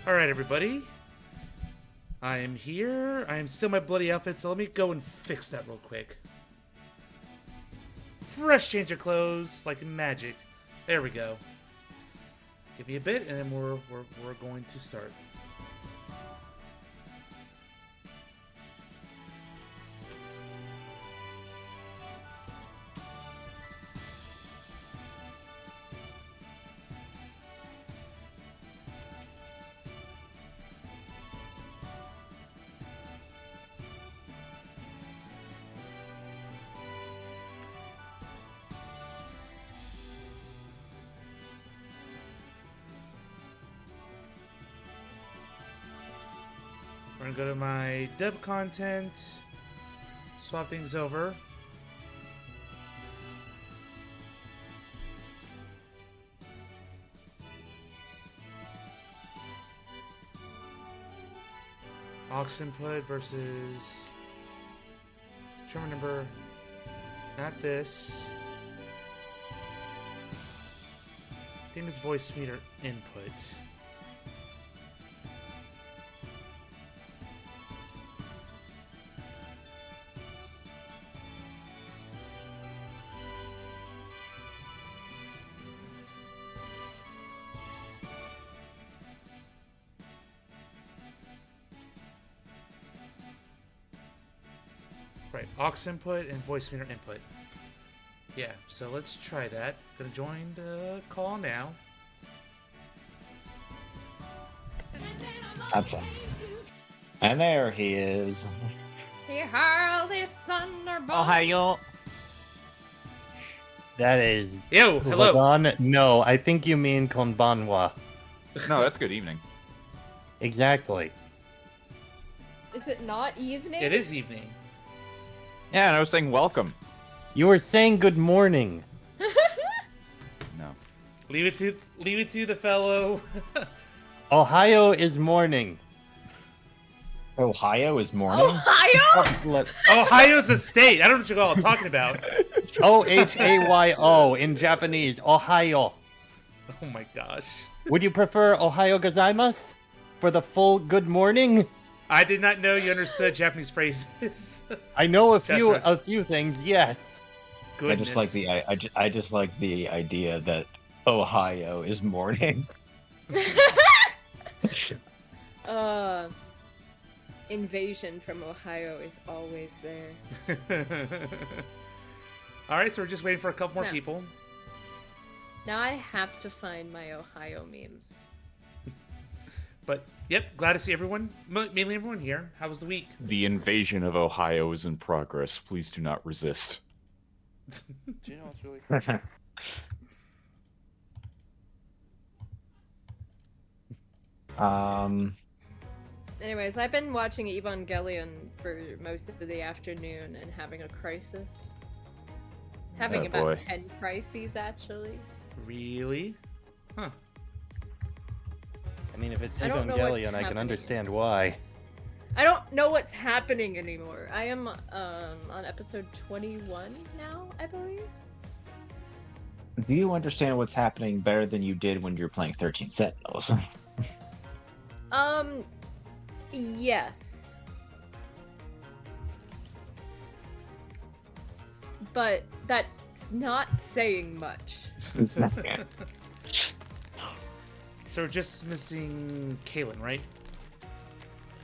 Alright, everybody. I am here. I am still in my bloody outfit, so let me go and fix that real quick. Fresh change of clothes, like magic. There we go. Give me a bit, and then we're going to start. We're gonna go to my dub content, swap things over. Aux input versus. Trying to remember. Not this. I think it's voice meter input. Right, aux input and voice meter input. Yeah, so let's try that. Gonna join the call now. That's it. And there he is. He hurled his thunderbolt. Ohio. That is. Yo, hello. Lagan. No, I think you mean konbanwa. No, that's good evening. Exactly. Is it not evening? It is evening. Yeah, and I was saying welcome. You were saying good morning. No. Leave it to the fellow. Ohio is morning. Ohio is morning? Ohio? Ohio's a state. I don't know what you're all talking about. Ohayao in Japanese. Ohio. Oh my gosh. Would you prefer Ohio gozaimasu for the full good morning? I did not know you understood Japanese phrases. I know a Chester. few things. Yes. Goodness. I just like the idea that Ohio is morning. Invasion from Ohio is always there. All right, so we're just waiting for a couple more No. people. Now I have to find my Ohio memes. But yep, glad to see everyone, mainly everyone here. How was the week? The invasion of Ohio is in progress. Please do not resist. Do you know what's really crazy? Anyways, I've been watching Evangelion for most of the afternoon and having a crisis. Having Oh, about boy. 10 crises, actually. Really? Huh. I mean, if it's I don't know what's Evangelion, I can happening. understand why. I don't know what's happening anymore. I am on episode 21 now, I believe. Do you understand what's happening better than you did when you were playing 13 Sentinels? Yes. But that's not saying much. So we're just missing Kaylin, right?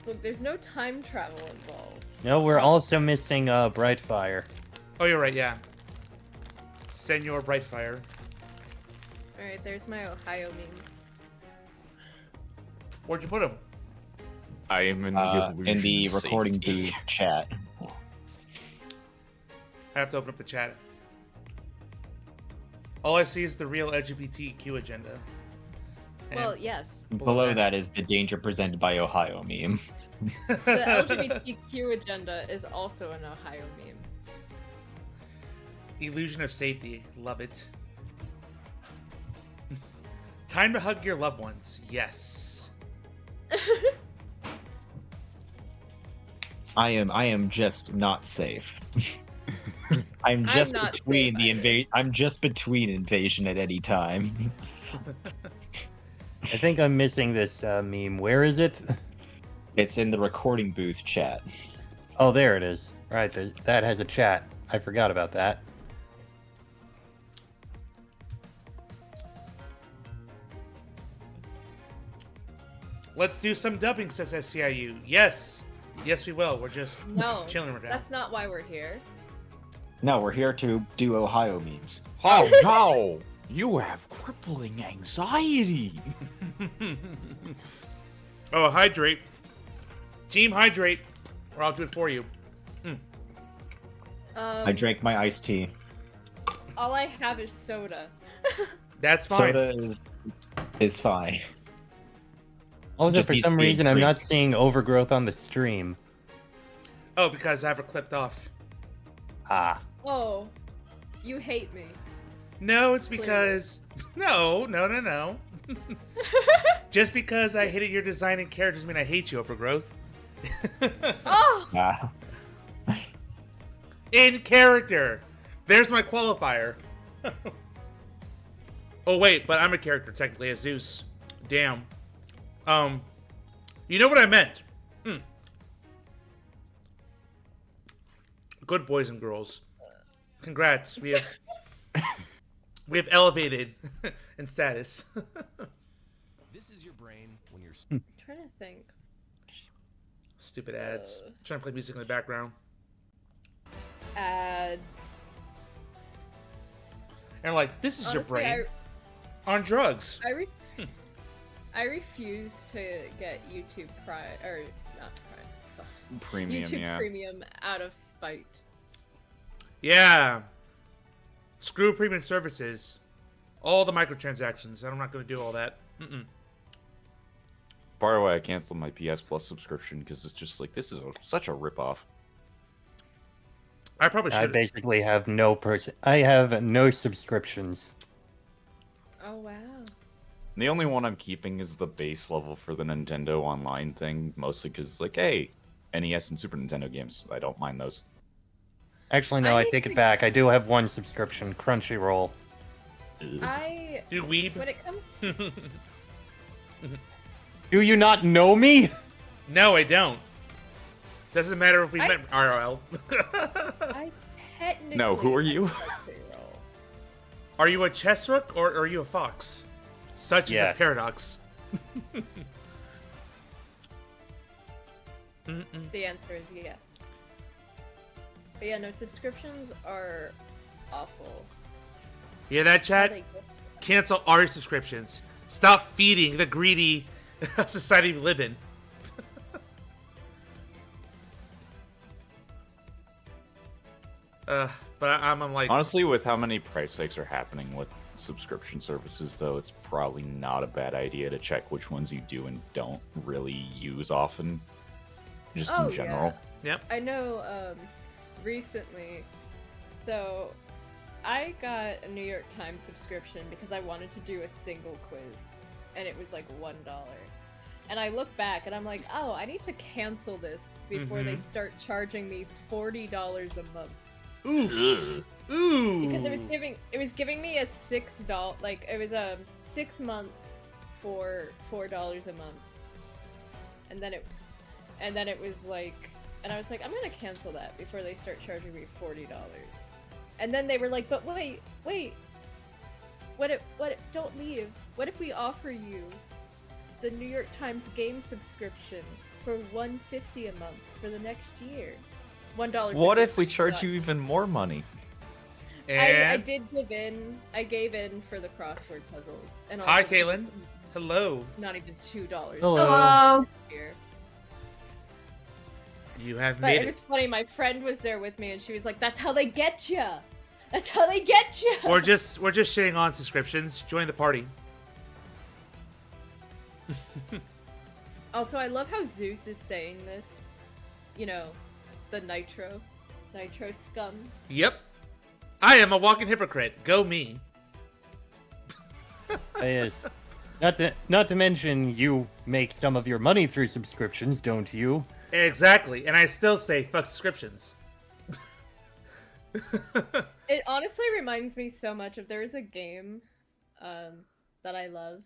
Look, there's no time travel involved. No, we're also missing Brightfire. Oh, you're right. Yeah. Senor Brightfire. Alright, there's my Ohio memes. Where'd you put him? I am in the in the illusion of recording safety. booth chat. I have to open up the chat. All I see is the real LGBTQ agenda. And Well, yes. Below that is the danger presented by Ohio meme. The LGBTQ agenda is also an Ohio meme. Illusion of safety. Love it. Time to hug your loved ones. Yes. I am just not safe. I'm just not between safe the either. invasion. I'm just between invasion at any time. I think I'm missing this meme. Where is it? It's in the recording booth chat. Oh, there it is. Right, that has a chat. I forgot about that. Let's do some dubbing, says SCIU. Yes. Yes, we will. We're just No, chilling right now. that's not why we're here. No, we're here to do Ohio memes. Oh no! You have crippling anxiety. Oh, hydrate. Team hydrate. Or I'll do it for you. I drank my iced tea. All I have is soda. That's fine. Soda is fine. Also, Just for needs to some be reason, I'm drink. not seeing overgrowth on the stream. Oh, because I have it clipped off. Ah. Oh, you hate me. No, it's because... No. Just because I hated your design and characters mean I hate you, Overgrowth. Oh! Ah. In character. There's my qualifier. Oh, wait, but I'm a character, technically, as Zeus. Damn. You know what I meant. Good boys and girls. Congrats. We have elevated in status. This is your brain when you're. I'm trying to think. Stupid ads. Trying to play music in the background. Ads. And like, this is your Honestly, brain on drugs. I refuse to get YouTube Prime, or not Prime, fuck. Premium, YouTube yeah. Premium out of spite. Yeah. Screw premium services. All the microtransactions. I'm not going to do all that. By the way, I canceled my PS Plus subscription because it's just like, this is such a ripoff. I probably I should. basically have I have no subscriptions. Oh wow. The only one I'm keeping is the base level for the Nintendo Online thing, mostly because, like, hey, NES and Super Nintendo games. I don't mind those. Actually, no, I I need take to- it back. I do have one subscription, Crunchyroll. Do weeb. When it comes to Do you not know me? No, I don't. Doesn't matter if we I- met RL. I technically No, who are you? have Crunchyroll. Are you a chess rook or are you a fox? Such is a Yes. paradox. The answer is yes. But yeah, no, subscriptions are awful. You hear that, How chat? they get- Cancel all your subscriptions. Stop feeding the greedy society we live in. But I'm like, Honestly, with how many price hikes are happening with subscription services, though, it's probably not a bad idea to check which ones you do and don't really use often. Just Oh, in general. yep. I know recently, so I got a New York Times subscription because I wanted to do a single quiz, and it was like $1. And I look back and I'm like, oh, I need to cancel this before they start charging me $40 a month. Oof. Ooh. Because it was giving me a $6, like it was a 6 month for $4 a month, and then it was like, and I was like, I'm gonna cancel that before they start charging me $40. And then they were like, but wait, what if don't leave? What if we offer you the New York Times game subscription for $1.50 a month for the next year? $1. What if we charge you even more money? I And did give in. I gave in for the crossword puzzles. And Hi, also Kaylin. it's Hello. Not even $2 Hello. here. You have But made it was funny. My friend was there with me, and she was like, "That's how they get you. That's how they get you." We're just shitting on subscriptions. Join the party. Also, I love how Zeus is saying this. You know, the nitro scum. Yep. I am a walking hypocrite. Go me. Yes. Not to mention, you make some of your money through subscriptions, don't you? Exactly. And I still say fuck subscriptions. It honestly reminds me so much of there is a game that I love.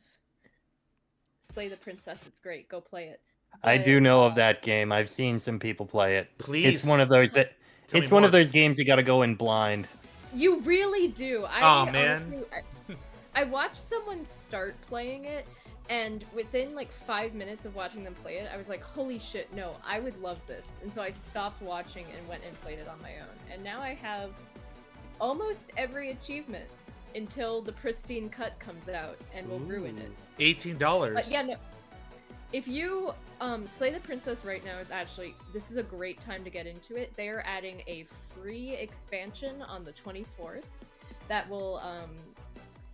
Slay the Princess. It's great. Go play it. I But, do know of that game. I've seen some people play it. Please. It's one of those that Tell me it's one of more. those games you got to go in blind. You really do. Aw, man. Honestly, I watched someone start playing it, and within like 5 minutes of watching them play it, I was like, holy shit, no, I would love this. And so I stopped watching and went and played it on my own. And now I have almost every achievement until the pristine cut comes out and will ruin it. $18. But yeah, no. If you Slay the Princess right now this is a great time to get into it. They are adding a free expansion on the 24th that will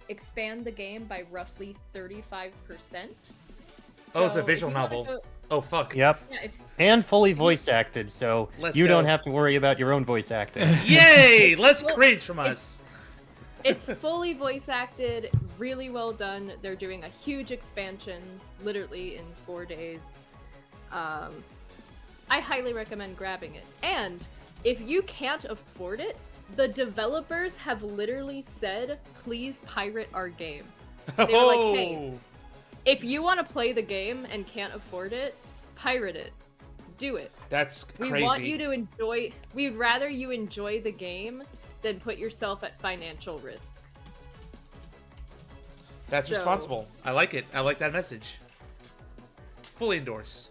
expand the game by roughly 35%. Oh, it's a So visual if you wanna novel. go- Oh, fuck. Yep. yeah, And fully voice acted, so Let's you don't go. have to worry about your own voice acting. Yay! Less Well, cringe from us. it's fully voice acted, really well done. They're doing a huge expansion, literally in 4 days. I highly recommend grabbing it. And if you can't afford it, the developers have literally said, please pirate our game. They were like, hey, if you want to play the game and can't afford it, pirate it. Do it. That's We crazy. want you to enjoy. We'd rather you enjoy the game than put yourself at financial risk. That's So- responsible. I like it. I like that message. Fully endorse.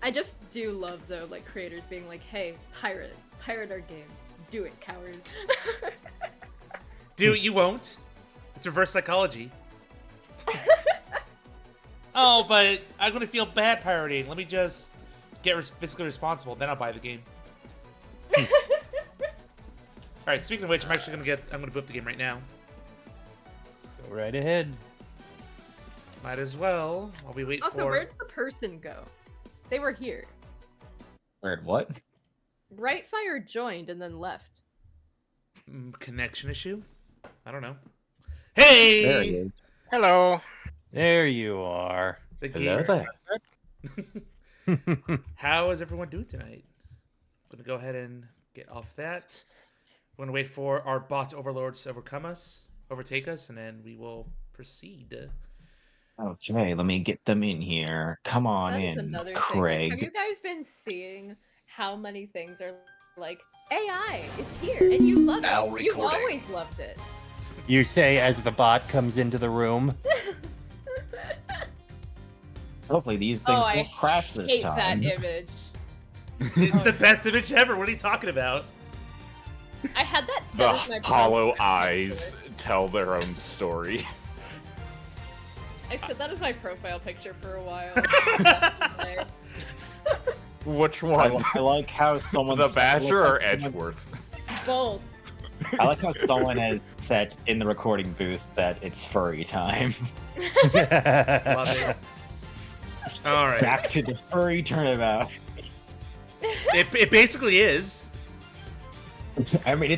I just do love though, like creators being like, "Hey, pirate our game. Do it, coward." Do it, you won't. It's reverse psychology. Oh, but I'm gonna feel bad pirating. Let me just get fiscally responsible, then I'll buy the game. All right. Speaking of which, I'm gonna boot up the game right now. Go right ahead. Might as well. While we wait Also, for. where'd the person go? They were here. Weird, what? Brightfire joined and then left. Connection issue? I don't know. Hey! There he is. Hello. There you are. The Hello gamer. there. How is everyone doing tonight? I'm gonna go ahead and get off that. We're gonna wait for our bot overlords to overtake us, and then we will proceed. Okay, let me get them in here. Come on That is in, another thing. Like, Craig. have you guys been seeing how many things are like AI is here and you love Now it? You've recording. always loved it. You say as the bot comes into the room. Hopefully these things Oh, I won't crash this Hate time. that image. It's the best image ever. What are you talking about? I had that The set as my hollow profile eyes tell their own story. I said that as my profile picture for a while. Which I, one? I like how someone The Badger or I like how someone- Edgeworth? Both. I like how someone has said in the recording booth that it's furry time. Love it. All right. Back to the furry turnabout. It basically is. I mean,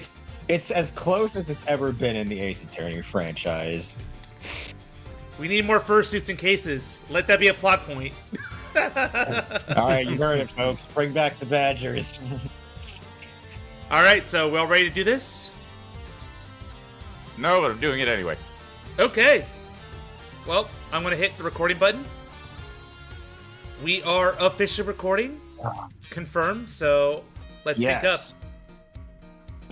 it's as close as it's ever been in the Ace Attorney franchise. We need more fursuits and cases. Let that be a plot point. All right, you heard it, folks. Bring back the Badgers. All right, so we all ready to do this? No, but I'm doing it anyway. Okay. Well, I'm going to hit the recording button. We are officially recording. Confirmed, so let's sync up.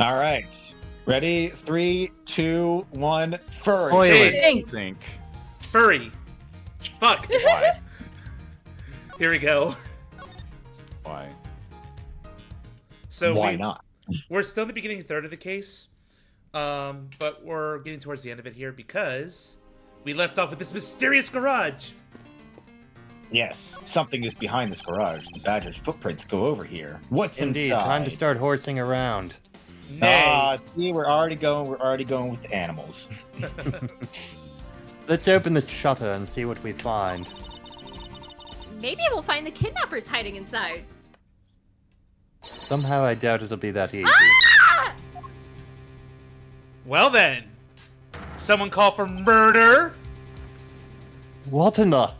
All right. Ready? 3, 2, 1. Furry. Spoil it. Think. Think. Furry. Fuck. Why? Here we go. Why? So Why not? We're still in the beginning third of the case, but we're getting towards the end of it here because we left off with this mysterious garage. Yes, something is behind this garage. The Badger's footprints go over here. What's Indeed, inside? time to start horsing around. Nay. Ah, see, we're already going with the animals. Let's open this shutter and see what we find. Maybe we'll find the kidnappers hiding inside. Somehow I doubt it'll be that easy. Well then, someone call for murder. What in the...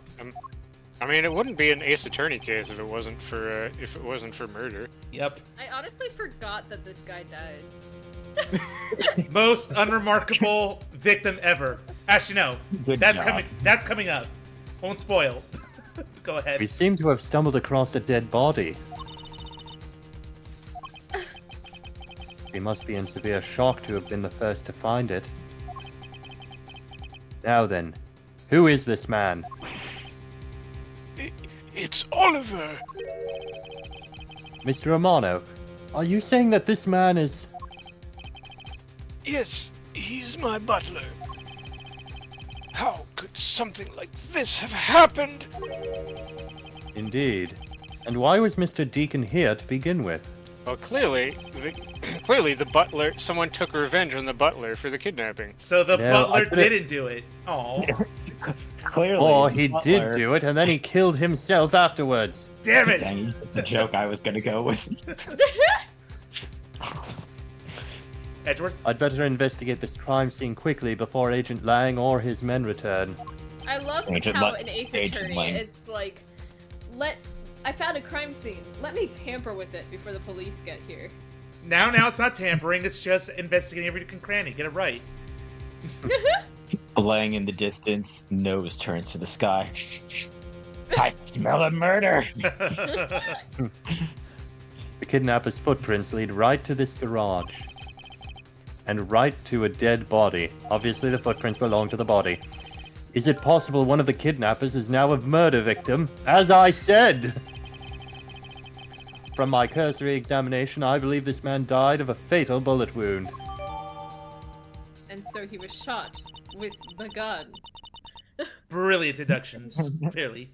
I mean, it wouldn't be an Ace Attorney case if it wasn't for murder. Yep. I honestly forgot that this guy died. Most unremarkable victim ever. Actually, no. Good That's job. coming up. Won't spoil. Go ahead. We seem to have stumbled across a dead body. We must be in severe shock to have been the first to find it. Now then, who is this man? It's Oliver. Mr. Romano, are you saying that this man is... Yes, he's my butler. How could something like this have happened? Indeed. And why was Mr. Deacon here to begin with? Well, clearly the butler. Someone took revenge on the butler for the kidnapping. So the No, butler I could've- didn't do it. Oh, Clearly. Or he the did butler- do it and then he killed himself afterwards. damn it! Dang, you took the joke I was gonna go with. Edgeworth? I'd better investigate this crime scene quickly before Agent Lang or his men return. I love Agent how Lang- an Ace Agent Attorney Lang. is like, I found a crime scene. Let me tamper with it before the police get here. Now it's not tampering. It's just investigating every nook and cranny. Get it right. Playing in the distance, nose turns to the sky. I smell a murder. The kidnapper's footprints lead right to this garage. And right to a dead body. Obviously the footprints belong to the body. Is it possible one of the kidnappers is now a murder victim? As I said! From my cursory examination, I believe this man died of a fatal bullet wound. And so he was shot with the gun. Brilliant deductions. Clearly.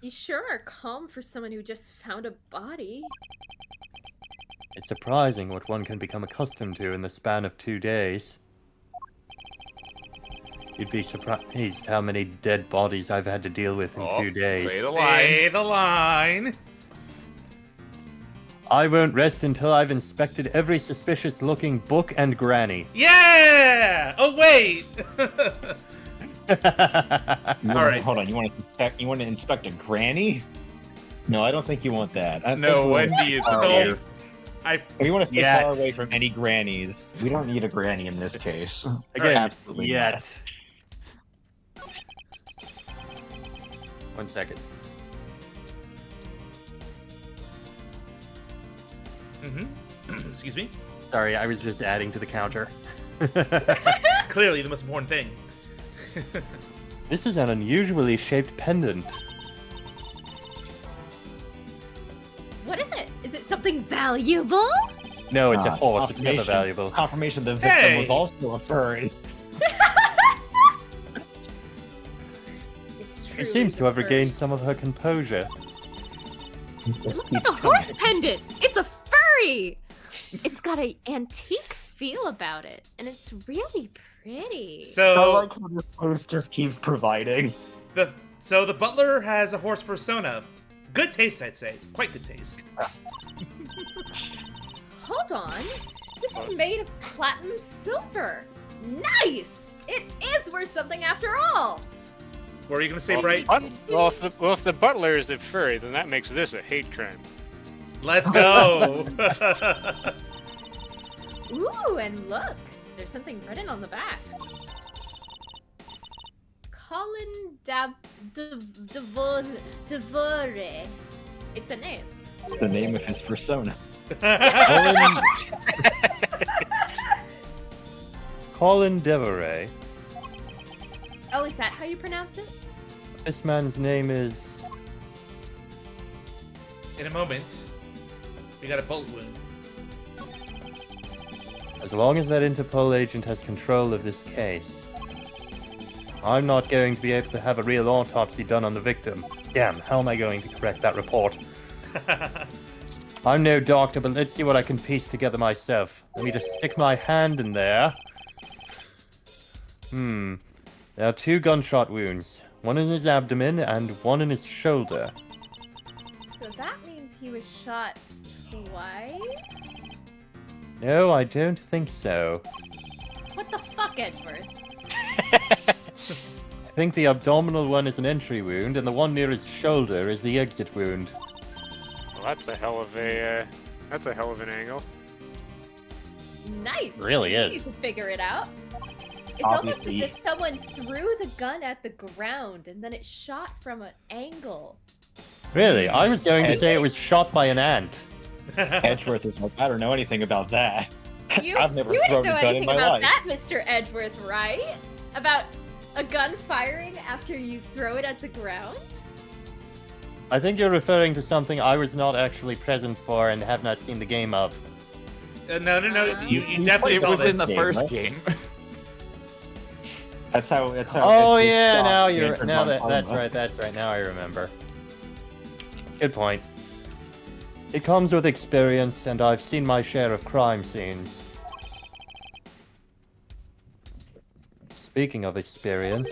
You sure are calm for someone who just found a body. It's surprising what one can become accustomed to in the span of 2 days. You'd be surprised how many dead bodies I've had to deal with in 2 days. Say the Say line. the line. I won't rest until I've inspected every suspicious-looking book and granny. Yeah! Oh, wait! All right. Hold on. You want to inspect a granny? No, I don't think you want that. I No, think we're Wendy is far a away. dear. If you want to stay Yes. far away from any grannies, we don't need a granny in this case. Again, Absolutely yet. 1 second. Excuse me? Sorry, I was just adding to the counter. Clearly the most important thing. This is an unusually shaped pendant. What is it? Is it something valuable? No, it's a Ah, horse. It's never confirmation. valuable. Confirmation the victim Hey! was also a furry. It's She truly seems to have furry. regained some of her composure. It looks like a horse pendant. It's a furry. It's got an antique feel about it, and it's really pretty. I So like how this post just keeps providing. the butler has a horse persona. Good taste, I'd say. Quite good taste. Hold on. This is made of platinum silver. Nice. It is worth something after all. What were you gonna say, Well, Bright? if the butler is a furry, then that makes this a hate crime. Let's go. Ooh, and look, there's something written on the back. Colin Devore. It's a name. The name of his persona. Colin Devereux. Oh, is that how you pronounce it? This man's name is... In a moment, we got a bullet wound. As long as that Interpol agent has control of this case, I'm not going to be able to have a real autopsy done on the victim. Damn, how am I going to correct that report? I'm no doctor, but let's see what I can piece together myself. Let me just stick my hand in there. There are 2 gunshot wounds. One in his abdomen and one in his shoulder. So that means he was shot twice? No, I don't think so. What the fuck, Edgeworth? I think the abdominal one is an entry wound, and the one near his shoulder is the exit wound. Well, that's a hell of an angle. Nice. Really Maybe is. You can figure it out. It's almost as obviously if someone threw the gun at the ground and then it shot from an angle. Really? I was going to say it was shot by an ant. Edgeworth is like, I don't know anything about that. You, I've never you thrown didn't know a gun in anything my about life. that, Mr. Edgeworth, right? About a gun firing after you throw it at the ground? I think you're referring to something I was not actually present for and have not seen the game of. No. You definitely It saw was this. in the game, first right? game. That's how. Oh it's yeah, shot now the you're entrance now on that's Parma. right, that's right. Now I remember. Good point. It comes with experience, and I've seen my share of crime scenes. Speaking of experience,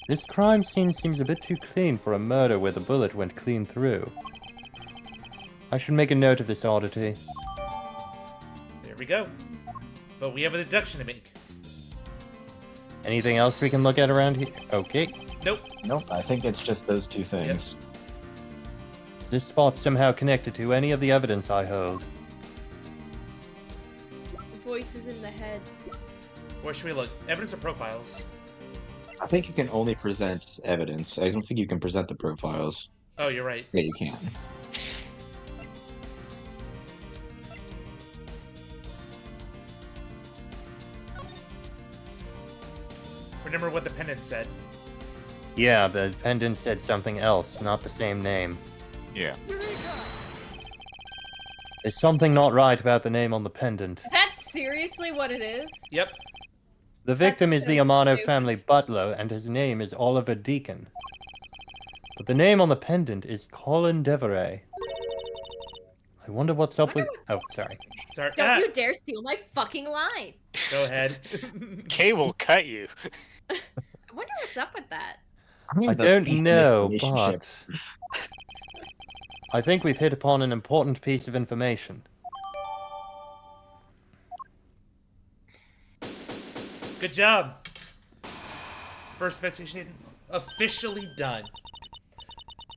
this crime scene seems a bit too clean for a murder where the bullet went clean through. I should make a note of this oddity. There we go. But we have a deduction to make. Anything else we can look at around here? Okay. Nope. Nope, I think it's just those two things. This spot's somehow connected to any of the evidence I hold. Voices in the head. Where should we look? Evidence or profiles? I think you can only present evidence. I don't think you can present the profiles. Oh, you're right. Yeah, you can. Remember what the pendant said. Yeah, the pendant said something else, not the same name. Yeah. There's something not right about the name on the pendant. Is that seriously what it is? Yep. The victim That's is the so Amano stupid. family butler, and his name is Oliver Deacon. But the name on the pendant is Colin Deveray. I wonder what's up with... Oh, sorry. Sorry. Don't you dare steal my fucking line! Go ahead. Kay will cut you. I wonder what's up with that. I don't know, but... I think we've hit upon an important piece of information. Good job. First investigation officially done.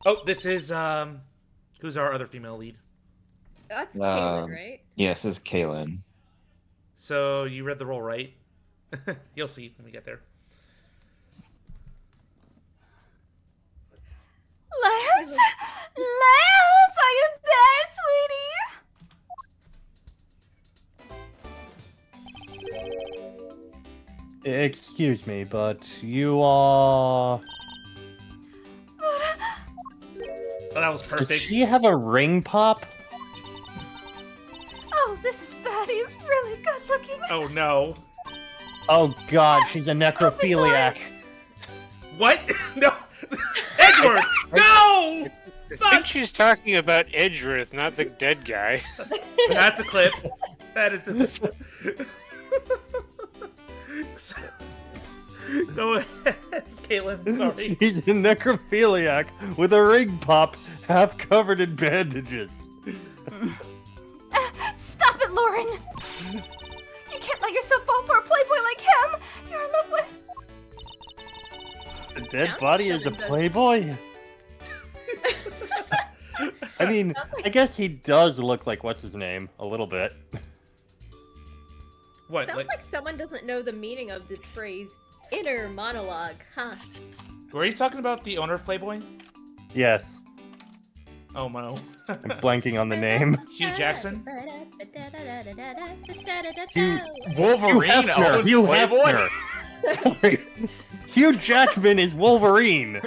Oh, this is who's our other female lead? That's Caitlin, right? Yes, this is Kaylin. So you read the role, right? You'll see when we get there. Lance? Lance, are you there, sweetie? Excuse me, but you are... Oh, that was Does perfect. she have a ring pop? Oh, this is bad. He's really good looking. Oh no. Oh god, she's a necrophiliac. What? No. Edward! No! I think she's talking about Edgeworth, not the dead guy. That's a clip. That is the. Go ahead, Caitlin. Sorry. She's a necrophiliac with a ring pop half covered in bandages. Stop it, Lauren. You can't let yourself fall for a playboy like him. You're in love with... The dead Sounds body like is a someone does- playboy? I mean, Sounds like- I guess he does look like what's his name a little bit. What? Sounds like someone doesn't know the meaning of the phrase inner monologue, huh? Were you talking about the owner of Playboy? Yes, Oh no. I'm blanking on the name. Hugh Jackson? Wolverine owns Hugh Playboy? Hefner. Sorry. Hugh Jackman is Wolverine.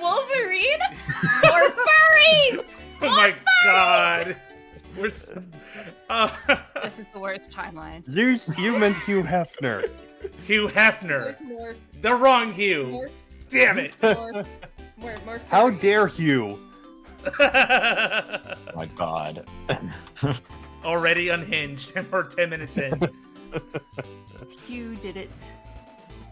Wolverine? Or furries! Oh my god. We're so... This is the worst timeline. Zeus, you meant Hugh Hefner. Hugh Hefner. There's more, The wrong Hugh. more, Damn it. more. How furries. dare you? Oh my god. Already unhinged, and we're 10 minutes in. You did it.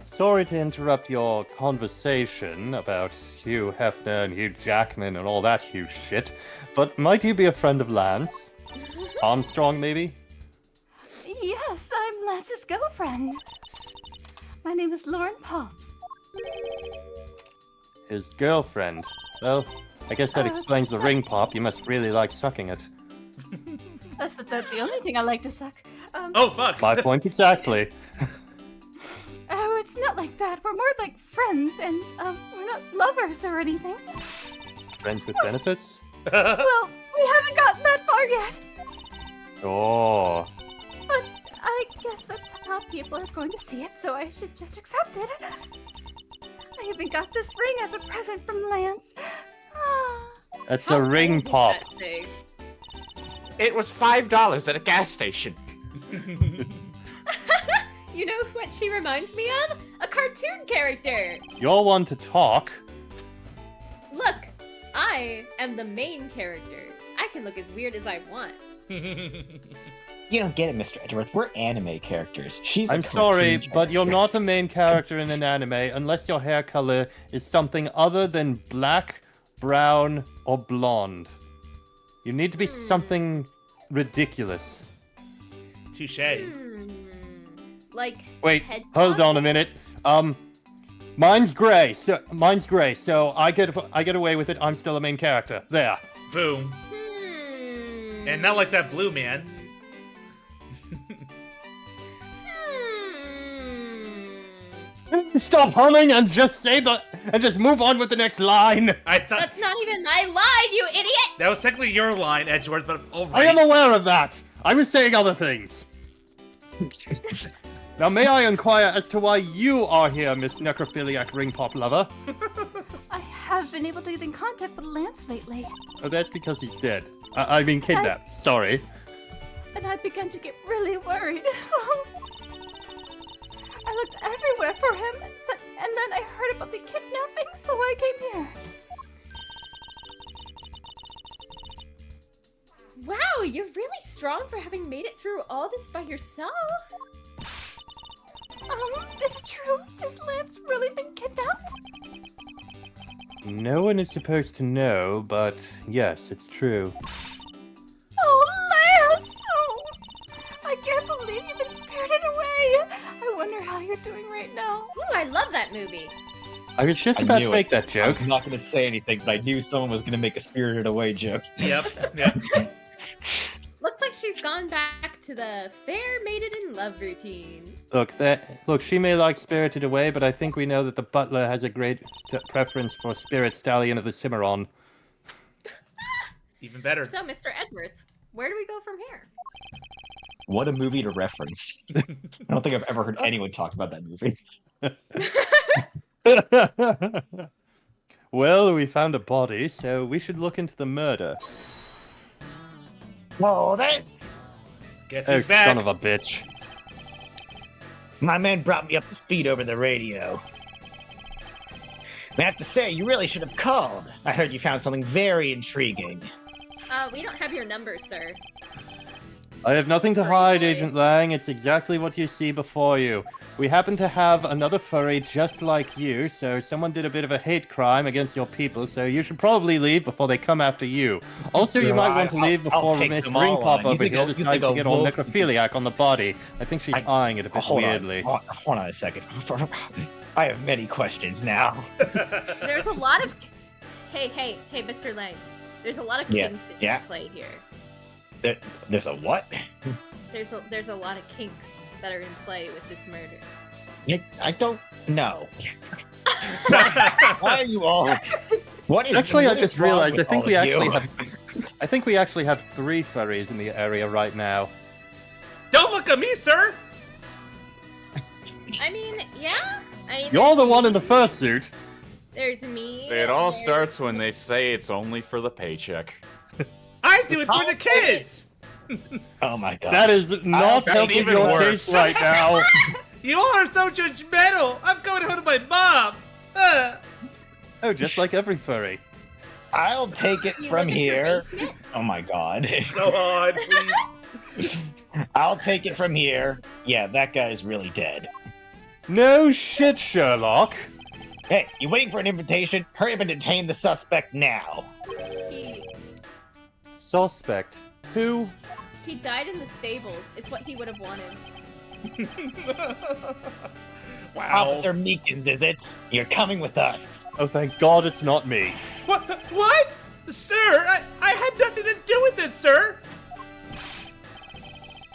Sorry to interrupt your conversation about Hugh Hefner and Hugh Jackman and all that Hugh shit, but might you be a friend of Lance? Armstrong, maybe? Yes, I'm Lance's girlfriend. My name is Lauren Pops. His girlfriend. Well, I guess that Oh, explains the it's- ring pop. You must really like sucking it. That's the only thing I like to suck. Oh, fuck. My point exactly. like that. We're more like friends, and we're not lovers or anything. Friends with benefits? Well, we haven't gotten that far yet. Oh. But I guess that's how people are going to see it, so I should just accept it. I even got this ring as a present from Lance. That's How a ring old is pop. that thing? It was $5 at a gas station. You know what she reminds me of? A cartoon character! You're one to talk. Look, I am the main character. I can look as weird as I want. You don't get it, Mr. Edgeworth. We're anime characters. She's. I'm sorry, but you're not a main character in an anime unless your hair color is something other than black, brown, or blonde. You need to be something ridiculous. Touche. Like, Wait, head hold on a tossing? minute. Mine's gray. So I get away with it. I'm still a main character. There. Boom. And not like that blue man. Stop humming and just move on with the next line. I thought That's not even my line, you idiot! that was technically your line, Edgeworth, but over. I am aware of that. I was saying other things. Now, may I inquire as to why you are here, Miss Necrophiliac Ring Pop Lover? I have been able to get in contact with Lance lately, Oh, that's because he's dead. I mean, kidnapped. Sorry. and I began to get really worried. I looked everywhere for him, and then I heard about the kidnapping, so I came here. Wow, you're really strong for having made it through all this by yourself. Is it true? Has Lance really been kidnapped? No one is supposed to know, but yes, it's true. Oh, Lance! Oh, I can't believe you've been spirited away. I wonder how you're doing right now. Ooh, I love that movie. I was just I about knew to it. make that joke. I'm not going to say anything, but I knew someone was going to make a Spirited Away joke. Yep. Yep. Looks like she's gone back to the fair mated in love routine. Look, she may like Spirited Away, but I think we know that the butler has a great preference for Spirit Stallion of the Cimarron. Even better. So, Mr. Edgeworth, where do we go from here? What a movie to reference. I don't think I've ever heard anyone talk about that movie. Well, we found a body, so we should look into the murder. Hold it! Guess Oh, who's back? son of a bitch. My man brought me up to speed over the radio. I have to say, you really should have called. I heard you found something very intriguing. We don't have your number, sir. I have nothing to Furry hide, boy. Agent Lang. It's exactly what you see before you. We happen to have another furry just like you, so someone did a bit of a hate crime against your people, so you should probably leave before they come after you. Also, you No, might want to leave I'll before take Miss them all Ringpop on. You over think here you decides think to a get all wolf- necrophiliac on the body. I think she's eyeing it a bit Hold weirdly. on. Hold on a second. I have many questions now. There's a lot of... Hey, Mr. Lang. There's a lot of Yeah, kinks in yeah. play here. There's a what? There's a lot of kinks that are in play with this murder. I don't know. Why are you all? What is? Actually, I what is just wrong realized with I think all we of you? actually have 3 furries in the area right now. Don't look at me, sir! I mean, yeah? You're the one in the fursuit. There's me. It all there's- starts when they say it's only for the paycheck. I do it for the kids! Oh my god. That is not that's helping even your worse. case right now. You all are so judgmental! I'm going home to my mom! Oh, just like every furry. I'll take it You from live in your here. basement? Oh my god. Go on, please. I'll take it from here. Yeah, that guy's really dead. No shit, Sherlock. Hey, you waiting for an invitation? Hurry up and detain the suspect now. Suspect. Who? He died in the stables. It's what he would have wanted. Wow. Officer Meekins, is it? You're coming with us. Oh, thank God it's not me. What? What? Sir, I had nothing to do with it, sir!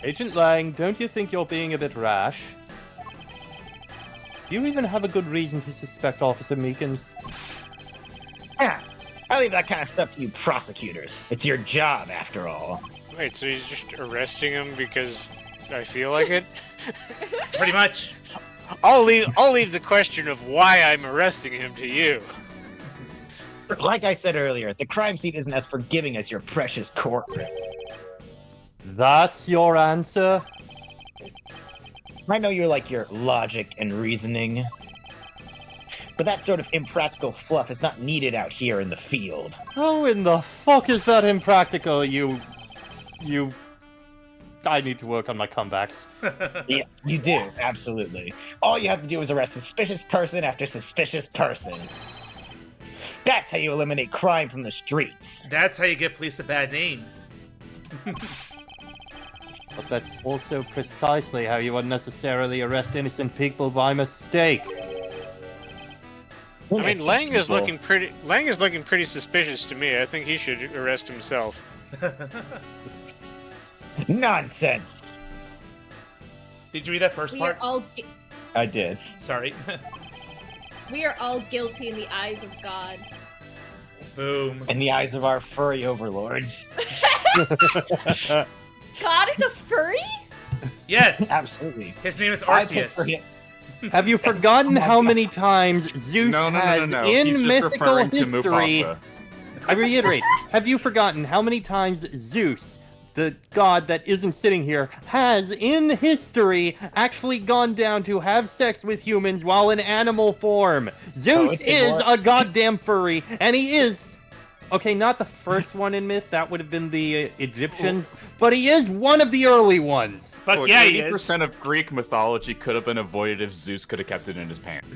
Agent Lang, don't you think you're being a bit rash? Do you even have a good reason to suspect Officer Meekins? I leave that kind of stuff to you prosecutors. It's your job, after all. Wait, so he's just arresting him because I feel like it? Pretty much. I'll leave the question of why I'm arresting him to you. Like I said earlier, the crime scene isn't as forgiving as your precious courtroom. That's your answer? I know you like your logic and reasoning, but that sort of impractical fluff is not needed out here in the field. How in the fuck is that impractical, you... I need to work on my comebacks. Yeah, you do, absolutely. All you have to do is arrest suspicious person after suspicious person. That's how you eliminate crime from the streets. That's how you get police a bad name. But that's also precisely how you unnecessarily arrest innocent people by mistake. I mean, Lang is looking pretty suspicious to me. I think he should arrest himself. Nonsense. Did you read that first We part? are all I did. Sorry. we are all guilty in the eyes of God. Boom. In the eyes of our furry overlords. God is a furry? Yes. Absolutely. His name is I picked Arceus. for him. Have you forgotten how many times Zeus No. has He's in just mythical referring to history? Mufasa. I reiterate, have you forgotten how many times Zeus, the god that isn't sitting here, has in history actually gone down to have sex with humans while in animal form? Zeus is a goddamn furry, and he is... Okay, not the first one in myth, that would have been the Egyptians, but he is one of the early ones. But Look, yeah, he is. 80% of Greek mythology could have been avoided if Zeus could have kept it in his pants.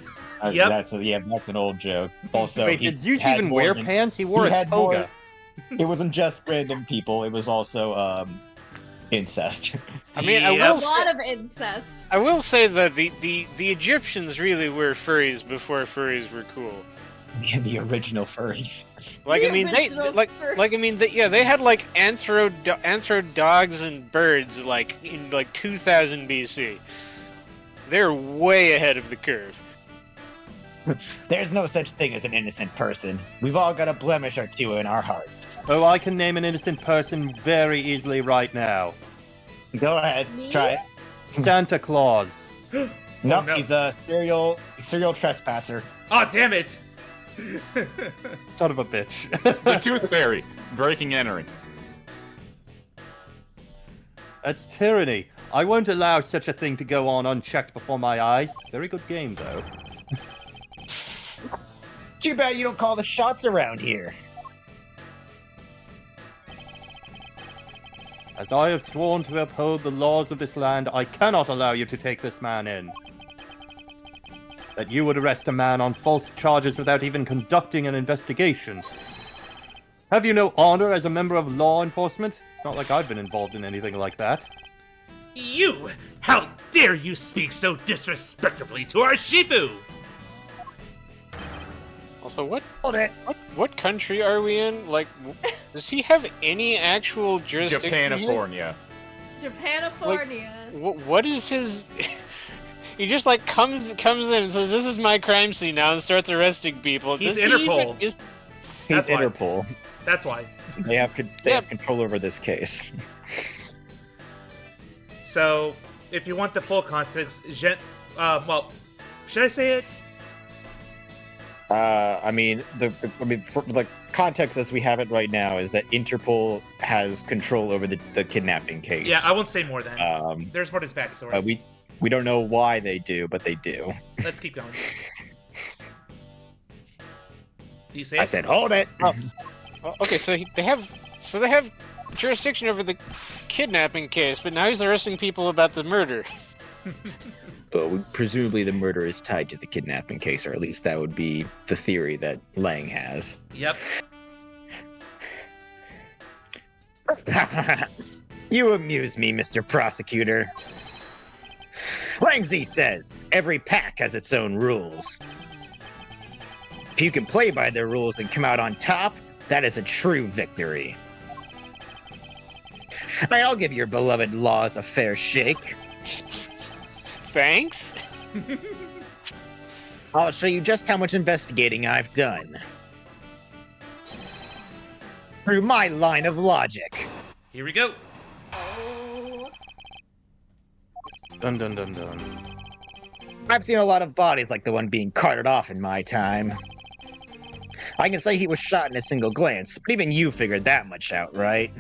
Yep. That's an old joke. Also, Wait, he did Zeus had even more wear than- pants? He wore he a had more- toga. It wasn't just random people. It was also incest. I mean, Yep. A I lot of incest. will say that the Egyptians really were furries before furries were cool. The original furries. Like The I mean, they original like fur- like I mean, they had like anthro dogs and birds like in like 2000 BC. They're way ahead of the curve. There's no such thing as an innocent person. We've all got a blemish or two in our hearts. Oh, I can name an innocent person very easily right now. Go ahead, Me? try it. Santa Claus. Nope, no. he's a serial trespasser. Oh, damn it. Son of a bitch. The Tooth Fairy, breaking and entering. That's tyranny. I won't allow such a thing to go on unchecked before my eyes. Very good game, though. Too bad you don't call the shots around here. As I have sworn to uphold the laws of this land, I cannot allow you to take this man in. That you would arrest a man on false charges without even conducting an investigation. Have you no honor as a member of law enforcement? It's not like I've been involved in anything like that. You! How dare you speak so disrespectfully to our Shifu! Also, what Hold it. what country are we in? Like, does he have any actual jurisdiction? here? Japanifornia. Japanifornia. What is his? He just like comes in and says, "This is my crime scene now," and starts arresting people. He's Does he even- Interpol. He's That's why. Interpol. That's why. They have control over this case. So, if you want the full context, well, should I say it? The context as we have it right now is that Interpol has control over the kidnapping case. Yeah, I won't say more then. There's more to his backstory. We don't know why they do, but they do. Let's keep going. Do you say I it? said, hold it. Okay, so they have jurisdiction over the kidnapping case, but now he's arresting people about the murder. Presumably the murder is tied to the kidnapping case, or at least that would be the theory that Lang has. Yep. You amuse me, Mr. Prosecutor. Langzy says, every pack has its own rules. If you can play by their rules and come out on top, that is a true victory. I'll give your beloved laws a fair shake. Thanks. I'll show you just how much investigating I've done. Through my line of logic. Here we go. Oh. Dun dun dun dun. I've seen a lot of bodies like the one being carted off in my time. I can say he was shot in a single glance, but even you figured that much out, right?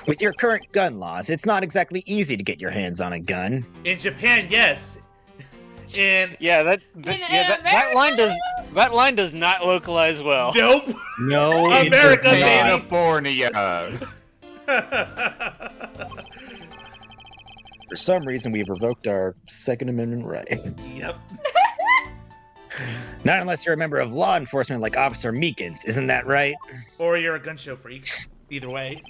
With your current gun laws, it's not exactly easy to get your hands on a gun. In Japan, yes. In That line does not localize well. nope. No, America, it does not. baby. California. For some reason, we've revoked our Second Amendment right. Yep. Not unless you're a member of law enforcement like Officer Meekins, isn't that right? Or you're a gun show freak. Either way.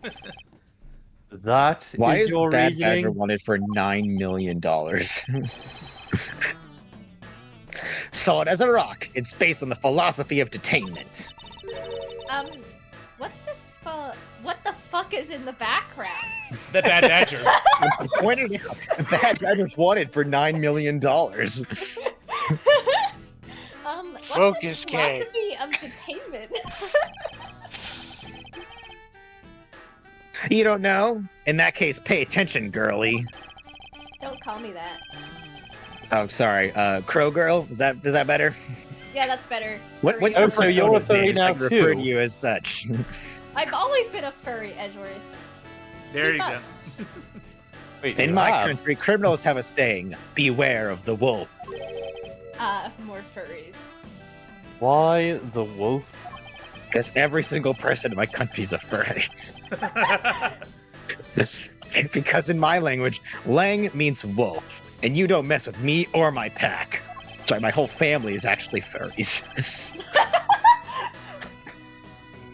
That Why is is your Bad reasoning. Badger wanted for $9 million? Solid as a rock, it's based on the philosophy of detainment. What's this? What the fuck is in the background? The Bad Badger. Pointed out, Bad Badger's wanted for $9 million. What's Focus, the Kay. philosophy of detainment? You don't know? In that case, pay attention, girly. Don't call me that. Oh, sorry. Crow girl? Is that better? Yeah, that's better. What's Furry. your Oh, so you're a persona furry name? now, I can refer too. to you as such. I've always been a furry, Edgeworth. There you Keep go. up. Wait, In you my have? country, criminals have a saying, beware of the wolf. More furries. Why the wolf? Because every single person in my country's a furry. Because in my language, lang means wolf, and you don't mess with me or my pack. Sorry, my whole family is actually furries.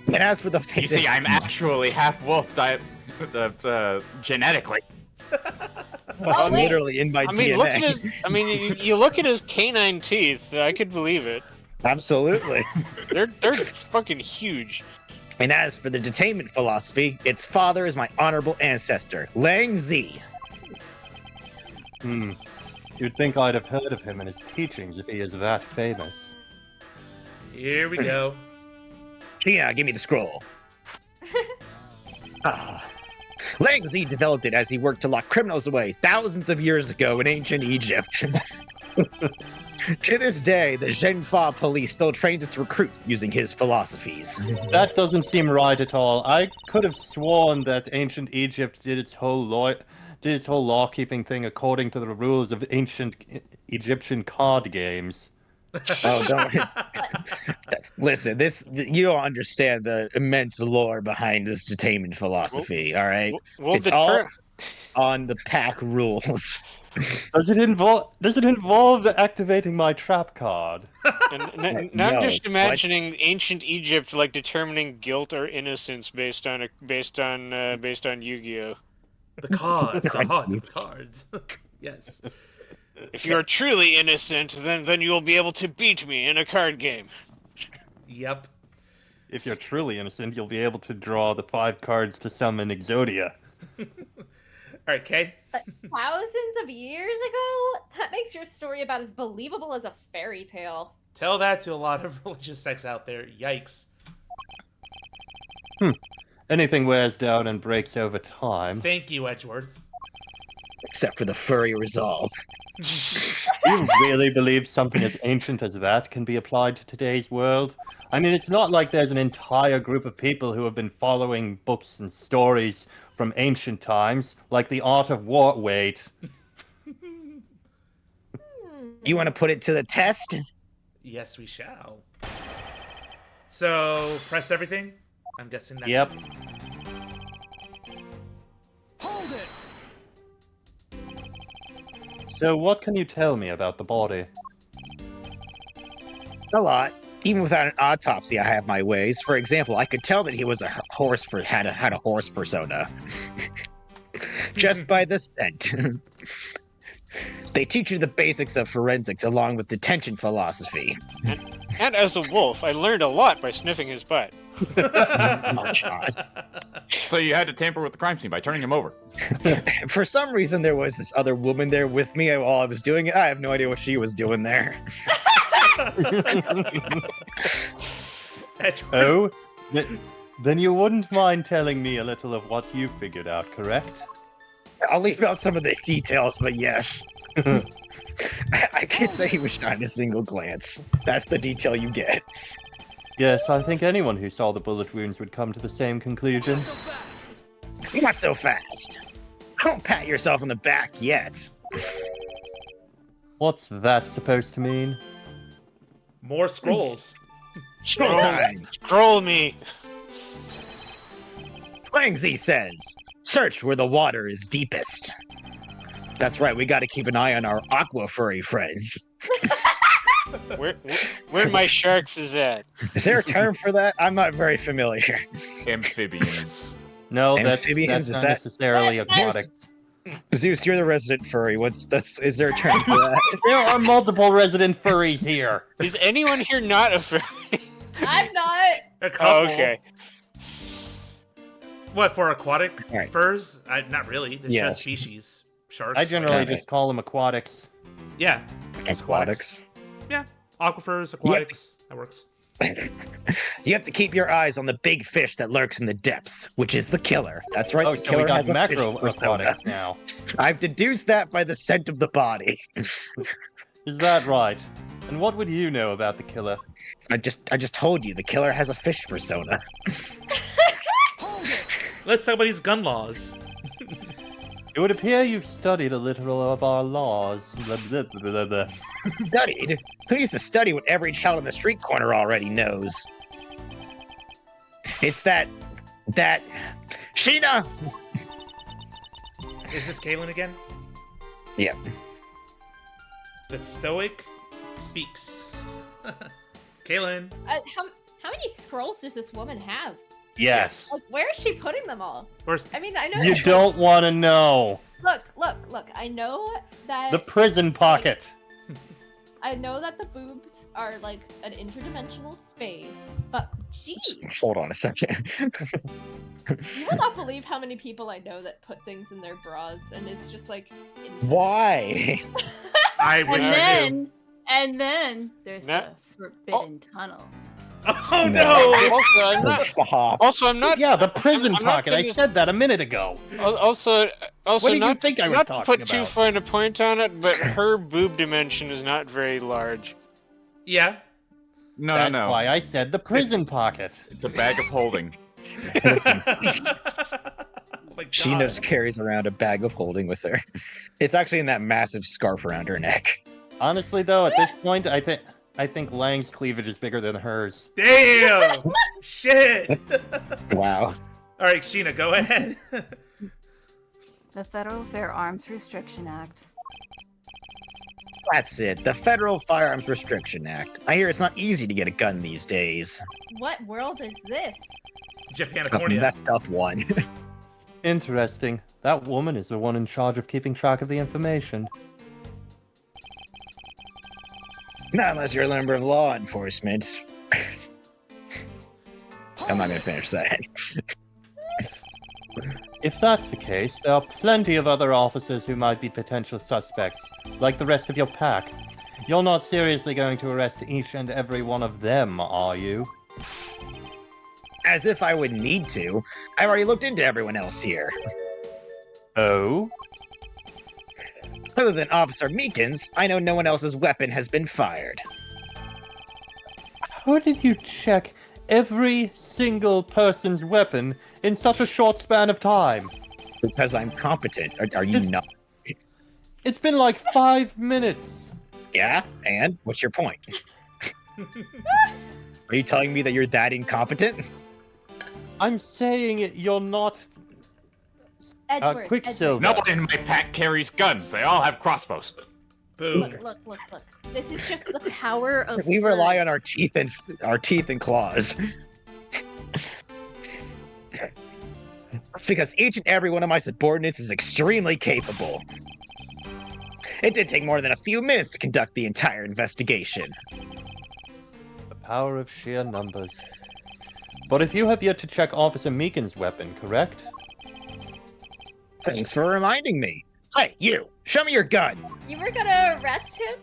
And as for the You see, I'm actually half wolf genetically. Oh, wait. literally in my I mean, DNA. look at his. I mean, you look at his canine teeth. I could believe it. Absolutely. They're fucking huge. And as for the detainment philosophy, its father is my honorable ancestor, Lang Z. You'd think I'd have heard of him and his teachings if he is that famous. Here we go. Yeah, give me the scroll. Lang Z developed it as he worked to lock criminals away thousands of years ago in ancient Egypt. To this day, the Zhenfa police still trains its recruits using his philosophies. That doesn't seem right at all. I could have sworn that ancient Egypt did its whole law-keeping thing according to the rules of ancient Egyptian card games. Oh, don't listen. You don't understand the immense lore behind this detainment philosophy. All right, Well, it's the all on the pack rules. Does it involve activating my trap card? Now No, I'm just what? imagining ancient Egypt like determining guilt or innocence based on Yu-Gi-Oh. The cards. The cards. Yes. If you are truly innocent, then you will be able to beat me in a card game. Yep. If you're truly innocent, you'll be able to draw the 5 cards to summon Exodia. All right, Kay. Thousands of years ago? That makes your story about as believable as a fairy tale. Tell that to a lot of religious sects out there. Yikes. Anything wears down and breaks over time. Thank you, Edgeworth. Except for the furry resolve. You really believe something as ancient as that can be applied to today's world? I mean, it's not like there's an entire group of people who have been following books and stories from ancient times, like the Art of War. Wait. You want to put it to the test? Yes, we shall. So, press everything? I'm guessing that's... Yep. Hold it! So what can you tell me about the body? A lot. Even without an autopsy, I have my ways. For example, I could tell that he was a horse had a horse persona. Just by the scent. They teach you the basics of forensics along with detention philosophy. And as a wolf, I learned a lot by sniffing his butt. Oh, God. So you had to tamper with the crime scene by turning him over. For some reason, there was this other woman there with me while I was doing it. I have no idea what she was doing there. That's Oh, then you wouldn't mind telling me a little of what you figured out, correct? I'll leave out some of the details, but yes. I can't say he was shot in a single glance. That's the detail you get. Yes, I think anyone who saw the bullet wounds would come to the same conclusion. Not so fast. Don't pat yourself on the back yet. What's that supposed to mean? more scrolls. Scroll me. Flangsy says, search where the water is deepest. That's right, we gotta keep an eye on our aqua furry friends. Where my sharks is at? Is there a term for that? I'm not very familiar. Amphibians. No, Amphibians, that's not necessarily aquatic. Zeus, you're the resident furry. Is there a term for that? There are multiple resident furries here. Is anyone here not a furry? I'm not. A couple. Oh, okay. What, for aquatic Right. furs? Not really. It's Yes. just species. Sharks. I generally Okay. just call them aquatics. Yeah. just Aquatics. Yeah. Aquifers, aquatics. That works. You have to keep your eyes on the big fish that lurks in the depths, which is the killer. That's right, Oh, the so killer we got has a macro fish persona. aquatics now. I've deduced that by the scent of the body. Is that right? And what would you know about the killer? I just told you the killer has a fish persona. Let's talk about these gun laws. It would appear you've studied a little of our laws. Blah, blah, blah, blah, blah. Studied? Who needs to study what every child on the street corner already knows? It's that Sheena! Is this Kaylin again? Yeah. The Stoic speaks. Kaylin. How many scrolls does this woman have? Yes. Like, where is she putting them all? Where's I mean, I know. You don't want to know. Look. I know that. The prison pocket. I know that the boobs are like an interdimensional space, but geez, Hold on a second. you will not believe how many people I know that put things in their bras, and it's just like. Why? I wish I knew. And then there's Nah. the forbidden tunnel. Oh no! Also, I'm not. Yeah, the prison I'm not pocket. I finished- said that a minute ago. Also, What did you not, think I was not to talking put too about? fine a point on it, but her boob dimension is not very large. Yeah. No, That's no. why I said the prison pocket. It's a bag of holding. Oh my God. She just carries around a bag of holding with her. It's actually in that massive scarf around her neck. Honestly, though, at this point, I think Lang's cleavage is bigger than hers. Damn! Shit! Wow. All right, Sheena, go ahead. The Federal Firearms Restriction Act. That's it. The Federal Firearms Restriction Act. I hear it's not easy to get a gun these days. What world is this? A Japanifornia. messed up one. Interesting. That woman is the one in charge of keeping track of the information. Not unless you're a member of law enforcement. I'm not gonna finish that. If that's the case, there are plenty of other officers who might be potential suspects, like the rest of your pack. You're not seriously going to arrest each and every one of them, are you? As if I would need to. I've already looked into everyone else here. Oh? Other than Officer Meekins, I know no one else's weapon has been fired. How did you check every single person's weapon in such a short span of time? Because I'm competent. Are you It's- not? It's been like 5 minutes. Yeah? And? What's your point? Are you telling me that you're that incompetent? I'm saying you're not Edward. Quicksilver. No one in my pack carries guns. They all have crossbows. Boom. Look. This is just the power of. We rely on our teeth and claws. That's because each and every one of my subordinates is extremely capable. It did take more than a few minutes to conduct the entire investigation. The power of sheer numbers. But if you have yet to check Officer Meekin's weapon, correct? Thanks for reminding me. Hey, you! Show me your gun! You were gonna arrest him?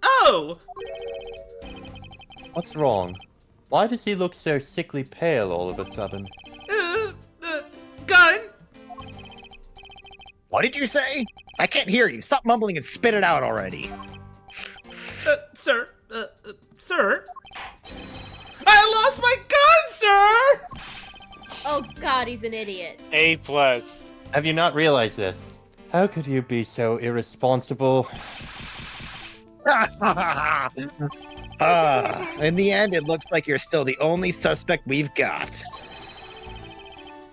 Oh! What's wrong? Why does he look so sickly pale all of a sudden? Gun? What did you say? I can't hear you. Stop mumbling and spit it out already. Sir? Sir? I lost my gun, sir! Oh god, he's an idiot. A+. Have you not realized this? How could you be so irresponsible? In the end, it looks like you're still the only suspect we've got.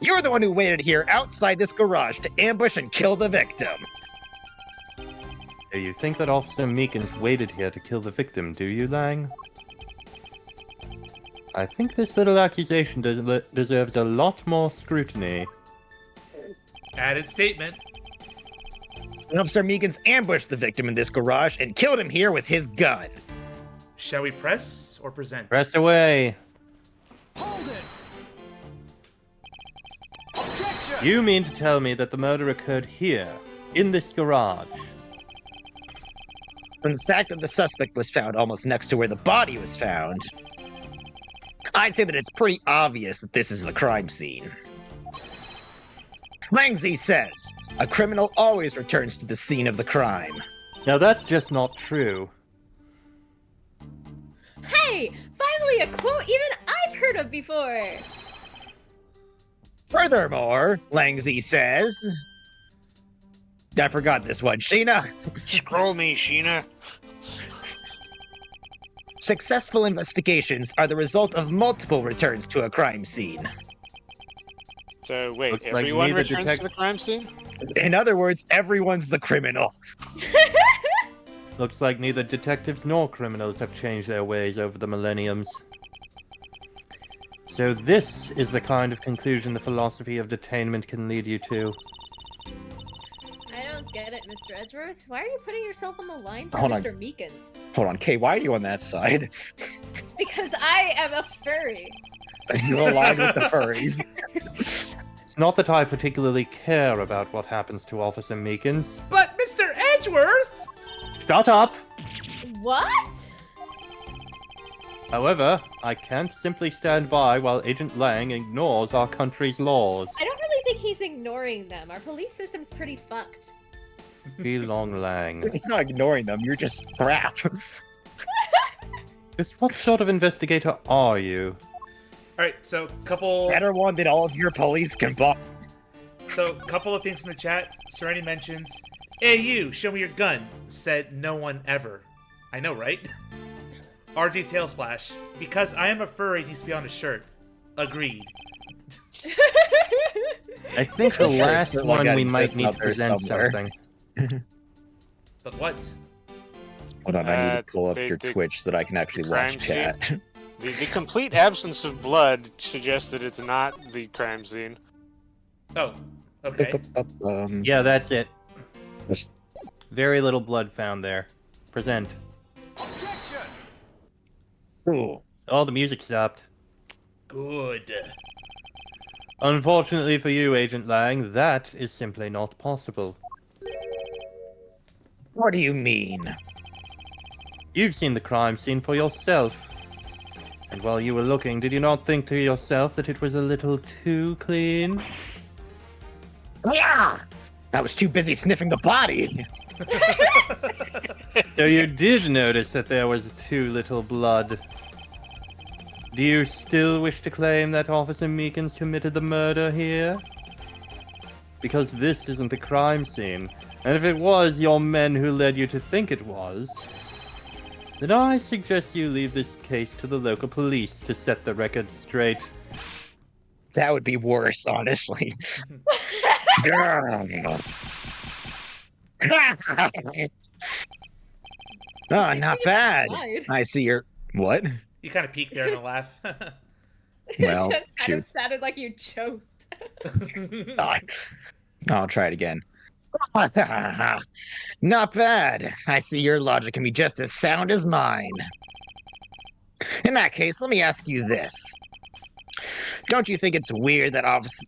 You're the one who waited here outside this garage to ambush and kill the victim. Do you think that Officer Meekins waited here to kill the victim, do you, Lang? I think this little accusation deserves a lot more scrutiny. Added statement. Officer Meekins ambushed the victim in this garage and killed him here with his gun. Shall we press or present? Press away! Hold it! Objection! You mean to tell me that the murder occurred here, in this garage? From the fact that the suspect was found almost next to where the body was found, I'd say that it's pretty obvious that this is the crime scene. Langzy says, a criminal always returns to the scene of the crime. Now that's just not true. Hey! Finally a quote even I've heard of before! Furthermore, Langzy says... I forgot this one. Sheena? Scroll me, Sheena. Successful investigations are the result of multiple returns to a crime scene. So wait, Looks like everyone neither returns to the crime scene? In other words, everyone's the criminal. Looks like neither detectives nor criminals have changed their ways over the millenniums. So this is the kind of conclusion the philosophy of detainment can lead you to. I don't get it, Mr. Edgeworth. Why are you putting yourself on the line for Hold on. Mr. Meekins? Hold on, Kay, why are you on that side? Because I am a furry. You're aligned with the furries. It's not that I particularly care about what happens to Officer Meekins. But Mr. Edgeworth! Shut up! What? However, I can't simply stand by while Agent Lang ignores our country's laws. I don't really think he's ignoring them. Our police system's pretty fucked. Be long, Lang. It's not ignoring them, you're just crap. Just what sort of investigator are you? Alright, so couple Better one than all of your police combined. couple of things from the chat. Serenity mentions, "Hey you, show me your gun." Said no one ever. I know, right? RG Tailsplash. Because I am a furry, it needs to be on a shirt. Agreed. I think the Sure, last sure, like one that we might exists need out to there present somewhere. something. But what? Hold on, I need to pull up the- your the- Twitch so that I can actually watch crime chat. The complete absence of blood suggests that it's not the crime scene. Oh, okay. Yeah, that's it. Just- Very little blood found there. Present. Objection! Ooh. Oh, the music stopped. Good. Unfortunately for you, Agent Lang, that is simply not possible. What do you mean? You've seen the crime scene for yourself. And while you were looking, did you not think to yourself that it was a little too clean? Yeah! I was too busy sniffing the body. So you did notice that there was too little blood. Do you still wish to claim that Officer Meekins committed the murder here? Because this isn't the crime scene, and if it was your men who led you to think it was, then I suggest you leave this case to the local police to set the record straight. That would be worse, honestly. Oh, not bad. Died. I see your... What? You kind of peeked there in a laugh. Well, it just kind shoot. of sounded like you choked. God. I'll try it again. Not bad. I see your logic can be just as sound as mine. In that case, let me ask you this. Don't you think it's weird that officer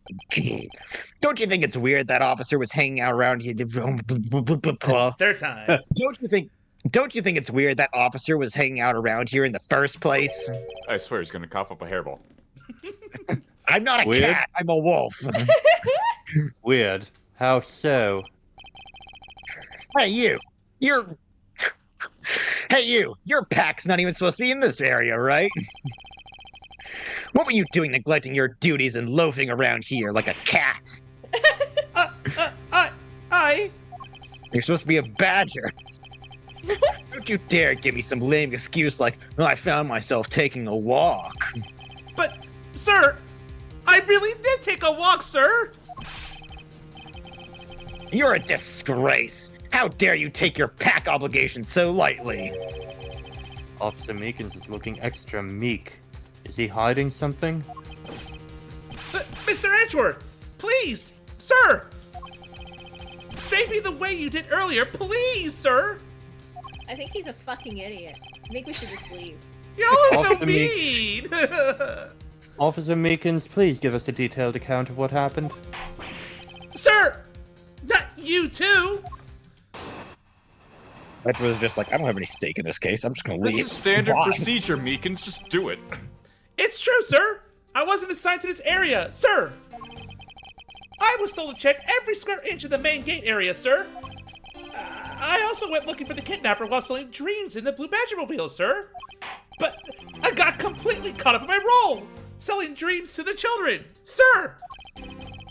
Don't you think it's weird that officer was hanging out around here? Third time. Don't you think it's weird that officer was hanging out around here in the first place? I swear he's gonna cough up a hairball. I'm not a Weird. cat, I'm a wolf. Weird. How so? Hey you. Hey you, your pack's not even supposed to be in this area, right? What were you doing neglecting your duties and loafing around here like a cat? I. You're supposed to be a badger. Don't you dare give me some lame excuse like, "Oh, I found myself taking a walk." But, sir, I really did take a walk, sir. You're a disgrace. How dare you take your pack obligations so lightly? Officer Meekins is looking extra meek. Is he hiding something? Mr. Edgeworth, please, sir. Save me the way you did earlier, please, sir. I think he's a fucking idiot. I think we should just leave. Y'all are so Officer mean. Officer Meekins, please give us a detailed account of what happened. Sir, not you too. That was just like, I don't have any stake in this case. I'm just gonna This leave. is standard Why? procedure, Meekins. Just do it. It's true, sir. I wasn't assigned to this area, sir. I was told to check every square inch of the main gate area, sir. I also went looking for the kidnapper while selling dreams in the Blue Badger Mobile, sir. But I got completely caught up in my role, selling dreams to the children, sir.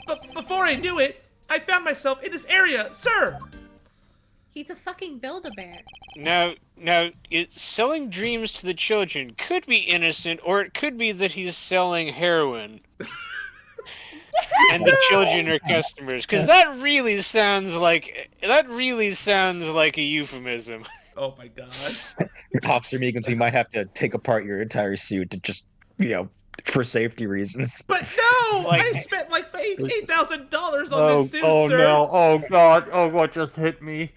But before I knew it, I found myself in this area, sir. He's a fucking Build-A-Bear. Now, selling dreams to the children could be innocent, or it could be that he's selling heroin. And the children are customers, because that really sounds like a euphemism. Oh my god. Officer Meekins, we might have to take apart your entire suit to just, for safety reasons. But no! Like- I spent like $8,000 on this suit, oh sir. no! Oh god! Oh, what just hit me?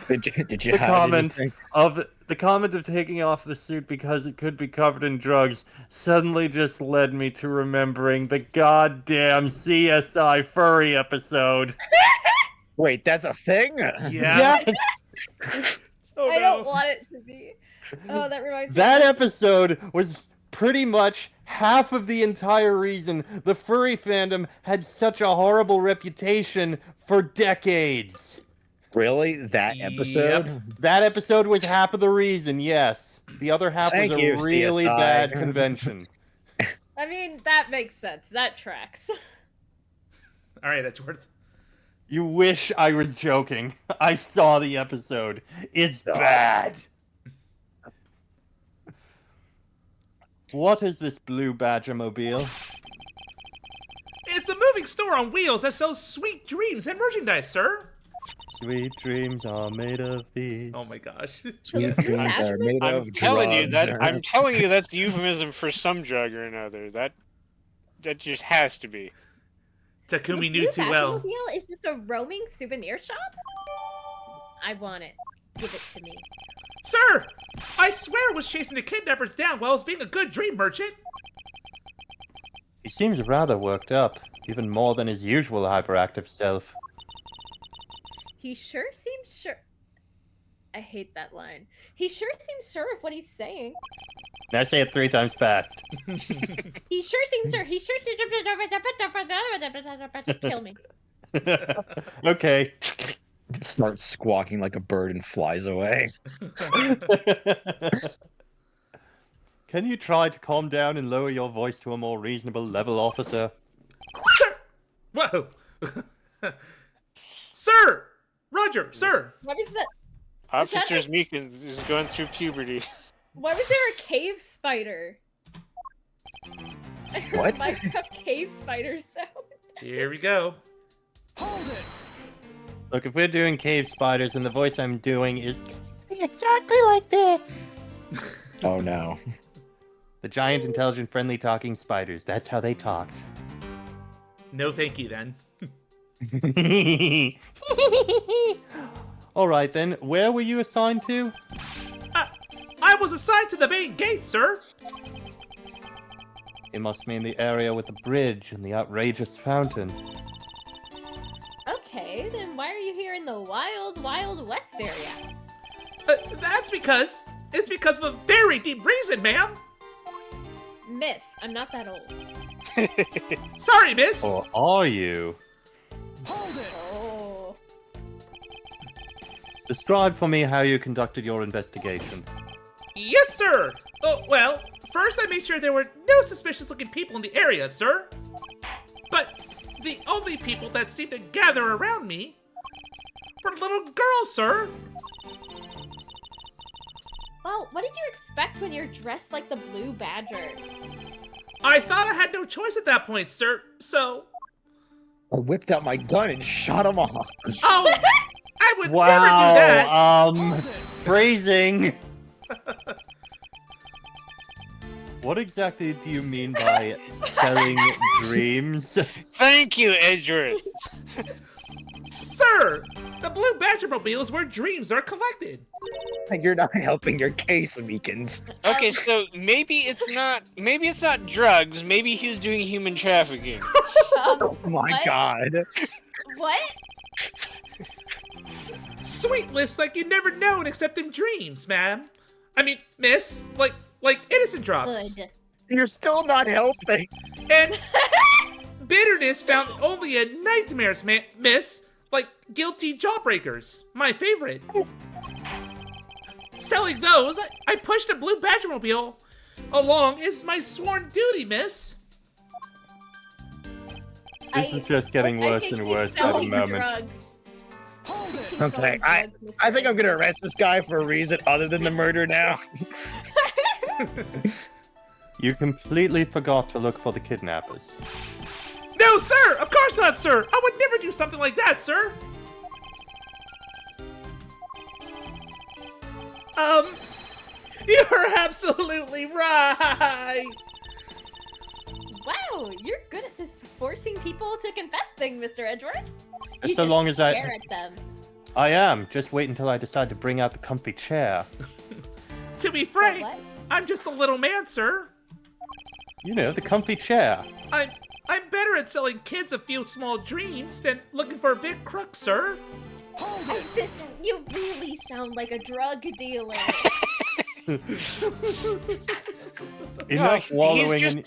Did you The hide comment anything? of taking off the suit because it could be covered in drugs suddenly just led me to remembering the goddamn CSI furry episode. Wait, that's a thing? Yeah. Yes! Oh, I no. don't want it to be. Oh, that reminds me. That episode was pretty much half of the entire reason the furry fandom had such a horrible reputation for decades. Really? That episode? Yep. That episode was half of the reason, yes. The other half Thank was you, a really CSI. bad convention. I mean, that makes sense. That tracks. All right, Edgeworth. You wish I was joking. I saw the episode. It's bad. What is this Blue Badger Mobile? It's a moving store on wheels that sells sweet dreams and merchandise, sir. Sweet dreams are made of these. Oh my gosh. Sweet Blue dreams Badger? are made I'm of telling you drugs. that I'm telling you that's a euphemism for some drug or another. That just has to be. Takumi The knew Blue too well. Batmobile is just a roaming souvenir shop? I want it. Give it to me. Sir, I swear I was chasing the kidnappers down while I was being a good dream merchant. He seems rather worked up, even more than his usual hyperactive self. He sure seems sure. I hate that line. He sure seems sure of what he's saying. Now say it 3 times fast. He sure seems sure. He sure seems. Kill me. Okay. Starts squawking like a bird and flies away. Can you try to calm down and lower your voice to a more reasonable level, officer? Sir! Whoa! Sir! Roger, sir! What is that? Officers Meekins is going through puberty. Why was there a cave spider? I heard What? a Minecraft cave spider sound. Here we go. Hold it! Look, if we're doing cave spiders and the voice I'm doing is exactly like this. Oh no. The giant, intelligent, friendly talking spiders. That's how they talked. No thank you then. All right then. Where were you assigned to? I was assigned to the main gate, sir. It must mean the area with the bridge and the outrageous fountain. Okay, then why are you here in the wild, wild west area? It's because of a very deep reason, ma'am. Miss, I'm not that old. Sorry, miss. Or are you? Hold it. Oh. Describe for me how you conducted your investigation. Yes, sir. Oh, well, first I made sure there were no suspicious-looking people in the area, sir. But the only people that seemed to gather around me were little girls, sir. Well, what did you expect when you're dressed like the Blue Badger? I thought I had no choice at that point, sir, so... I whipped out my gun and shot him off. Oh, I would never do that. Hold it. Phrasing. What exactly do you mean by selling dreams? Thank you, Edgeworth. Sir, the Blue Badger Mobile is where dreams are collected. You're not helping your case, Meekins. Okay, so maybe it's not drugs. Maybe he's doing human trafficking. Oh my What? god. What? Sweet list like you never known except in dreams, ma'am. I mean, miss, like innocent drops. Good. You're still not helping. And bitterness found only in nightmares, miss. Like guilty jawbreakers. My favorite. Selling those, I pushed a Blue Badger Mobile along is my sworn duty, miss. This is just getting worse and worse by the moment. Hold it. Okay, I think I'm gonna arrest this guy for a reason other than the murder now. You completely forgot to look for the kidnappers. No, sir! Of course not, sir! I would never do something like that, sir! You're absolutely right! Wow, you're good at this forcing people to confess thing, Mr. Edgeworth. You So just long as stare at them. I am. Just wait until I decide to bring out the comfy chair. To be frank, What? I'm just a little man, sir. You know, the comfy chair. I'm better at selling kids a few small dreams than looking for a big crook, sir. Hold it. You really sound like a drug dealer. Enough he's wallowing just-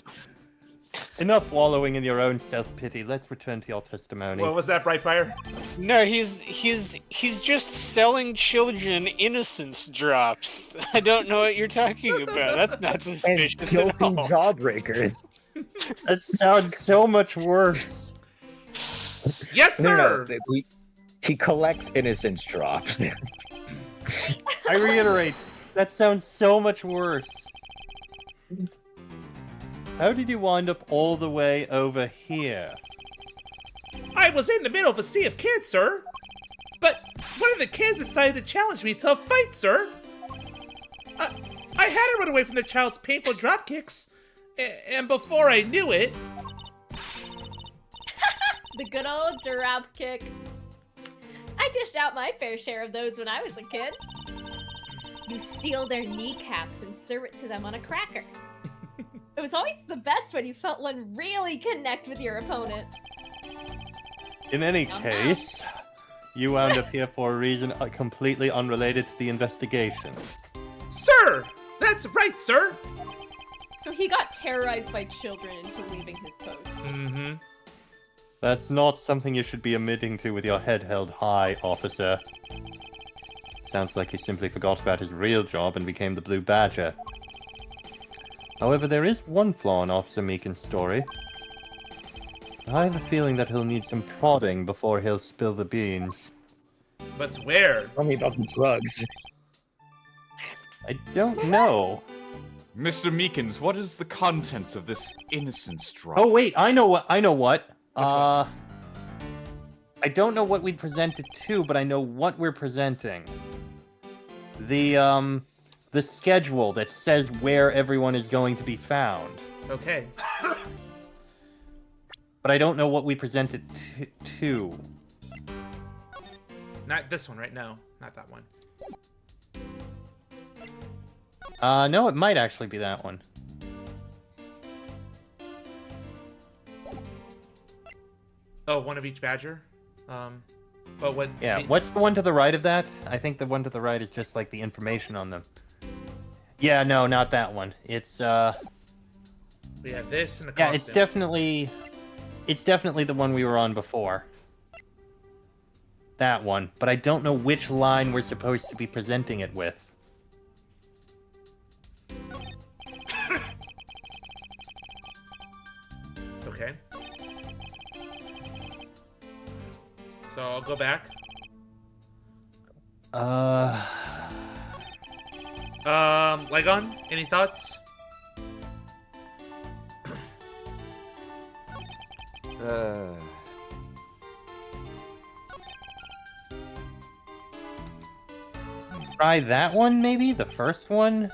Enough wallowing in your own self-pity. Let's return to your testimony. What was that, Brightfire? No, he's just selling children innocence drops. I don't know what you're talking about. That's not And suspicious guilty at all. jawbreakers. That sounds so much worse. Yes, No, sir! he collects innocence drops. I reiterate, that sounds so much worse. How did you wind up all the way over here? I was in the middle of a sea of kids, sir. But one of the kids decided to challenge me to a fight, sir. I had to run away from the child's painful drop kicks. And before I knew it... The good old drop kick. I dished out my fair share of those when I was a kid. You steal their kneecaps and serve it to them on a cracker. It was always the best when you felt one really connect with your opponent. In any Uh-huh. case, you wound up here for a reason completely unrelated to the investigation. Sir! That's right, sir! So he got terrorized by children into leaving his post. Mm-hmm. That's not something you should be admitting to with your head held high, officer. Sounds like he simply forgot about his real job and became the Blue Badger. However, there is one flaw in Officer Meekin's story. I have a feeling that he'll need some prodding before he'll spill the beans. But where? Tell me about the drugs. I don't know. Mr. Meekins, what is the contents of this innocence drop? Oh wait, I know what. one? I don't know what we presented to, but I know what we're presenting. The schedule that says where everyone is going to be found. Okay. but I don't know what we presented to. Not this one, right? No, not that one. No, it might actually be that one. Oh, one of each badger. But what? Yeah, what's the one to the right of that? I think the one to the right is just like the information on them. Yeah, no, not that one. It's We have this and the yeah, costume. it's definitely the one we were on before. That one, but I don't know which line we're supposed to be presenting it with. Okay. So I'll go back. Legon, any thoughts? Try that one, maybe? The first one?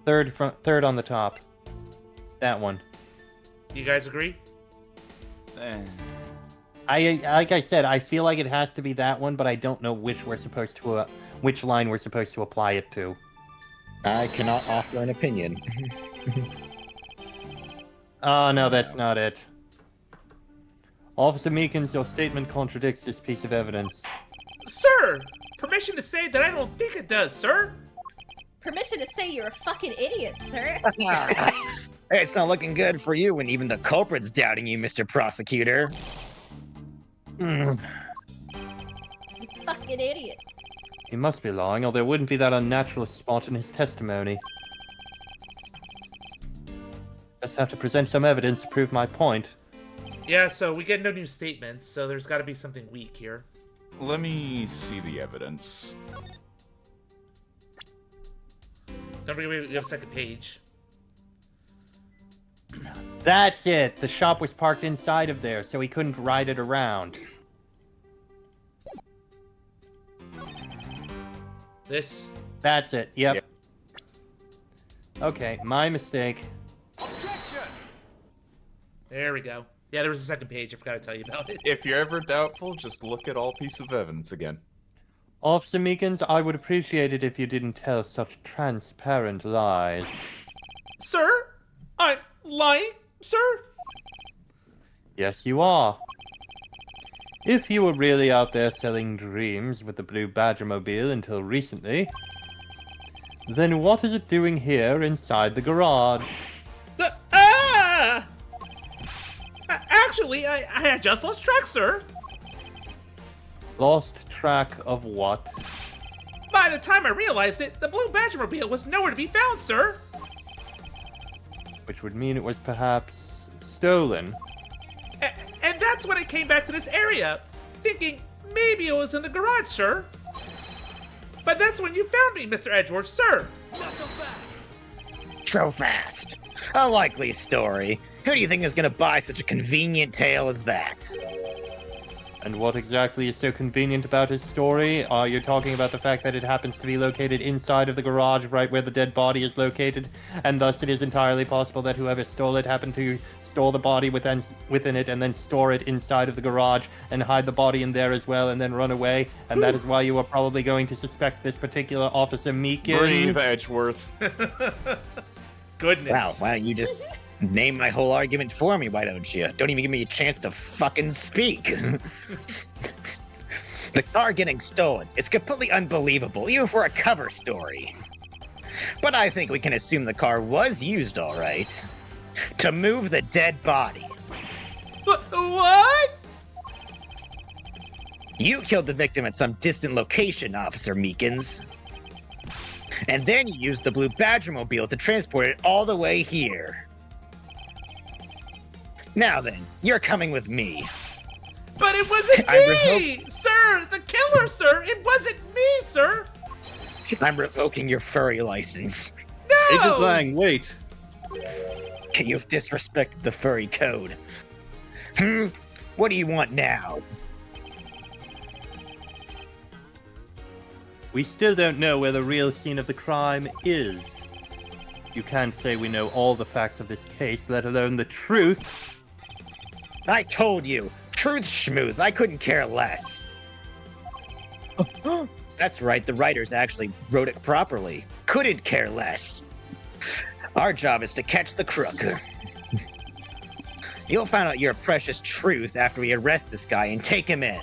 Third on the top. That one. You guys agree? Like I said, I feel like it has to be that one, but I don't know which line we're supposed to apply it to. I cannot offer an opinion. Oh, no, that's not it. Officer Meekins, your statement contradicts this piece of evidence. Sir! Permission to say that I don't think it does, sir! Permission to say you're a fucking idiot, sir. Hey, it's not looking good for you when even the culprit's doubting you, Mr. Prosecutor. You fucking idiot. He must be lying, or there wouldn't be that unnatural spot in his testimony. Just have to present some evidence to prove my point. Yeah, so we get no new statements, so there's gotta be something weak here. Let me see the evidence. Don't forget we have a second page. That's it! The shop was parked inside of there, so he couldn't ride it around. This? That's it, yep. Okay, my mistake. There we go. Yeah, there was a second page. I forgot to tell you about it. If you're ever doubtful, just look at all pieces of evidence again. Officer Meekins, I would appreciate it if you didn't tell such transparent lies. Sir? I'm lying, sir? Yes, you are. If you were really out there selling dreams with the Blue Badgermobile until recently, then what is it doing here inside the garage? Actually, I had just lost track, sir. Lost track of what? By the time I realized it, the Blue Badgermobile was nowhere to be found, sir. Which would mean it was perhaps stolen. And that's when I came back to this area, thinking maybe it was in the garage, sir. But that's when you found me, Mr. Edgeworth, sir. So fast. A likely story. Who do you think is going to buy such a convenient tale as that? And what exactly is so convenient about his story? Are you talking about the fact that it happens to be located inside of the garage, right where the dead body is located, and thus it is entirely possible that whoever stole it happened to store the body within it and then store it inside of the garage and hide the body in there as well and then run away, and that is why you are probably going to suspect this particular Officer Meekins? Breathe, Edgeworth. Goodness. Wow, why don't you just name my whole argument for me, why don't you? Don't even give me a chance to fucking speak. The car getting stolen. It's completely unbelievable, even for a cover story. But I think we can assume the car was used all right. To move the dead body. What? You killed the victim at some distant location, Officer Meekins. And then you used the Blue Badgermobile to transport it all the way here. Now then, you're coming with me. But it wasn't me! Sir! The killer, sir! It wasn't me, sir! I'm revoking your furry license. No! Agent Lang, wait. You've disrespected the furry code. What do you want now? We still don't know where the real scene of the crime is. You can't say we know all the facts of this case, let alone the truth. I told you, truth schmooze. I couldn't care less. That's right, the writers actually wrote it properly. Couldn't care less. Our job is to catch the crook. You'll find out your precious truth after we arrest this guy and take him in.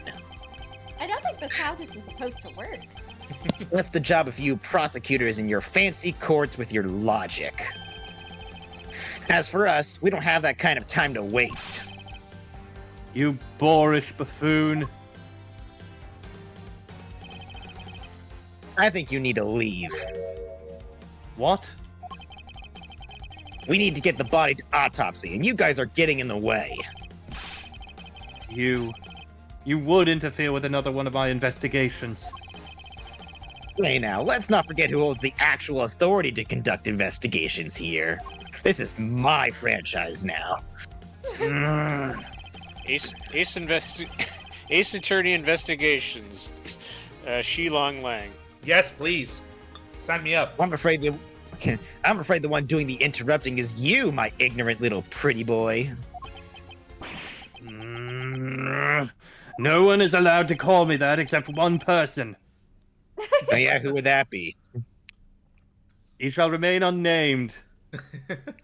I don't think that's how this is supposed to work. That's the job of you prosecutors in your fancy courts with your logic. As for us, we don't have that kind of time to waste. You boorish buffoon. I think you need to leave. What? We need to get the body to autopsy, and you guys are getting in the way. You would interfere with another one of my investigations. Hey now, let's not forget who holds the actual authority to conduct investigations here. This is my franchise now. Ace Ace Attorney Investigations. Shilong Lang. Yes, please. Sign me up. I'm afraid the one doing the interrupting is you, my ignorant little pretty boy. No one is allowed to call me that except one person. Oh yeah, who would that be? He shall remain unnamed.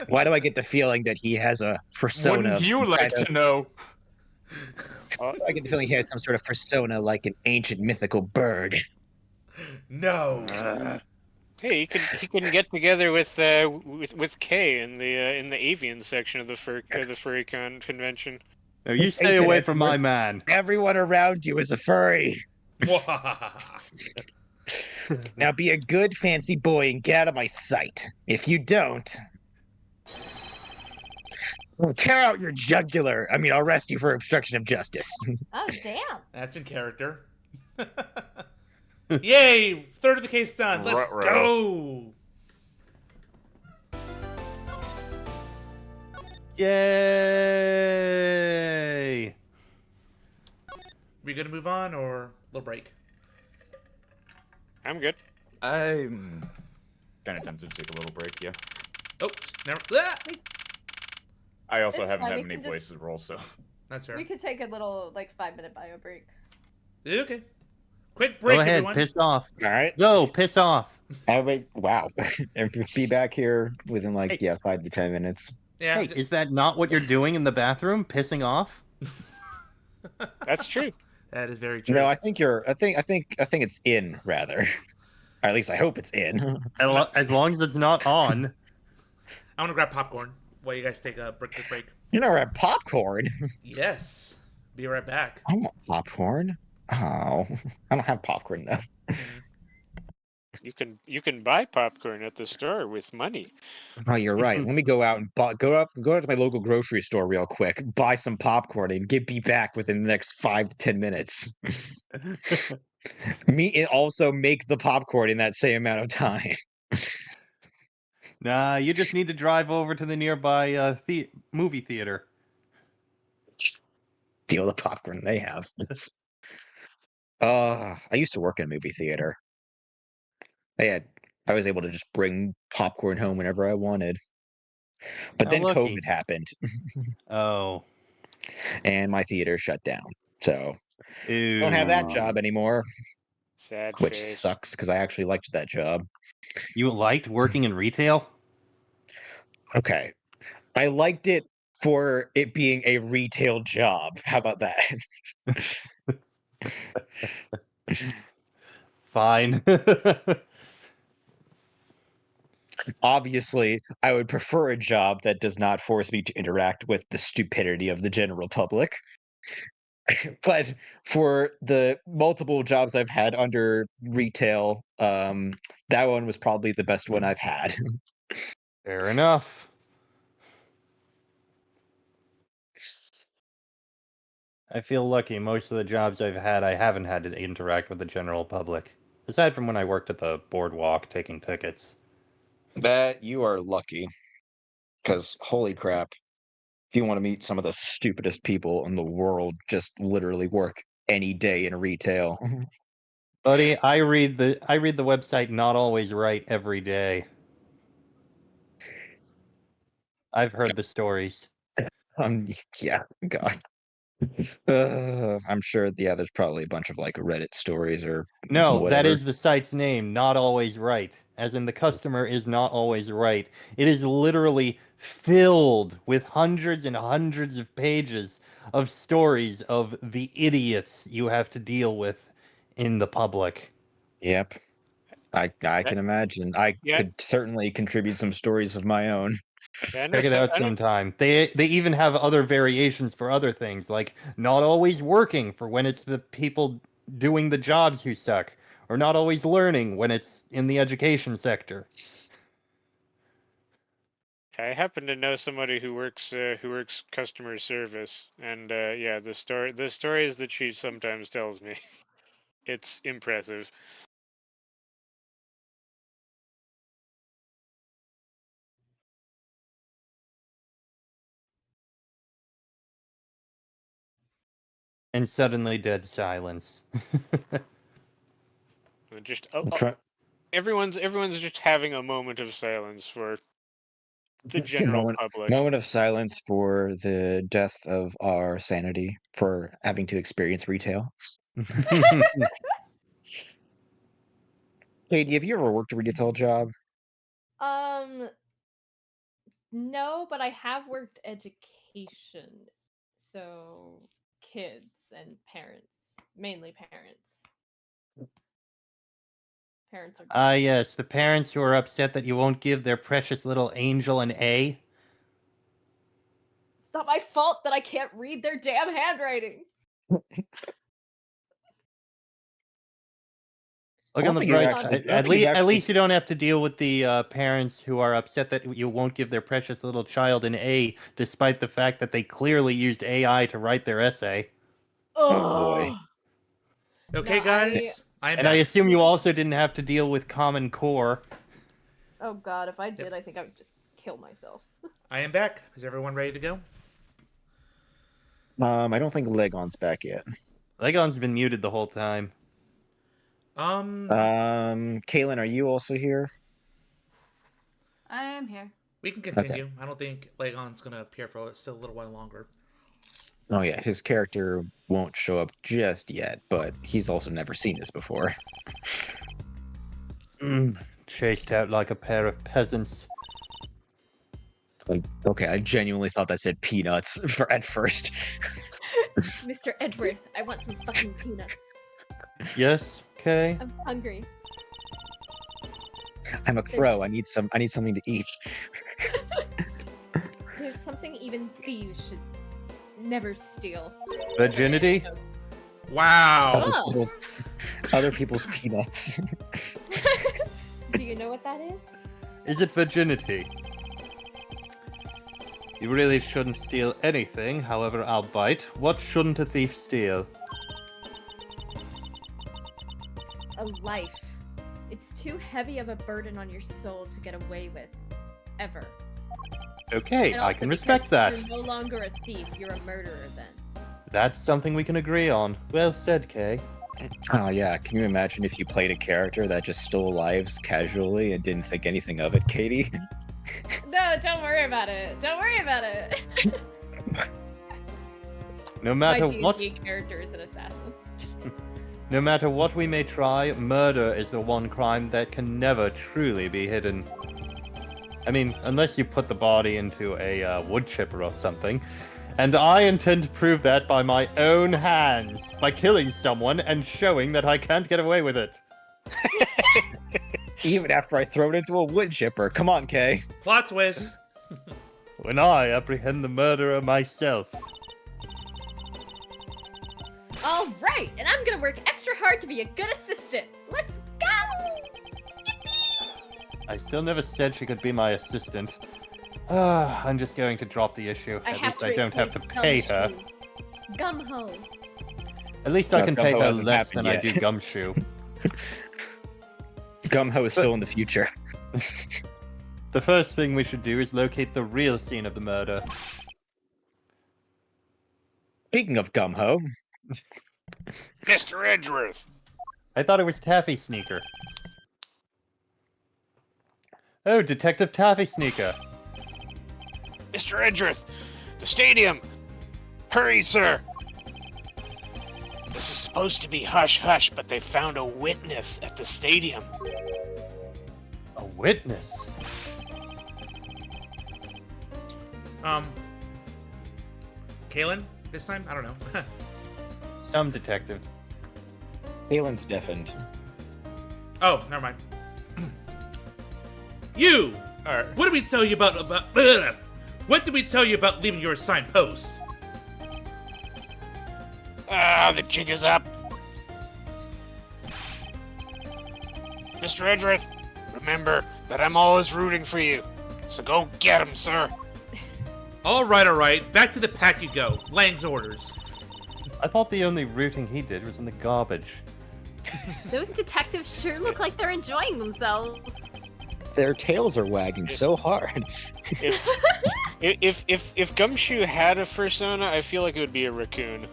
Why do I get the feeling that he has a persona? Wouldn't you like to know? I get the feeling he has some sort of persona like an ancient mythical bird. No. Hey, he can get together with Kay in the avian section of the furry convention. No, you stay away from my man. Everyone around you is a furry. Now be a good fancy boy and get out of my sight. If you don't, I'll tear out your jugular. I mean, I'll arrest you for obstruction of justice. Oh, damn. That's in character. Yay! Third of the case done. Let's go. Yay! We gonna move on or a little break? I'm good. I'm kind of tempted to take a little break, yeah. Oh, never. Ah! I also It's haven't fine, had we many can just- voices roll, so. That's fair. We could take a little, like, 5-minute bio break. Okay. Quick break, Go ahead, everyone. piss off. All right. Go, piss off. Wow. And be back here within Hey. 5 to 10 minutes. Yeah. Hey, is that not what you're doing in the bathroom? Pissing off? That's true. That is very true. No, I think it's in rather. Or at least I hope it's in. As long as it's not on. I want to grab popcorn while you guys take a quick break. You know, have popcorn. Yes. Be right back. I want popcorn. Oh, I don't have popcorn though. You can buy popcorn at the store with money. Oh, you're right. Let me go out and go out to my local grocery store real quick, buy some popcorn, and be back within the next 5 to 10 minutes. And also make the popcorn in that same amount of time. Nah, you just need to drive over to the nearby movie theater. Steal the popcorn they have. I used to work in a movie theater. I was able to just bring popcorn home whenever I wanted. But How then lucky. COVID happened, Oh. and my theater shut down. So Ew. don't have that job anymore, Sad which face. sucks because I actually liked that job. You liked working in retail? Okay, I liked it for it being a retail job. How about that? Fine. Obviously, I would prefer a job that does not force me to interact with the stupidity of the general public. But for the multiple jobs I've had under retail, that one was probably the best one I've had. Fair enough. I feel lucky. Most of the jobs I've had, I haven't had to interact with the general public. Aside from when I worked at the boardwalk taking tickets. That you are lucky. Because holy crap. If you want to meet some of the stupidest people in the world, just literally work any day in retail. Buddy, I read the website Not Always Right every day. I've heard the stories. Yeah, God. I'm sure. Yeah, there's probably a bunch of like Reddit stories or No, that whatever. is the site's name, Not Always Right. As in the customer is not always right. It is literally filled with hundreds and hundreds of pages of stories of the idiots you have to deal with in the public. Yep. I can imagine. I Yeah, could certainly contribute some stories of my own. yeah, Check it out sometime. They even have other variations for other things, like not always working for when it's the people doing the jobs who suck, or not always learning when it's in the education sector. I happen to know somebody who works customer service, and yeah, the stories that she sometimes tells me, it's impressive. And suddenly dead silence. Just Try- everyone's just having a moment of silence for the Let's see, general public. moment of silence for the death of our sanity for having to experience retail. Katie, have you ever worked a retail job? Um, no, but I have worked education. So kids and parents, mainly parents. Parents are Ah, yes, the parents who are upset that you won't give their precious little angel an A. It's not my fault that I can't read their damn handwriting. Look I on don't the think you've bright actually- side. I don't At think you've least, actually- you don't have to deal with the parents who are upset that you won't give their precious little child an A, despite the fact that they clearly used AI to write their essay. Oh boy. Okay, No, guys, I'm And back. I assume you also didn't have to deal with Common Core. Oh god, if I did, I think I would just kill myself. I am back. Is everyone ready to go? I don't think Legon's back yet. Legon's been muted the whole time. Kaylin, are you also here? I am here. We can continue. I don't think Legon's gonna appear for still a little while longer. Oh yeah, his character won't show up just yet, but he's also never seen this before. Chased out like a pair of peasants. Like, okay, I genuinely thought that said peanuts at first. Mr. Edward, I want some fucking peanuts. Yes, Kay? I'm hungry. I'm a crow. I need something to eat. There's something even thieves should never steal. Virginity? Wow. Oh. Other people's peanuts. Do you know what that is? Is it virginity? You really shouldn't steal anything, however, I'll bite. What shouldn't a thief steal? A life. It's too heavy of a burden on your soul to get away with. Ever. Okay, And I also can because respect that. You're no longer a thief, you're a murderer then. That's something we can agree on. Well said, Kay. Oh yeah, can you imagine if you played a character that just stole lives casually and didn't think anything of it, Katie? No, don't worry about it. Don't worry about it. No My matter D&D what character is an assassin. No matter what we may try, murder is the one crime that can never truly be hidden. I mean, unless you put the body into a wood chipper or something. And I intend to prove that by my own hands, by killing someone and showing that I can't get away with it. Even after I throw it into a wood chipper. Come on, Kay. Plot twist. When I apprehend the murderer myself. All right, and I'm gonna work extra hard to be a good assistant. Let's go! I still never said she could be my assistant. I'm just going to drop the issue. At least I don't have to pay her. Gumho. At least I No, can pay Gumho her hasn't less than happened I yet. do Gumshoe. Gumho is still in the future. The first thing we should do is locate the real scene of the murder. Speaking of Gumho, Mr. Edgeworth. I thought it was Taffy Sneaker. Oh, Detective Taffy Sneaker. Mr. Edgeworth, the stadium! Hurry, sir! This is supposed to be hush-hush, but they found a witness at the stadium. A witness? Kalen, this time? I don't know. Some detective. Kalen's deafened. Oh, never mind. You! Alright. What did we tell you about what did we tell you about leaving your assigned post? Ah, the jig is up. Mr. Edgeworth, remember that I'm always rooting for you. So go get him, sir. All right. Back to the pack you go. Lang's orders. I thought the only rooting he did was in the garbage. Those detectives sure look like they're enjoying themselves. Their tails are wagging so hard. If Gumshoe had a fursona, I feel like it would be a raccoon.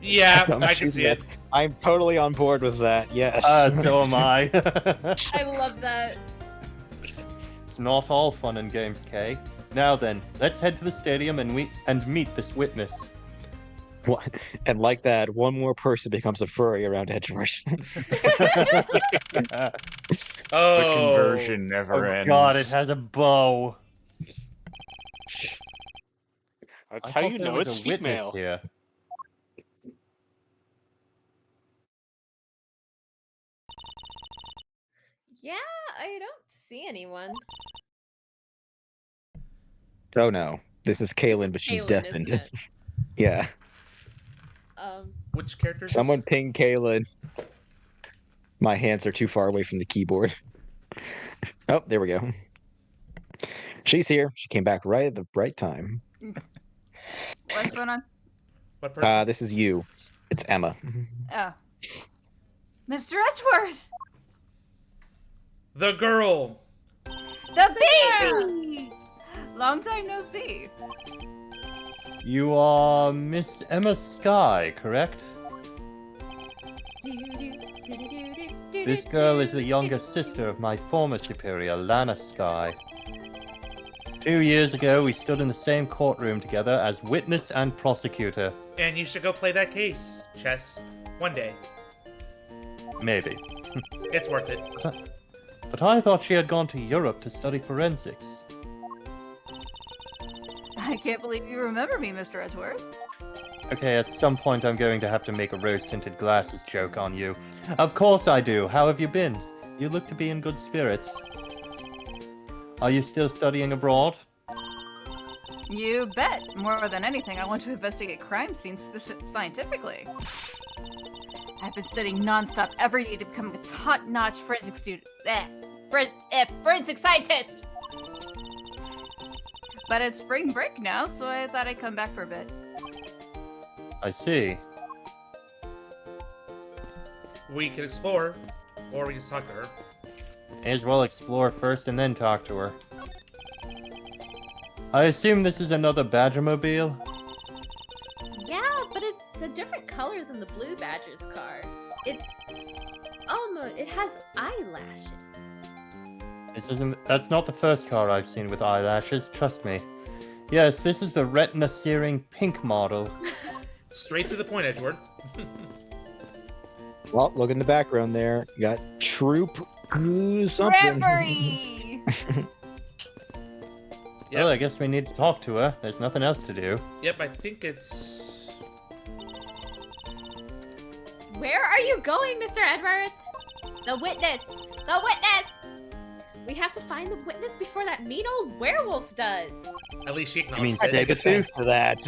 Yeah, I'm I can see it. I'm totally on board with that. Yes. So am I. I love that. It's not all fun and games, Kay. Now then, let's head to the stadium and meet this witness. And like that, one more person becomes a furry around Edgeworth. Oh, The conversion never Oh ends. god, it has a bow. That's I how thought you there know was it's a witness female. here. Yeah, I don't see anyone. Oh no, this is Kalen, This but is she's Kaylin, deafened. isn't it? Yeah. Which character? is Someone ping Kalen. My hands are too far away from the keyboard. Oh, there we go. She's here. She came back right at the right time. What's going on? this? What person? This is you. It's Emma. Oh. Mr. Edgeworth! The girl. The baby! Long time no see. You are Miss Emma Sky, correct? This girl is the younger sister of my former superior, Lana Sky. 2 years ago, we stood in the same courtroom together as witness and prosecutor. And you should go play that case, Chess. One day. Maybe. It's worth it. But I thought she had gone to Europe to study forensics. I can't believe you remember me, Mr. Edgeworth. Okay, at some point I'm going to have to make a rose-tinted glasses joke on you. Of course I do. How have you been? You look to be in good spirits. Are you still studying abroad? You bet. More than anything, I want to investigate crime scenes scientifically. I've been studying non-stop every day to become a top-notch forensic student. Forensic scientist! But it's spring break now, so I thought I'd come back for a bit. I see. We can explore, or we can talk to her. May as well explore first and then talk to her. I assume this is another Badgermobile? Yeah, but it's a different color than the Blue Badger's car. It's almost, it has eyelashes. That's not the first car I've seen with eyelashes, trust me. Yes, this is the retina-searing pink model. Straight to the point, Edgeworth. Well, look in the background there. You got Troop Goo something. Reverie! Yep. Well, I guess we need to talk to her. There's nothing else to do. Yep, I think it's... Where are you going, Mr. Edgeworth? The witness! The witness! We have to find the witness before that mean old werewolf does. At least she mean acknowledges I it. take offense to that.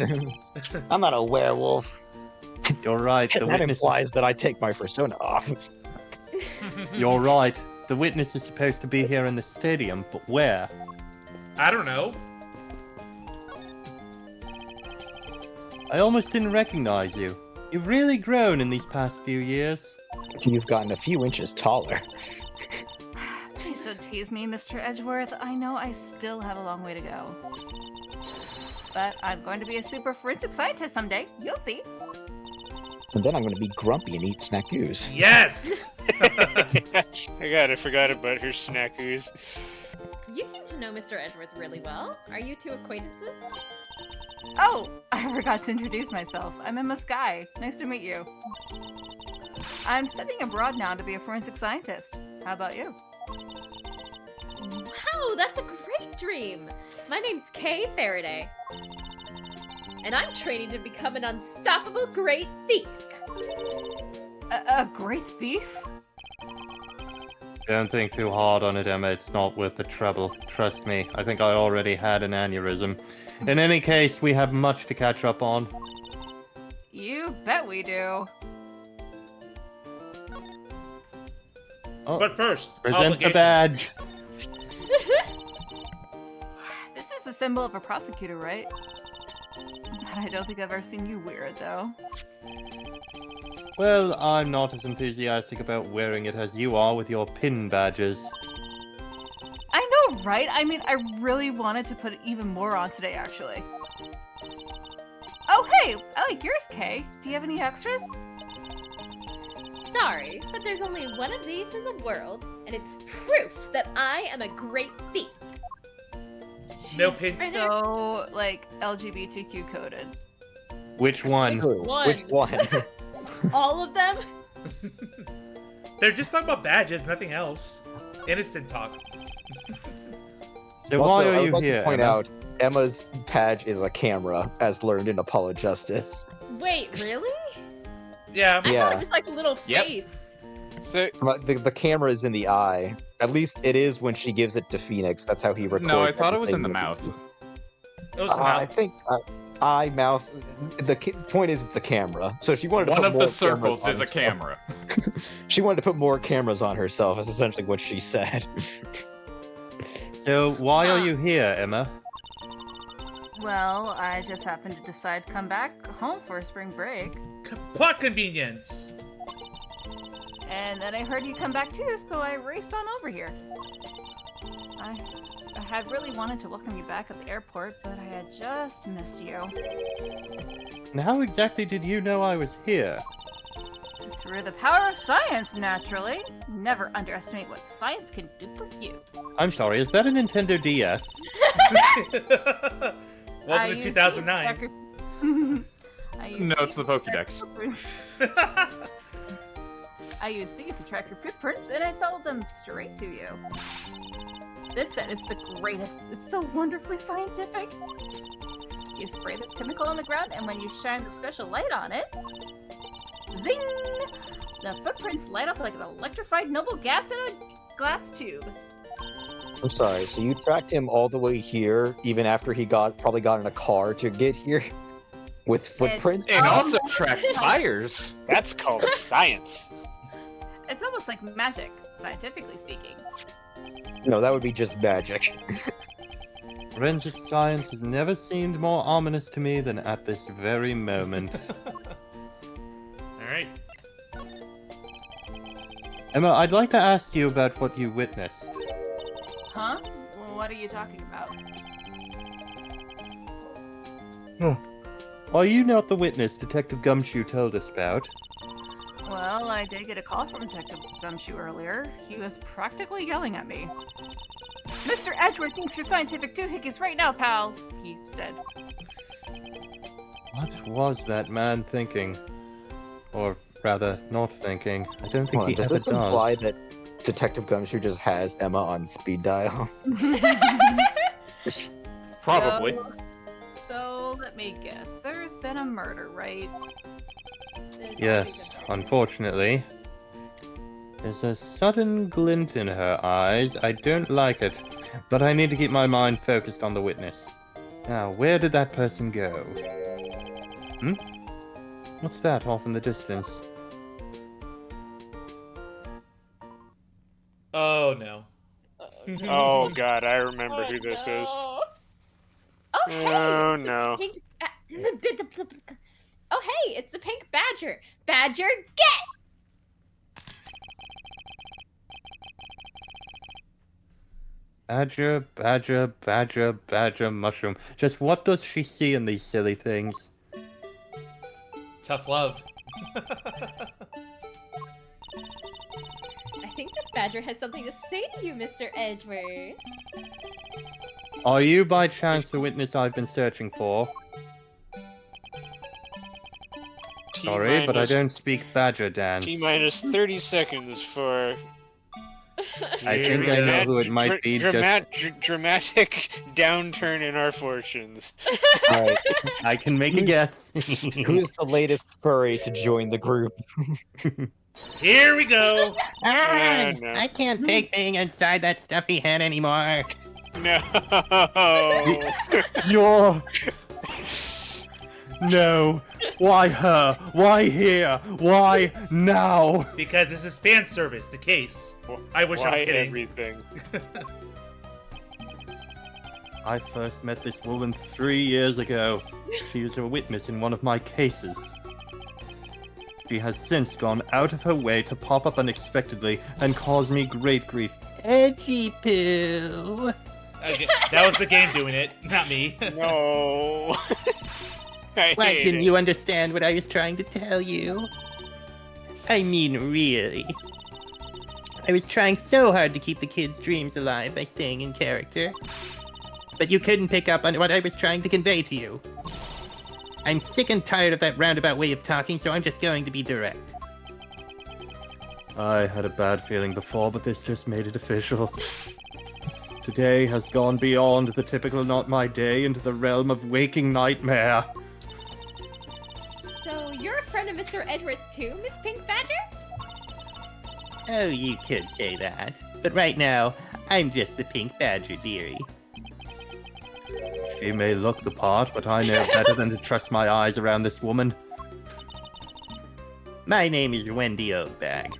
I'm not a werewolf. You're right, the that witness implies that I take my persona off. You're right. The witness is supposed to be here in the stadium, but where? I don't know. I almost didn't recognize you. You've really grown in these past few years. You've gotten a few inches taller. Please don't tease me, Mr. Edgeworth. I know I still have a long way to go. But I'm going to be a super forensic scientist someday. You'll see. And then I'm going to be grumpy and eat snackoos. Yes! I forgot about her snackoos. You seem to know Mr. Edgeworth really well. Are you two acquaintances? Oh, I forgot to introduce myself. I'm Emma Sky. Nice to meet you. I'm studying abroad now to be a forensic scientist. How about you? Wow, that's a great dream! My name's Kay Faraday. And I'm training to become an unstoppable great thief! A great thief? Don't think too hard on it, Emma. It's not worth the trouble. Trust me, I think I already had an aneurysm. In any case, we have much to catch up on. You bet we do. Oh, But first, present the obligation. badge. This is a symbol of a prosecutor, right? I don't think I've ever seen you wear it, though. Well, I'm not as enthusiastic about wearing it as you are with your pin badges. I know, right? I mean, I really wanted to put even more on today, actually. Oh, hey! I like yours, Kay. Do you have any extras? Sorry, but there's only one of these in the world, and it's proof that I am a great thief. No pin. So, like, LGBTQ coded. Which one? One. Which one? All of them? They're just talking about badges, nothing else. Innocent talk. So Also, why I are would you like to here, point Emma? out, Emma's badge is a camera, as learned in Apollo Justice. Wait, really? Yeah. I thought Yeah. it was like a little Yep. face. So The camera is in the eye. At least it is when she gives it to Phoenix. That's how he records. No, I thought it was in the everything. mouth. It was the I mouth. think eye, mouth. The point is, it's a camera. So she wanted to One put of more the circles cameras is on a herself. camera. She wanted to put more cameras on herself. Is essentially what she said. So why are you here, Emma? Well, I just happened to decide to come back home for a spring break. Plot convenience. And then I heard you come back too, so I raced on over here. I had really wanted to welcome you back at the airport, but I had just missed you. And how exactly did you know I was here? Through the power of science, naturally. Never underestimate what science can do for you. I'm sorry, is that a Nintendo DS? Welcome to 2009. No, it's the Pokédex. I used these to track your footprints, and I followed them straight to you. This set is the greatest. It's so wonderfully scientific. You spray this chemical on the ground, and when you shine the special light on it, zing! The footprints light up like an electrified noble gas in a glass tube. I'm sorry. So you tracked him all the way here, even after he probably got in a car to get here, with footprints. It also tracks tires. that's called science. It's almost like magic, scientifically speaking. No, that would be just magic. Forensic science has never seemed more ominous to me than at this very moment. All right. Emma, I'd like to ask you about what you witnessed. Huh? Well, what are you talking about? Are you not the witness Detective Gumshoe told us about? Well, I did get a call from Detective Gumshoe earlier. He was practically yelling at me. Mr. Edgeworth thinks you're scientific doohickeys right now, pal, he said. What was that man thinking? Or rather, not thinking. I don't think Hold on, he does ever this imply that Detective Gumshoe just has Emma on speed dial? Probably. So, let me guess. There's been a murder, right? Yes, unfortunately. There's a sudden glint in her eyes. I don't like it, but I need to keep my mind focused on the witness. Now, where did that person go? Hmm? What's that off in the distance? Oh no. Oh god, I remember who this is. Oh, hey! Oh, it's the no. pink oh, hey! It's the pink badger! Badger, get! Badger, badger, badger, badger, mushroom. Just what does she see in these silly things? Tough love. I think this badger has something to say to you, Mr. Edgeworth. Are you by chance the witness I've been searching for? Sorry, but I don't speak badger dance. T-minus 30 seconds for... I think I know who it might be. Dramatic downturn in our fortunes. All right. I can make a guess. Who is the latest furry to join the group? Here we go. No. I can't take being inside that stuffy head anymore. No. You're... No. Why her? Why here? Why now? Because this is fan service, the case. I wish I was Why kidding. everything? I first met this woman 3 years ago. She was a witness in one of my cases. She has since gone out of her way to pop up unexpectedly and cause me great grief. Edgy poo. Okay, that was the game doing it, not me. No. I Why hate didn't it. you understand what I was trying to tell you? I mean, really. I was trying so hard to keep the kids' dreams alive by staying in character. But you couldn't pick up on what I was trying to convey to you. I'm sick and tired of that roundabout way of talking, so I'm just going to be direct. I had a bad feeling before, but this just made it official. Today has gone beyond the typical not my day into the realm of waking nightmare. So, you're a friend of Mr. Edgeworth too, Miss Pink Badger? Oh, you could say that. But right now, I'm just the Pink Badger, dearie. She may look the part, but I know better than to trust my eyes around this woman. My name is Wendy Oldbag.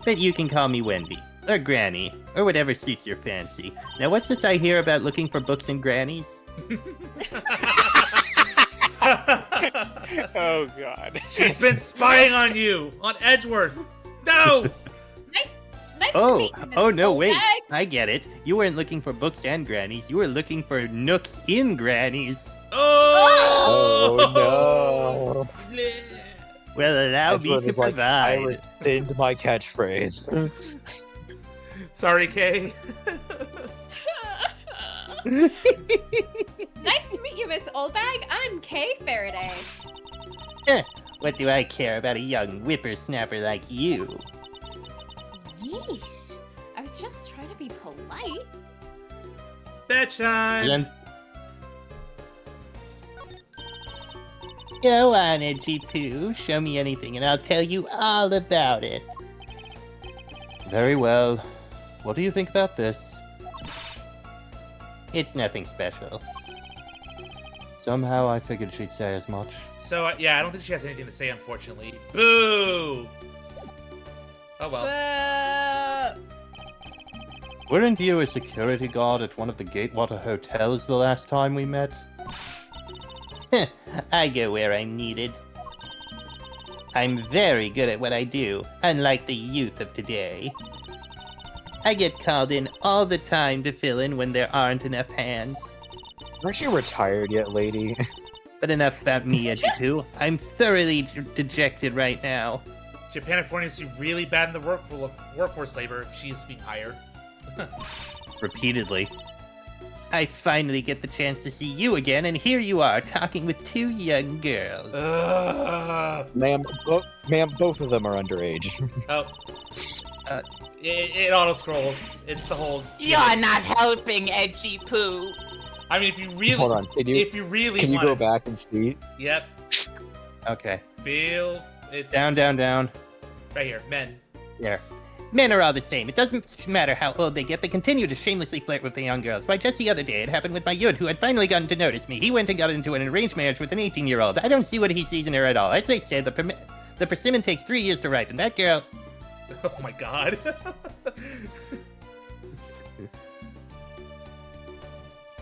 But you can call me Wendy, or Granny, or whatever suits your fancy. Now what's this I hear about looking for books and grannies? Oh god. She's been spying on you, on Edgeworth. No! Nice to meet you, Miss Oh no, wait. Oldbag. I get it. You weren't looking for books and grannies. You were looking for nooks in grannies. Oh! Oh no! Well, allow me Edgeworth to is like, I provide. rescind my catchphrase. Sorry, Kay. Nice to meet you, Miss Oldbag. I'm Kay Faraday. What do I care about a young whippersnapper like you? Yeesh. I was just trying to be polite. Bedtime. Then... Go on, Edgy Poo. Show me anything and I'll tell you all about it. Very well. What do you think about this? It's nothing special. Somehow I figured she'd say as much. So, yeah, I don't think she has anything to say, unfortunately. Boo! Oh well. Weren't you a security guard at one of the Gatewater hotels the last time we met? I go where I'm needed. I'm very good at what I do, unlike the youth of today. I get called in all the time to fill in when there aren't enough hands. Aren't you retired yet, lady? But enough about me, Edgy-Poo. I'm thoroughly dejected right now. Japanifornia used to be really bad in the workforce labor if she used to be hired. Repeatedly. I finally get the chance to see you again, and here you are, talking with two young girls. Ma'am, both of them are underage. Oh. It auto scrolls. It's the whole. You're not helping, Edgy Poo. I mean, if you really, Hold on, can you want go back and see? Yep. Okay. Feel it's Down, down, down. right here. Men. There. Men are all the same. It doesn't matter how old they get, they continue to shamelessly flirt with the young girls. Why, just the other day, it happened with my Yud, who had finally gotten to notice me. He went and got into an arranged marriage with an 18-year-old. I don't see what he sees in her at all. As they say, the persimmon takes 3 years to ripen. That girl... Oh my god.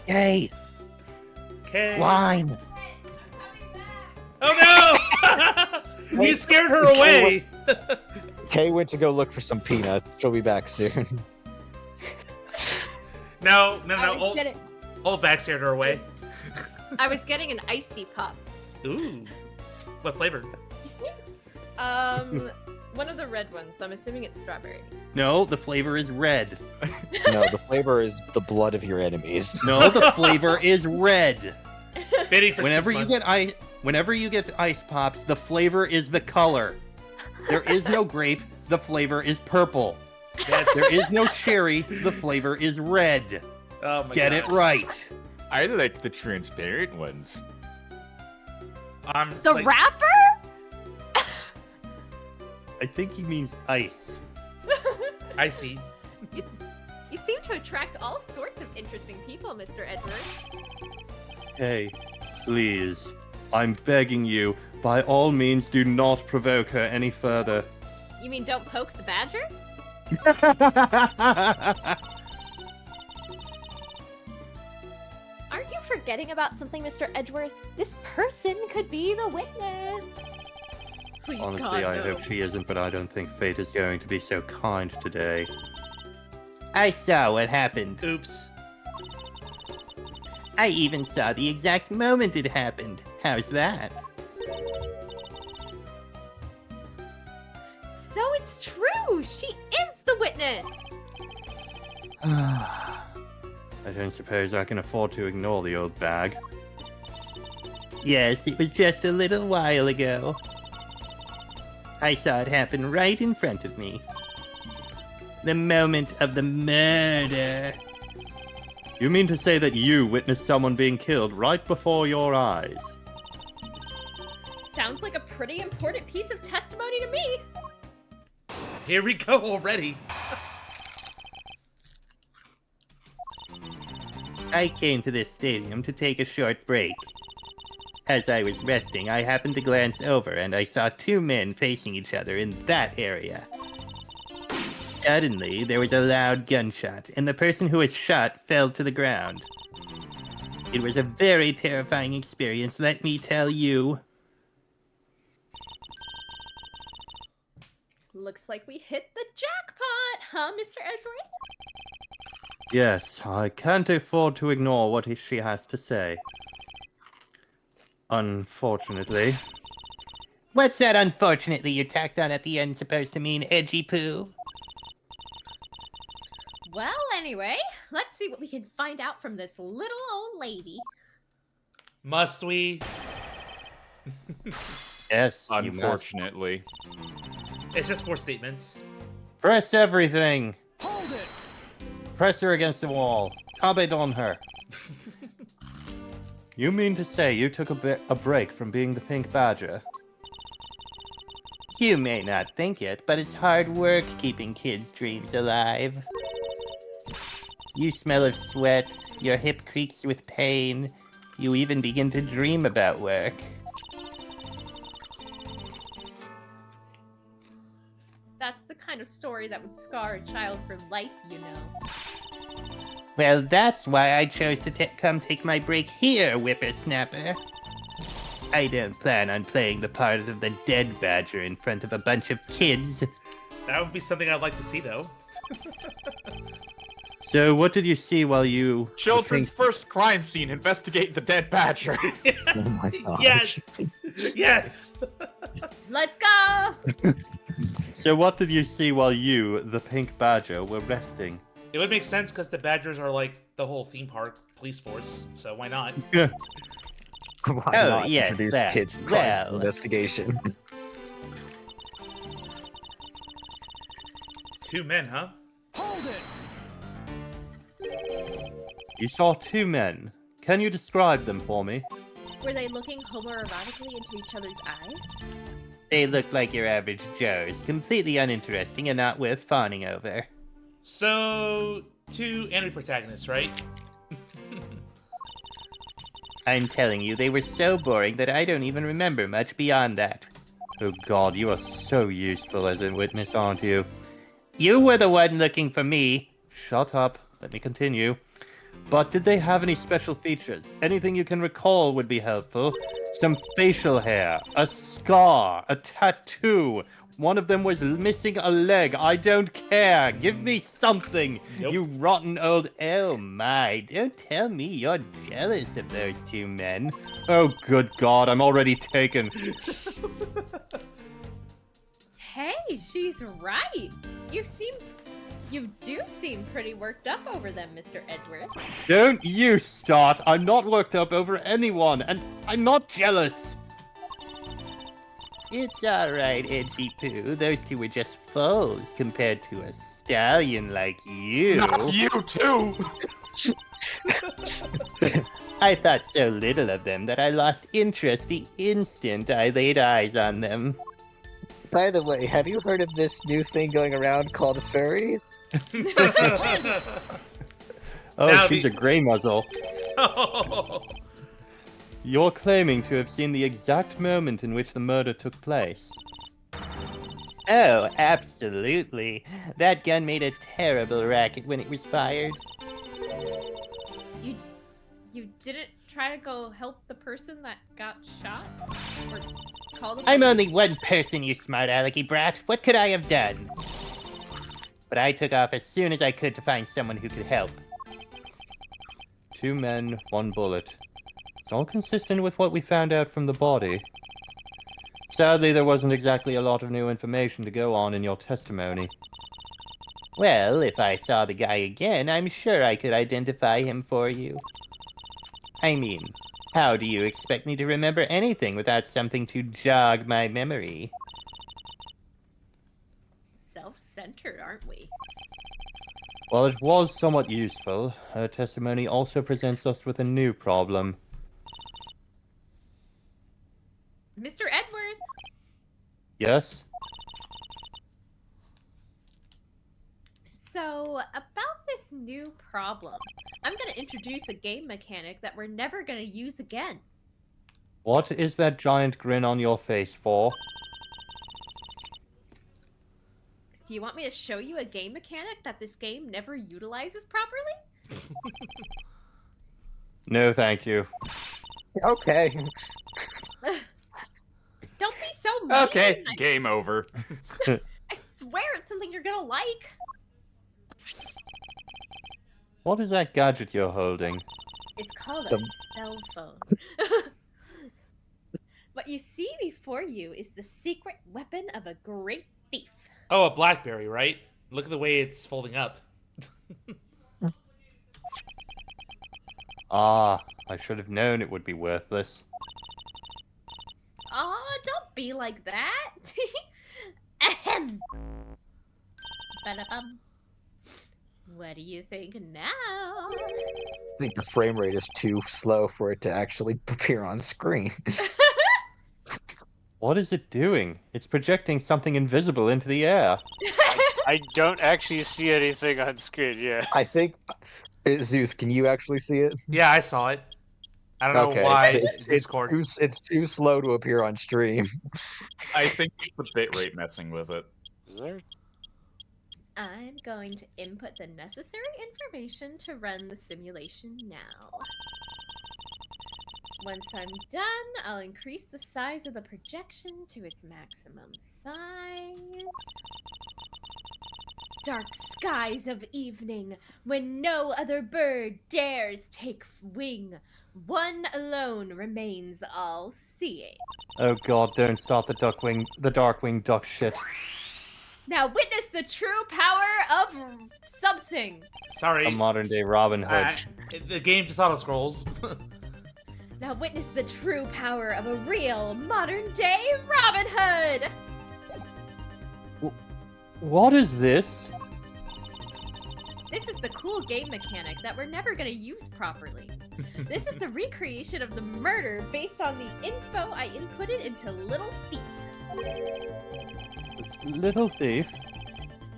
Hey, Okay. wine. Oh no! You scared her away. Kay went to go look for some peanuts. She'll be back soon. No. Old back scared her away. I was getting an icy pop. Ooh. What flavor? Just One of the red ones, so I'm assuming it's strawberry. No, the flavor is red. No, the flavor is the blood of your enemies. No, the flavor is red. Fitting for Whenever Speech you Month. get ice pops, the flavor is the color. There is no grape, the flavor is purple. There is no cherry, the flavor is red. Oh my Get it gosh. right. I like the transparent ones. The Like, wrapper? I think he means ice. I see. You seem to attract all sorts of interesting people, Mr. Edward. Hey, please, I'm begging you, by all means do not provoke her any further. You mean don't poke the badger? Aren't you forgetting about something, Mr. Edgeworth? This person could be the witness. Please, Honestly, God, I no. hope she isn't, but I don't think fate is going to be so kind today. I saw what happened. Oops. I even saw the exact moment it happened. How's that? So it's true! She is the witness! I don't suppose I can afford to ignore the old bag. Yes, it was just a little while ago. I saw it happen right in front of me. The moment of the murder. You mean to say that you witnessed someone being killed right before your eyes? Sounds like a pretty important piece of testimony to me. Here we go already. I came to this stadium to take a short break. As I was resting, I happened to glance over and I saw two men facing each other in that area. Suddenly, there was a loud gunshot, and the person who was shot fell to the ground. It was a very terrifying experience, let me tell you. Looks like we hit the jackpot, huh, Mr. Edward? Yes, I can't afford to ignore what she has to say. Unfortunately. What's that unfortunately you tacked on at the end supposed to mean, Edgy Poo? Well, anyway, let's see what we can find out from this little old lady. Must we? Yes, you must. Unfortunately. It's just 4 statements. Press everything! Hold it! Press her against the wall. Tap it on her. You mean to say you took a break from being the Pink Badger? You may not think it, but it's hard work keeping kids' dreams alive. You smell of sweat, your hip creaks with pain, you even begin to dream about work. That's the kind of story that would scar a child for life, you know. Well, that's why I chose to come take my break here, whippersnapper. I don't plan on playing the part of the dead badger in front of a bunch of kids. That would be something I'd like to see, though. So, what did you see while you... Children's first crime scene, investigate the dead badger. Oh my gosh. Yes! Yes! Let's go! So, what did you see while you, the Pink Badger, were resting? It would make sense because the Badgers are like the whole theme park police force, so why not? Why Oh, not yes, introduce that. kids to Well. investigation? 2 men, huh? Hold it! You saw 2 men. Can you describe them for me? Were they looking homoerotically into each other's eyes? They look like your average Joes, completely uninteresting and not worth fawning over. So, 2 enemy protagonists, right? I'm telling you, they were so boring that I don't even remember much beyond that. Oh god, you are so useful as a witness, aren't you? You were the one looking for me. Shut up. Let me continue. But did they have any special features? Anything you can recall would be helpful. Some facial hair, a scar, a tattoo. One of them was missing a leg. I don't care. Give me something. Nope. You rotten old... Oh my, don't tell me you're jealous of those 2 men. Oh, good god, I'm already taken. Hey, she's right. You do seem pretty worked up over them, Mr. Edgeworth. Don't you start! I'm not worked up over anyone, and I'm not jealous! It's alright, Edgy Poo. Those two were just foes compared to a stallion like you. Not you too! I thought so little of them that I lost interest the instant I laid eyes on them. By the way, have you heard of this new thing going around called furries? Oh, Now she's the- a grey muzzle. You're claiming to have seen the exact moment in which the murder took place. Oh, absolutely. That gun made a terrible racket when it was fired. You didn't try to go help the person that got shot? Or call the I'm police? only one person, you smart alecky brat. What could I have done? But I took off as soon as I could to find someone who could help. 2 men, 1 bullet. It's all consistent with what we found out from the body. Sadly, there wasn't exactly a lot of new information to go on in your testimony. Well, if I saw the guy again, I'm sure I could identify him for you. I mean, how do you expect me to remember anything without something to jog my memory? Self-centered, aren't we? While it was somewhat useful, her testimony also presents us with a new problem. Mr. Edgeworth! Yes? So, about this new problem, I'm gonna introduce a game mechanic that we're never gonna use again. What is that giant grin on your face for? Do you want me to show you a game mechanic that this game never utilizes properly? No, thank you. Okay. Don't be so mean! Okay, I game over. I swear it's something you're gonna like! What is that gadget you're holding? It's called a Some- cell phone. What you see before you is the secret weapon of a great thief. Oh, a BlackBerry, right? Look at the way it's folding up. Ah, I should have known it would be worthless. Aw, don't be like that. Ahem. Ba-da-bum. What do you think now? I think the frame rate is too slow for it to actually appear on screen. What is it doing? It's projecting something invisible into the air. I don't actually see anything on screen yet. I think, Zeus, can you actually see it? Yeah, I saw it. I don't know Okay, why it's Discord. it's too slow to appear on stream. I think it's the bitrate messing with it. Is there? I'm going to input the necessary information to run the simulation now. Once I'm done, I'll increase the size of the projection to its maximum size. Dark skies of evening, when no other bird dares take wing, one alone remains all-seeing. Oh god, don't start the Darkwing Duck shit. Now witness the true power of something. Sorry. A modern day Robin Hood. The game just auto scrolls. Now witness the true power of a real modern-day Robin Hood. What is this? This is the cool game mechanic that we're never gonna use properly. This is the recreation of the murder based on the info I inputted into Little Thief. Little Thief?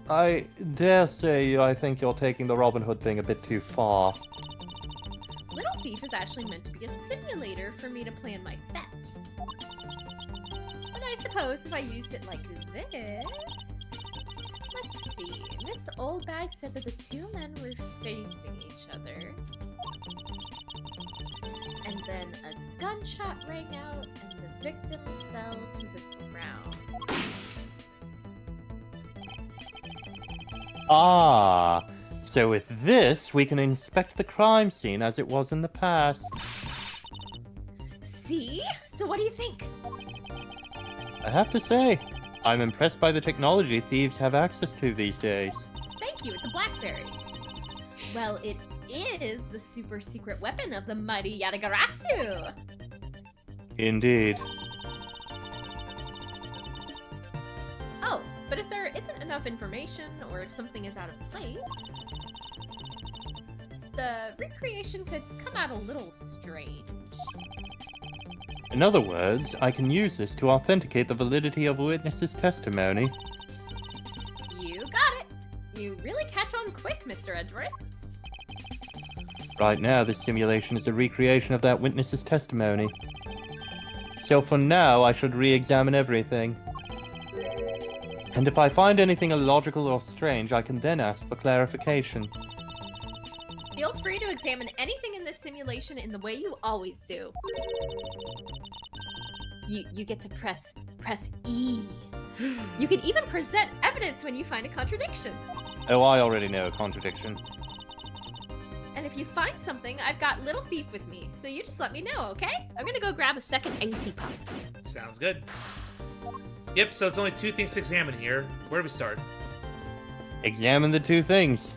I dare say I think you're taking the Robin Hood thing a bit too far. Little Thief is actually meant to be a simulator for me to plan my thefts. But I suppose if I used it like this... Let's see. Miss Oldbag said that the two men were facing each other. And then a gunshot rang out and the victim fell to the ground. Ah, so with this, we can inspect the crime scene as it was in the past. See? So what do you think? I have to say, I'm impressed by the technology thieves have access to these days. Thank you, it's a blackberry. Well, it is the super secret weapon of the mighty Yadagarasu. Indeed. Oh, but if there isn't enough information, or if something is out of place, the recreation could come out a little strange. In other words, I can use this to authenticate the validity of a witness's testimony. You got it! You really catch on quick, Mr. Edgeworth. Right now, this simulation is a recreation of that witness's testimony. So for now, I should re-examine everything. And if I find anything illogical or strange, I can then ask for clarification. Feel free to examine anything in this simulation in the way you always do. You get to press E. You can even present evidence when you find a contradiction. Oh, I already know a contradiction. And if you find something, I've got Little Thief with me, so you just let me know, okay? I'm gonna go grab a second AC pop. Sounds good. Yep, so it's only 2 things to examine here. Where do we start? Examine the 2 things.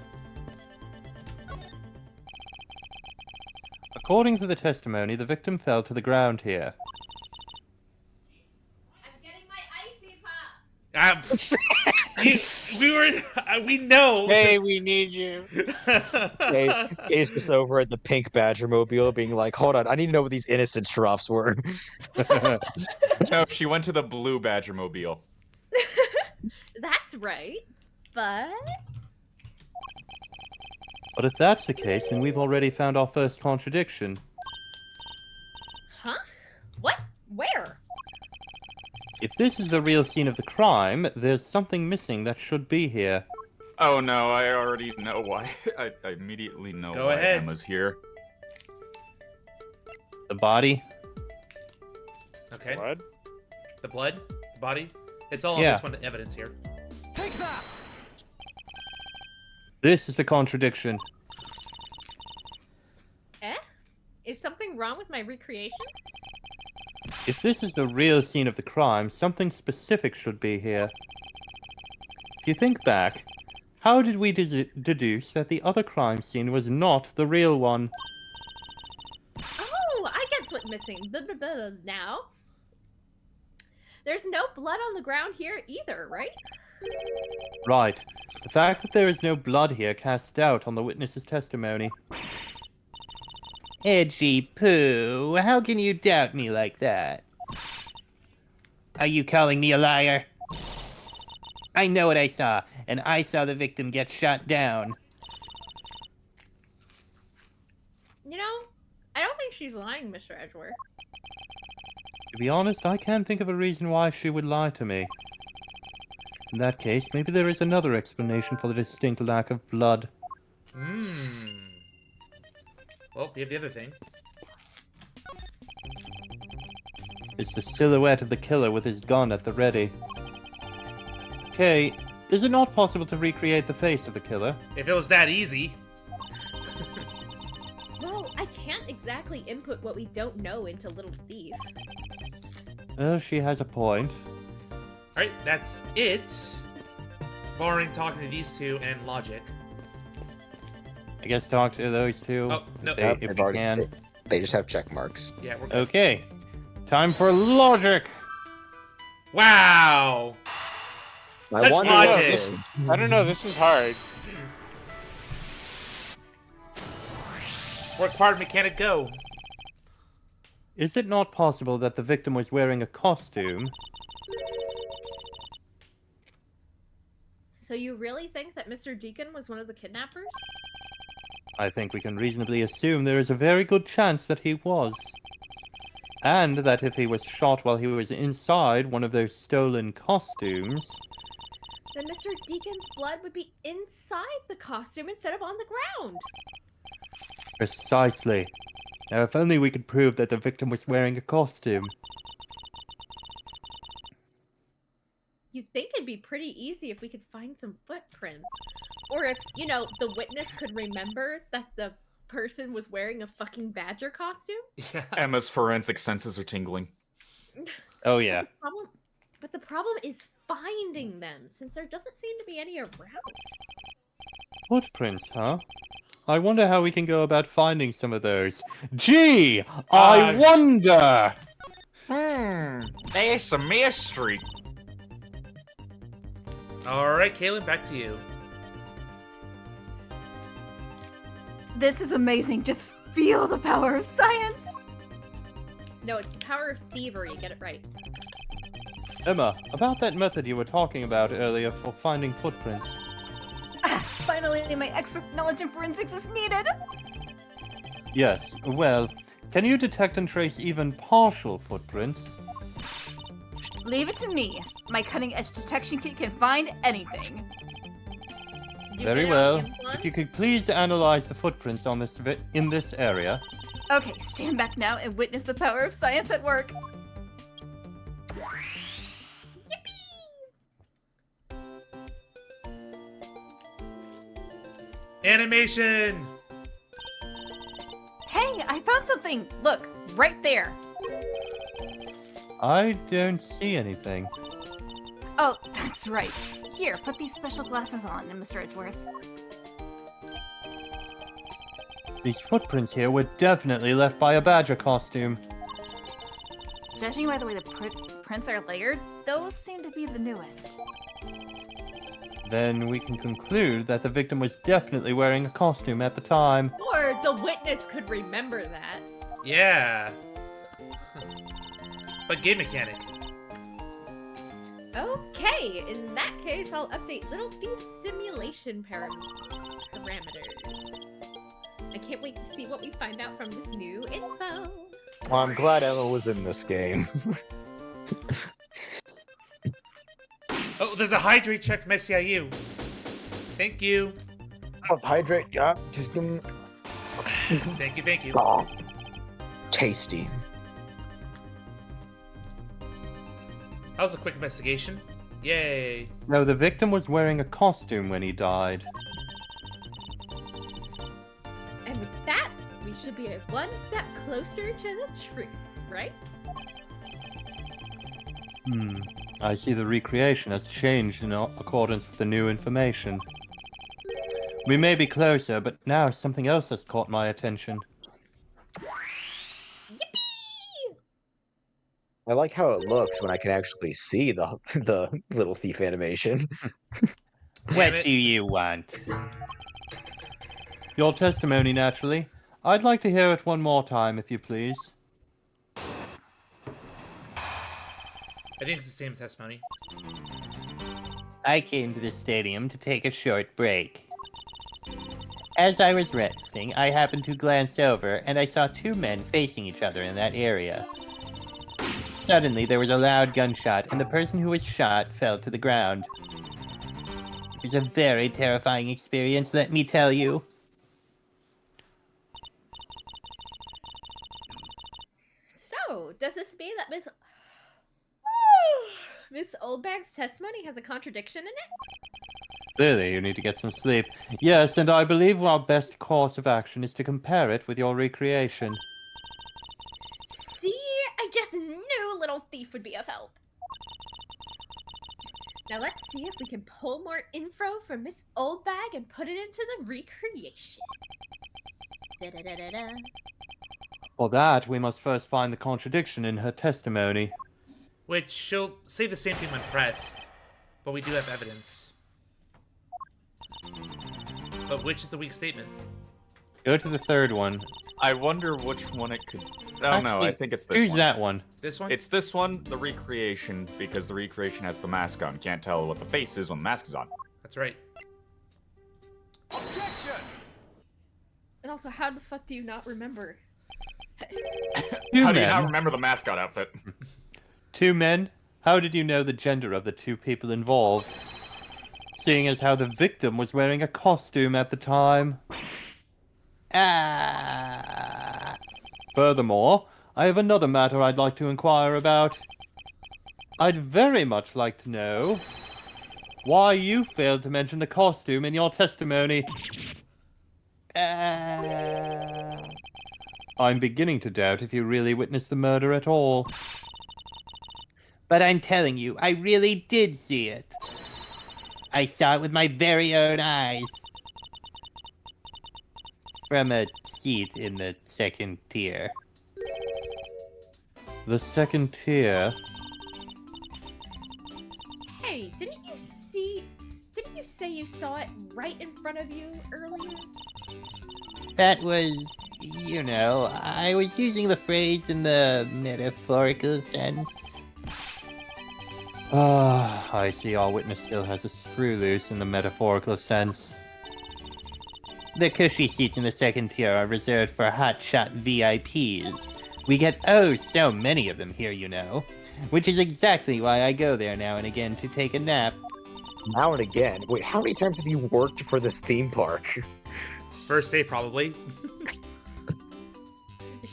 According to the testimony, the victim fell to the ground here. I'm getting my icy pop! We know. Hey, we need you. Kay's just over at the pink Badger mobile being like, hold on, I need to know what these innocent troughs were. No, she went to the blue Badger mobile. That's right, but... But if that's the case, then we've already found our first contradiction. Huh? What? Where? If this is the real scene of the crime, there's something missing that should be here. Oh no, I already know why. I immediately know Go why ahead. Emma's here. The body? Okay. Blood? The blood? The body? It's all on Yeah. this one evidence here. Take that! This is the contradiction. Eh? Is something wrong with my recreation? If this is the real scene of the crime, something specific should be here. If you think back, how did we deduce that the other crime scene was not the real one? Oh, I get what's missing. Now. There's no blood on the ground here either, right? Right. The fact that there is no blood here casts doubt on the witness's testimony. Edgy poo, how can you doubt me like that? Are you calling me a liar? I know what I saw, and I saw the victim get shot down. You know, I don't think she's lying, Mr. Edgeworth. To be honest, I can't think of a reason why she would lie to me. In that case, maybe there is another explanation for the distinct lack of blood. Hmm. Well, we have the other thing. It's the silhouette of the killer with his gun at the ready. Okay, is it not possible to recreate the face of the killer? If it was that easy. Well, I can't exactly input what we don't know into Little Thief. Oh, she has a point. Alright, that's it. Barring talking to these two and logic. I guess talk to those two. Oh, no. If, they, Yep, if they've we already- can. They just have check marks. Yeah, we're good. Okay. Time for logic! Wow! Such wonder logic. what This- I don't know, this is hard. Work hard, mechanic, go. Is it not possible that the victim was wearing a costume? So you really think that Mr. Deacon was one of the kidnappers? I think we can reasonably assume there is a very good chance that he was. And that if he was shot while he was inside one of those stolen costumes, Then Mr. Deacon's blood would be inside the costume instead of on the ground. precisely. Now, if only we could prove that the victim was wearing a costume. You'd think it'd be pretty easy if we could find some footprints. Or if, you know, the witness could remember that the person was wearing a fucking badger costume. Yeah. Emma's forensic senses are tingling. Oh yeah. But the problem is finding them, since there doesn't seem to be any around. Footprints, huh? I wonder how we can go about finding some of those. Gee, I wonder! There's a mystery. All right, Kaylin, back to you. This is amazing. Just feel the power of science. No, it's the power of thievery. Get it right. Emma, about that method you were talking about earlier for finding footprints. Finally, my expert knowledge in forensics is needed. Yes, well, can you detect and trace even partial footprints? Leave it to me. My cutting-edge detection kit can find anything. Did you Very get it well. on the implant? If you could please analyze the footprints on this in this area. Okay, stand back now and witness the power of science at work. Animation! Hey, I found something. Look, right there. I don't see anything. Oh, that's right. Here, put these special glasses on, Mr. Edgeworth. These footprints here were definitely left by a badger costume. Judging by the way the prints are layered, those seem to be the newest. Then we can conclude that the victim was definitely wearing a costume at the time. Or the witness could remember that. Yeah. But game mechanic. Okay, in that case, I'll update Little Thief's simulation parameters. I can't wait to see what we find out from this new info. Well, I'm glad Emma was in this game. Oh, there's a hydrate check from SCIU. Thank you. Oh, hydrate, yeah, just give me... Thank you, thank you. Oh, tasty. That was a quick investigation. Yay. No, the victim was wearing a costume when he died. And with that, we should be one step closer to the truth, right? I see the recreation has changed in accordance with the new information. We may be closer, but now something else has caught my attention. Yippee! I like how it looks when I can actually see the little thief animation. What do you want? Your testimony, naturally. I'd like to hear it one more time, if you please. I think it's the same testimony. I came to the stadium to take a short break. As I was resting, I happened to glance over, and I saw two men facing each other in that area. Suddenly, there was a loud gunshot, and the person who was shot fell to the ground. It was a very terrifying experience, let me tell you. So, does this mean that Miss Oldbag's testimony has a contradiction in it? Clearly, you need to get some sleep. Yes, and I believe our best course of action is to compare it with your recreation. See? I just knew Little Thief would be of help. Now let's see if we can pull more info from Miss Oldbag and put it into the recreation. Da-da-da-da-da. For that, we must first find the contradiction in her testimony. Which she'll say the same thing when pressed, but we do have evidence. But which is the weak statement? Go to the third one. I wonder which one it could. Oh no, I think it's this Choose one. that one. This one? It's this one, the recreation, because the recreation has the mask on. Can't tell what the face is when the mask is on. That's right. Objection! And also, how the fuck do you not remember? Two How do you men. not remember the mascot outfit? Two men? How did you know the gender of the two people involved? Seeing as how the victim was wearing a costume at the time. Furthermore, I have another matter I'd like to inquire about. I'd very much like to know why you failed to mention the costume in your testimony. I'm beginning to doubt if you really witnessed the murder at all. But I'm telling you, I really did see it. I saw it with my very own eyes. From a seat in the second tier. The second tier. Hey, didn't you say you saw it right in front of you earlier? That was, you know, I was using the phrase in the metaphorical sense. Ah, I see our witness still has a screw loose in the metaphorical sense. The cushy seats in the second tier are reserved for hotshot VIPs. We get oh so many of them here, you know. Which is exactly why I go there now and again to take a nap. Now and again. Wait, how many times have you worked for this theme park? First day, probably.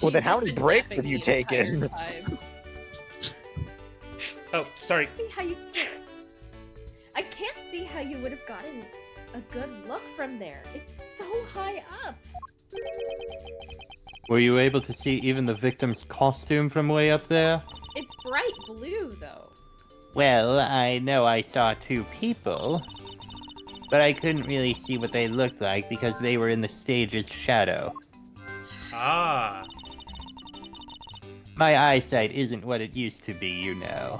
Well, then She's how just many been breaks napping have you the entire taken? time. Oh, sorry. See how you. I can't see how you would have gotten a good look from there. It's so high up. Were you able to see even the victim's costume from way up there? It's bright blue, though. Well, I know I saw two people, but I couldn't really see what they looked like because they were in the stage's shadow. Ah. My eyesight isn't what it used to be, you know.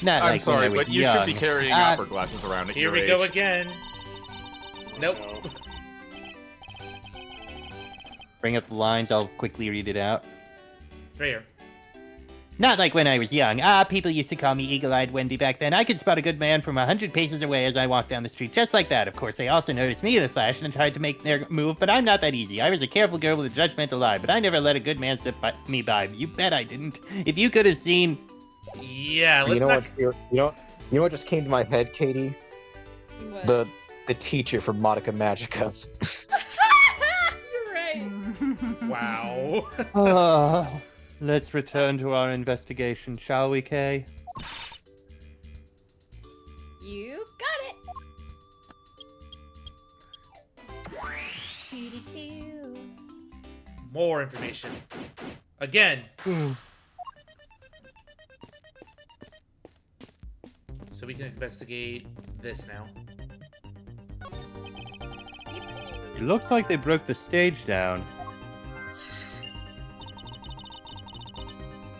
Not I'm like when I sorry, was but you young. should be carrying opera glasses around at Here your we age. go again. Nope. No. Bring up the lines, I'll quickly read it out. Right here. Not like when I was young. People used to call me Eagle-Eyed Wendy back then. I could spot a good man from 100 paces away as I walked down the street, just like that. Of course, they also noticed me in a flash and tried to make their move, but I'm not that easy. I was a careful girl with a judgmental eye, but I never let a good man slip me by. You bet I didn't. If you could have seen... Yeah, let's You know not. what? You know what just came to my head, Katie? What? The teacher from Monica Magica. You're right. Wow. Let's return to our investigation, shall we, Kay? You got it. Doo-doo-doo. More information. Again. So we can investigate this now. It looks like they broke the stage down.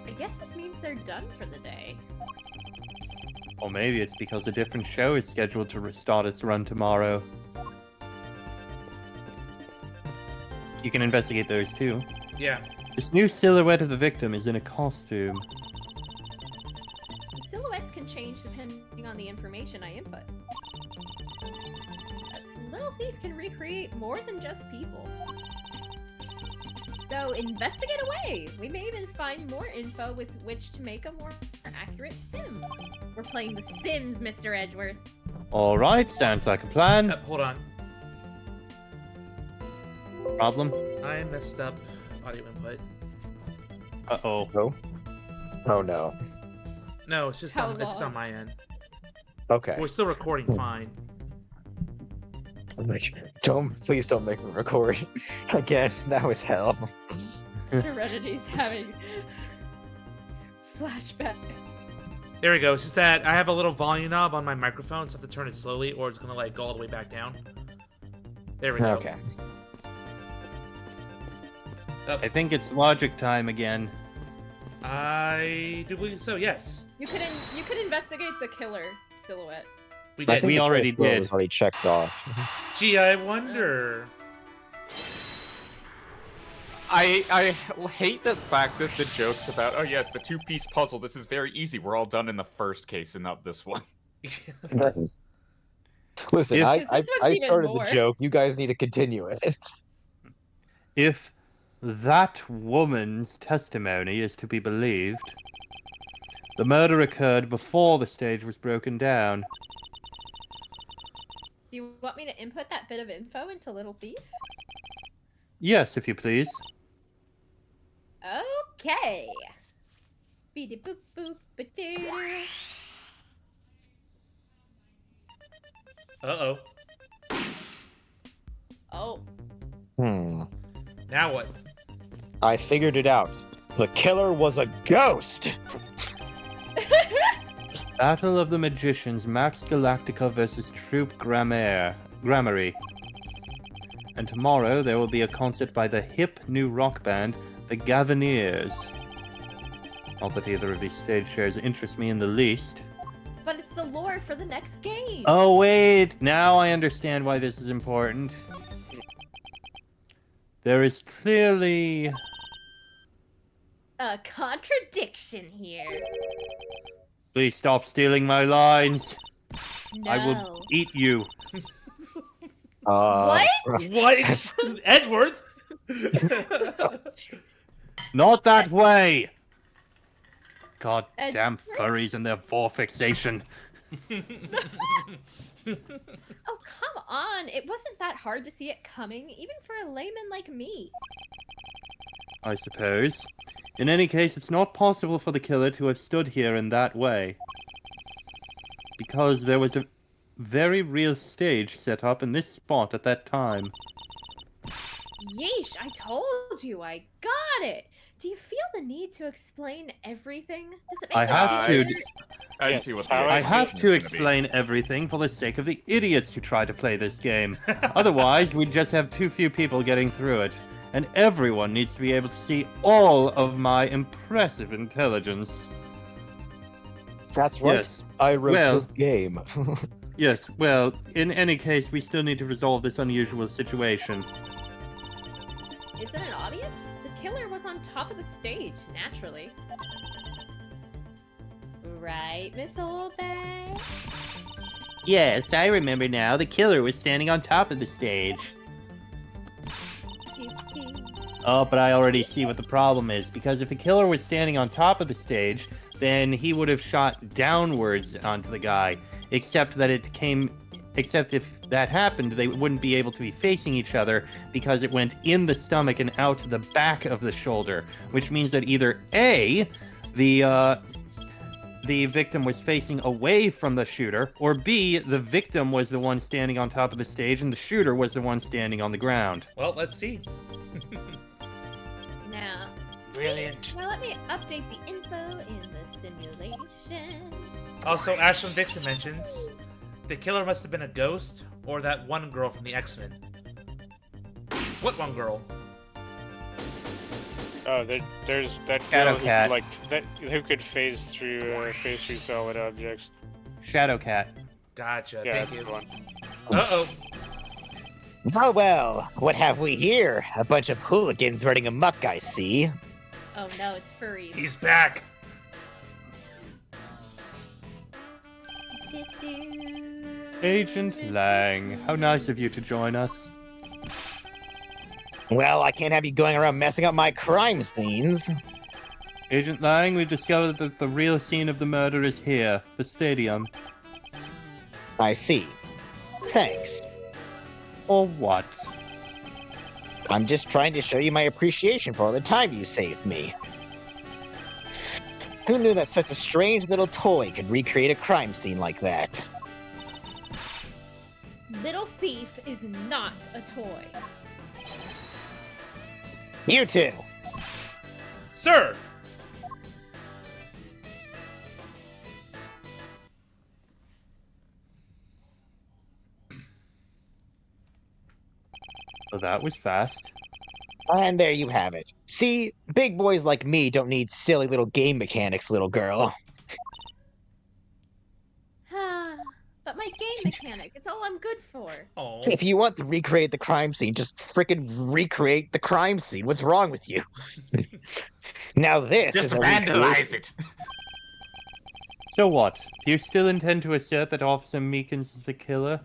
I guess this means they're done for the day. Or maybe it's because a different show is scheduled to start its run tomorrow. You can investigate those too. Yeah. This new silhouette of the victim is in a costume. Silhouettes can change depending on the information I input. A little thief can recreate more than just people. So investigate away! We may even find more info with which to make a more accurate sim. We're playing The Sims, Mr. Edgeworth. Alright, sounds like a plan. Hold on. Problem? I messed up audio input. Uh-oh. Oh. Oh no. No, it's just How on, it's just long? on my end. Okay. We're still recording fine. Please don't make me record again. That was hell. Serenity's having flashbacks. There we go. It's just that I have a little volume knob on my microphone, so I have to turn it slowly, or it's gonna like go all the way back down. There we go. Okay. I think it's logic time again. I do believe so. Yes, You could investigate the killer silhouette. we I did. think We the already first floor did. was already checked off. Gee, I wonder. I hate the fact that the joke's about, oh yes, the two-piece puzzle, this is very easy. We're all done in the first case and not this one. Listen, If- I This one's even started more. the joke. You guys need to continue it. If that woman's testimony is to be believed, the murder occurred before the stage was broken down. Do you want me to input that bit of info into Little Thief? Yes, if you please. Okay. Beady boop boop ba-doo. Uh-oh. Oh. Now what? I figured it out. The killer was a ghost. Battle of the Magicians, Max Galactica versus Troupe Grammary. And tomorrow there will be a concert by the hip new rock band, the Gaviniers. Not that either of these stage shares interest me in the least. But it's the lore for the next game. Oh wait, now I understand why this is important. There is clearly... A contradiction here. Please stop stealing my lines. No. I will eat you. What? What? Edgeworth? Not that way! God Ed- damn furries and their vor fixation. Oh, come on. It wasn't that hard to see it coming, even for a layman like me. I suppose. In any case, it's not possible for the killer to have stood here in that way. Because there was a very real stage set up in this spot at that time. Yeesh, I told you, I got it. Do you feel the need to explain everything? Does it make I no have to. difference? I Yeah, see what so the I have explanation to is gonna be. explain everything for the sake of the idiots who try to play this game. Otherwise, we'd just have too few people getting through it. And everyone needs to be able to see all of my impressive intelligence. That's right. Yes. I wrote Well- this game. Yes, well, in any case, we still need to resolve this unusual situation. Isn't it obvious? The killer was on top of the stage, naturally. Right, Miss Oldbag? Yes, I remember now. The killer was standing on top of the stage. Oh, but I already see what the problem is, because if the killer was standing on top of the stage, then he would have shot downwards onto the guy. Except if that happened, they wouldn't be able to be facing each other because it went in the stomach and out the back of the shoulder, which means that either A, the victim was facing away from the shooter, or B, the victim was the one standing on top of the stage and the shooter was the one standing on the ground. Well, let's see. Now, Brilliant. now let me update the info in the simulation. Also, Ashlyn Dixon mentions the killer must have been a ghost or that one girl from the X-Men. What one girl? Oh, there's that Shadow girl who, Cat. who could phase through solid objects. Shadowcat. Gotcha. Yeah, Thank that's you. the one. Uh-oh. Oh well, what have we here? A bunch of hooligans running amok, I see. Oh no, it's furries. He's back. Agent Lang, how nice of you to join us. Well, I can't have you going around messing up my crime scenes. Agent Lang, we've discovered that the real scene of the murder is here, the stadium. I see. Thanks. Or what? I'm just trying to show you my appreciation for all the time you saved me. Who knew that such a strange little toy could recreate a crime scene like that? Little Thief is not a toy. You two! Sir! Well, that was fast. And there you have it. See, big boys like me don't need silly little game mechanics, little girl. But my game mechanic, it's all I'm good for. Oh. If you want to recreate the crime scene, just frickin' recreate the crime scene. What's wrong with you? Now this Just is a vandalize it. So what? Do you still intend to assert that Officer Meekins is the killer?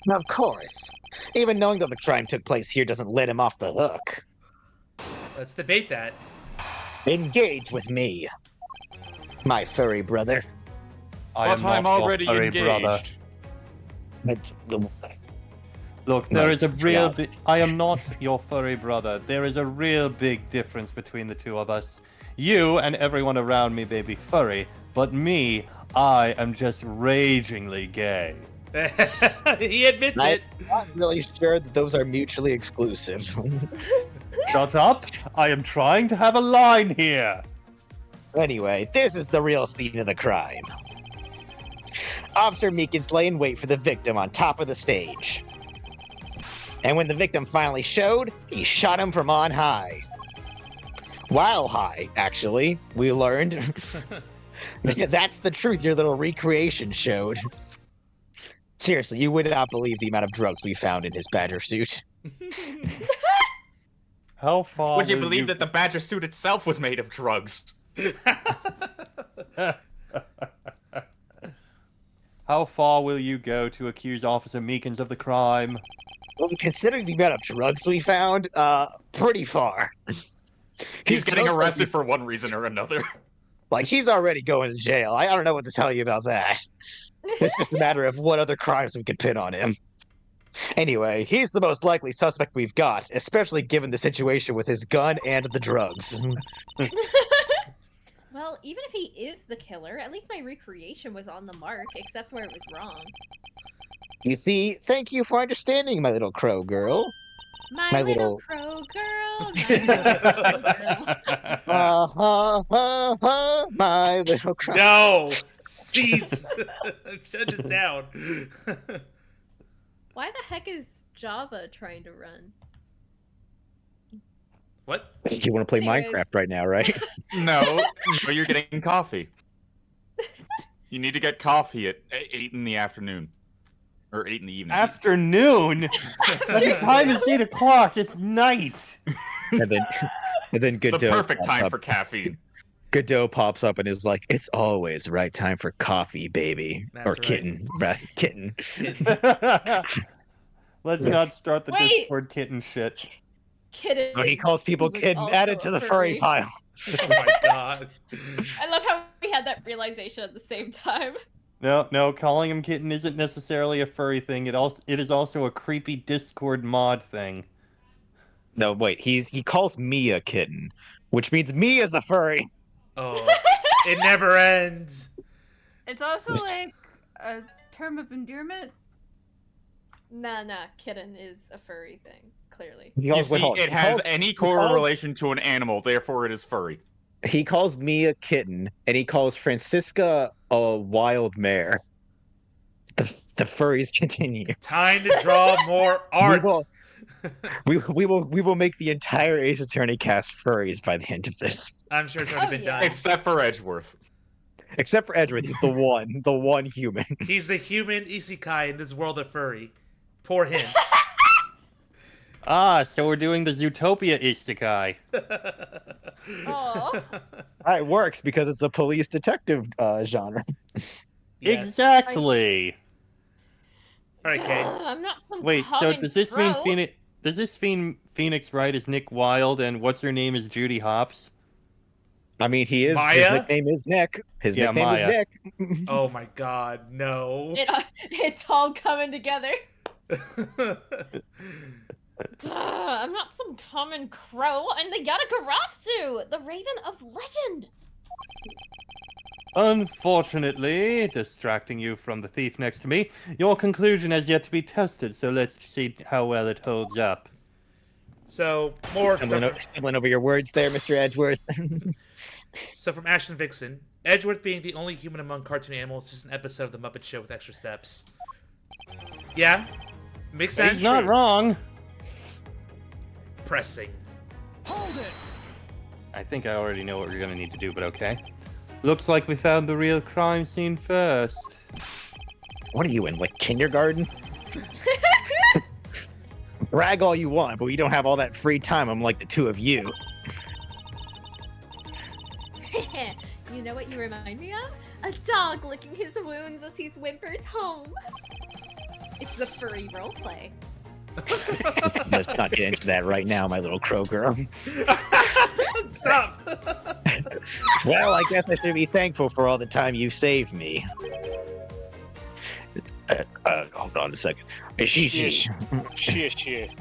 Of course. Even knowing that the crime took place here doesn't let him off the hook. Let's debate that. Engage with me, my furry brother. I am not your furry brother. But, Look, there is a Nice real job. I am not your furry brother. There is a real big difference between the two of us. You and everyone around me may be furry, but me, I am just ragingly gay. He admits I'm it. not really sure that those are mutually exclusive. Shut up! I am trying to have a line here! Anyway, this is the real scene of the crime. Officer Meekins lay in wait for the victim on top of the stage. And when the victim finally showed, he shot him from on high. While high, actually, we learned. That's the truth your little recreation showed. Seriously, you would not believe the amount of drugs we found in his badger suit. How far Would you will believe that the badger suit itself was made of drugs? How far will you go to accuse Officer Meekins of the crime? Well, considering the amount of drugs we found, pretty far. He's getting most arrested likely- for one reason or another. Like, he's already going to jail. I don't know what to tell you about that. It's just a matter of what other crimes we could pin on him. Anyway, he's the most likely suspect we've got, especially given the situation with his gun and the drugs. Well, even if he is the killer, at least my recreation was on the mark, except where it was wrong. You see, thank you for understanding, my little crow girl. My little crow girl. My My little crow. No! Cease! Shut this down. Why the heck is Java trying to run? What? You want to play Anyways. Minecraft right now, right? No, you're getting coffee. You need to get coffee at 8 in the afternoon. Or 8 in the evening. Afternoon? The time is 8 o'clock. It's night. and then the Godot perfect pops time up. for caffeine. Godot pops up and is like, "It's always the right time for coffee, baby." That's or right. kitten, kitten. Let's not start the Wait. Discord kitten shit. Kitten. Oh, he calls people was kitten. Add it also to a the furry pile. Oh my god. I love how we had that realization at the same time. No, calling him kitten isn't necessarily a furry thing. It is also a creepy Discord mod thing. No, wait. He calls me a kitten, which means me as a furry. Oh, it never ends. It's also like a term of endearment. Nah, kitten is a furry thing, clearly. He You calls, see, it has any correlation to an animal, therefore it is furry. He calls me a kitten, and he calls Francisca a wild mare. The furries continue. Time to draw more art. We will make the entire Ace Attorney cast furries by the end of this. I'm sure it's already Oh, been yeah. done. Except for Edgeworth. Except for Edward, he's the one human. He's the human isekai in this world of furry. Poor him. So we're doing the Zootopia Isekai. Aw. It works because it's a police detective genre. Yes. Exactly. All right, Kay. I'm not some Wait, so common does this mean crow. Does this mean Phoenix Wright is Nick Wilde and what's her name is Judy Hopps? I mean, he is. His Maya? nickname is Nick. His Yeah, nickname Maya. is Nick. Oh my god, no. It's all coming together. I'm not some common crow. I'm the Yatagarasu, the Raven of Legend. Unfortunately, distracting you from the thief next to me, your conclusion has yet to be tested, so let's see how well it holds up. So, more Stumbling over your words there, Mr. Edgeworth. So from Ashton Vixen, Edgeworth being the only human among cartoon animals is just an episode of The Muppet Show with extra steps. Yeah, makes sense. He's not wrong. Pressing. Hold it! I think I already know what we're gonna need to do, but okay. Looks like we found the real crime scene first. What are you in, like kindergarten? Brag all you want, but we don't have all that free time. I'm like the two of you. You know what you remind me of? A dog licking his wounds as he whimpers home. It's the furry roleplay. Let's not get into that right now, my little crow girl. Stop. Well, I guess I should be thankful for all the time you saved me. Hold on a second. She. Shit.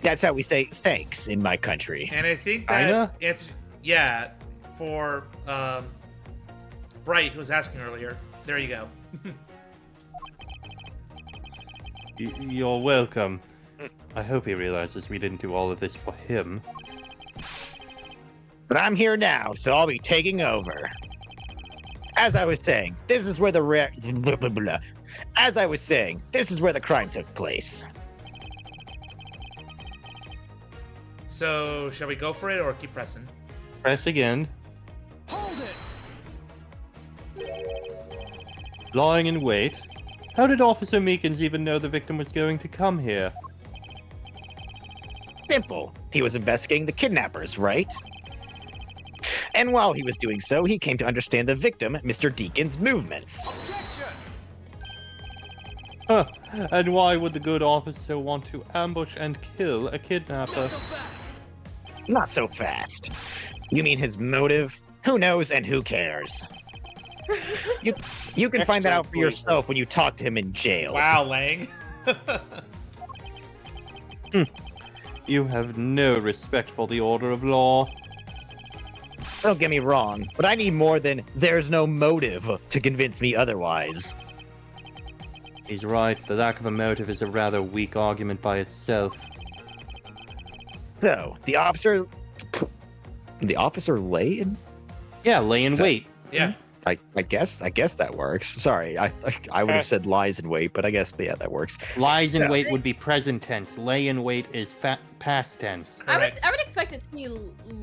That's how we say thanks in my country. And I think Kinda? that it's for Bright, who was asking earlier. There you go. You're welcome. I hope he realizes we didn't do all of this for him. But I'm here now, so I'll be taking over. As I was saying, this is where the As I was saying, this is where the crime took place. So, shall we go for it or keep pressing? Press again. Hold it! Lying in wait. How did Officer Meekins even know the victim was going to come here? Simple. He was investigating the kidnappers, right? And while he was doing so, he came to understand the victim, Mr. Deacon's movements. Objection! Huh. And why would the good officer want to ambush and kill a kidnapper? Not so fast. You mean his motive? Who knows and who cares? You can find that out for yourself when you talk to him in jail. Wow, Lang. You have no respect for the order of law. Don't get me wrong, but I need more than there's no motive to convince me otherwise. He's right, the lack of a motive is a rather weak argument by itself. So, the officer lay in? Yeah, lay in wait. Yeah. I guess that works. Sorry, I would have said lies in wait, but I guess yeah, that works. Lies in Yeah. wait would be present tense. Lay in wait is past tense. I Correct. would expect it to be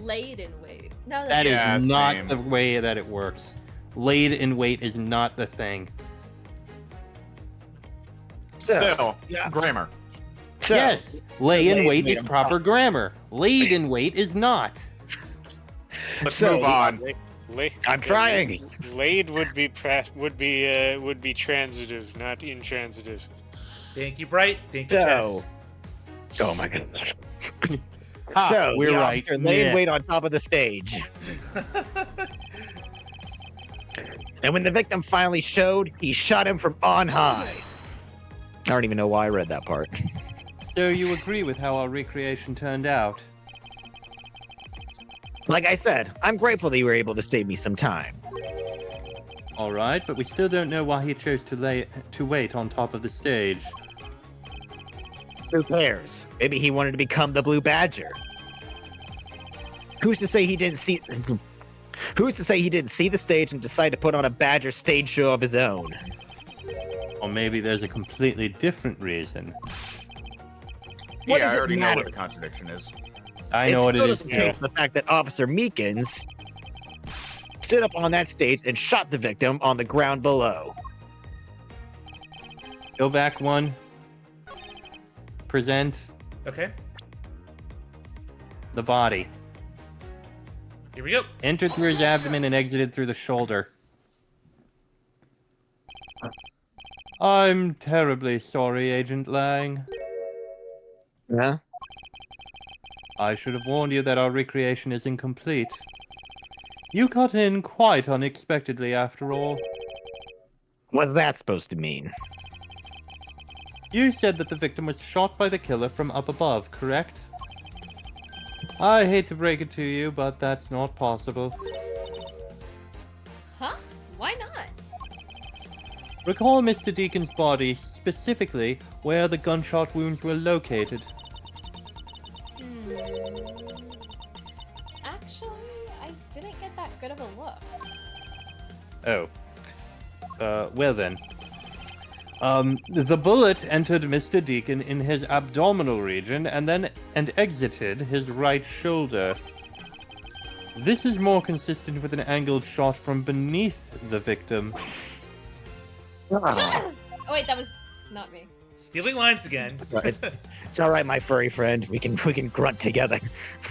laid in wait. No, That that's is Yeah, not same. the way that it works. Laid in wait is not the thing. Still, yeah. grammar. So, Yes, lay in laid wait in wait is on proper top. grammar. Laid in wait is not. Let's So- move on. I'm trying. Laid would be transitive, not intransitive. Thank you, Bright. Thank you, So- Chess. Oh my goodness. Ha, So, we're the right. officer lay in Yeah. wait on top of the stage. And when the victim finally showed, he shot him from on high. I don't even know why I read that part. So you agree with how our recreation turned out? Like I said, I'm grateful that you were able to save me some time. All right, but we still don't know why he chose to wait on top of the stage. Who cares? Maybe he wanted to become the Blue Badger. Who's to say he didn't see the stage and decide to put on a Badger stage show of his own? Or maybe there's a completely different reason. What Yeah, does I it already know matter? what the contradiction is. I know what it still is doesn't too. change the fact that Officer Meekins stood up on that stage and shot the victim on the ground below. Go back one. Present Okay. the body. Here we go. Entered through his abdomen and exited through the shoulder. I'm terribly sorry, Agent Lang. Yeah? I should have warned you that our recreation is incomplete. You cut in quite unexpectedly, after all. What's that supposed to mean? You said that the victim was shot by the killer from up above, correct? I hate to break it to you, but that's not possible. Huh? Why not? Recall Mr. Deacon's body, specifically where the gunshot wounds were located. Actually, I didn't get that good of a look. Oh. Well then. The bullet entered Mr. Deacon in his abdominal region and exited his right shoulder. This is more consistent with an angled shot from beneath the victim. Oh, Oh wait, that was not me. Stealing lines again. it's all right, my furry friend. We can grunt together.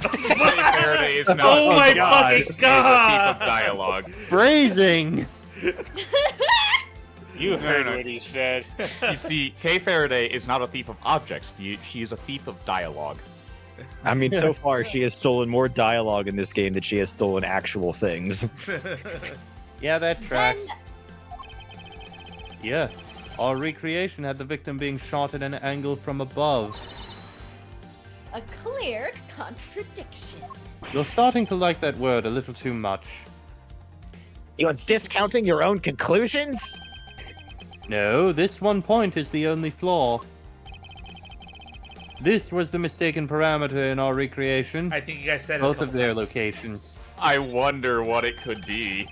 Faraday is not. Oh my God. fucking He is a thief God. of dialogue. Phrasing! You heard no. what he said. You see, Kay Faraday is not a thief of objects. She is a thief of dialogue. I mean, so far she has stolen more dialogue in this game than she has stolen actual things. Yeah, that tracks. Then Yes, our recreation had the victim being shot at an angle from above. a clear contradiction. You're starting to like that word a little too much. You're discounting your own conclusions? No, this one point is the only flaw. This was the mistaken parameter in our recreation. I think you guys said it. Both a of couple their times. locations. I wonder what it could be.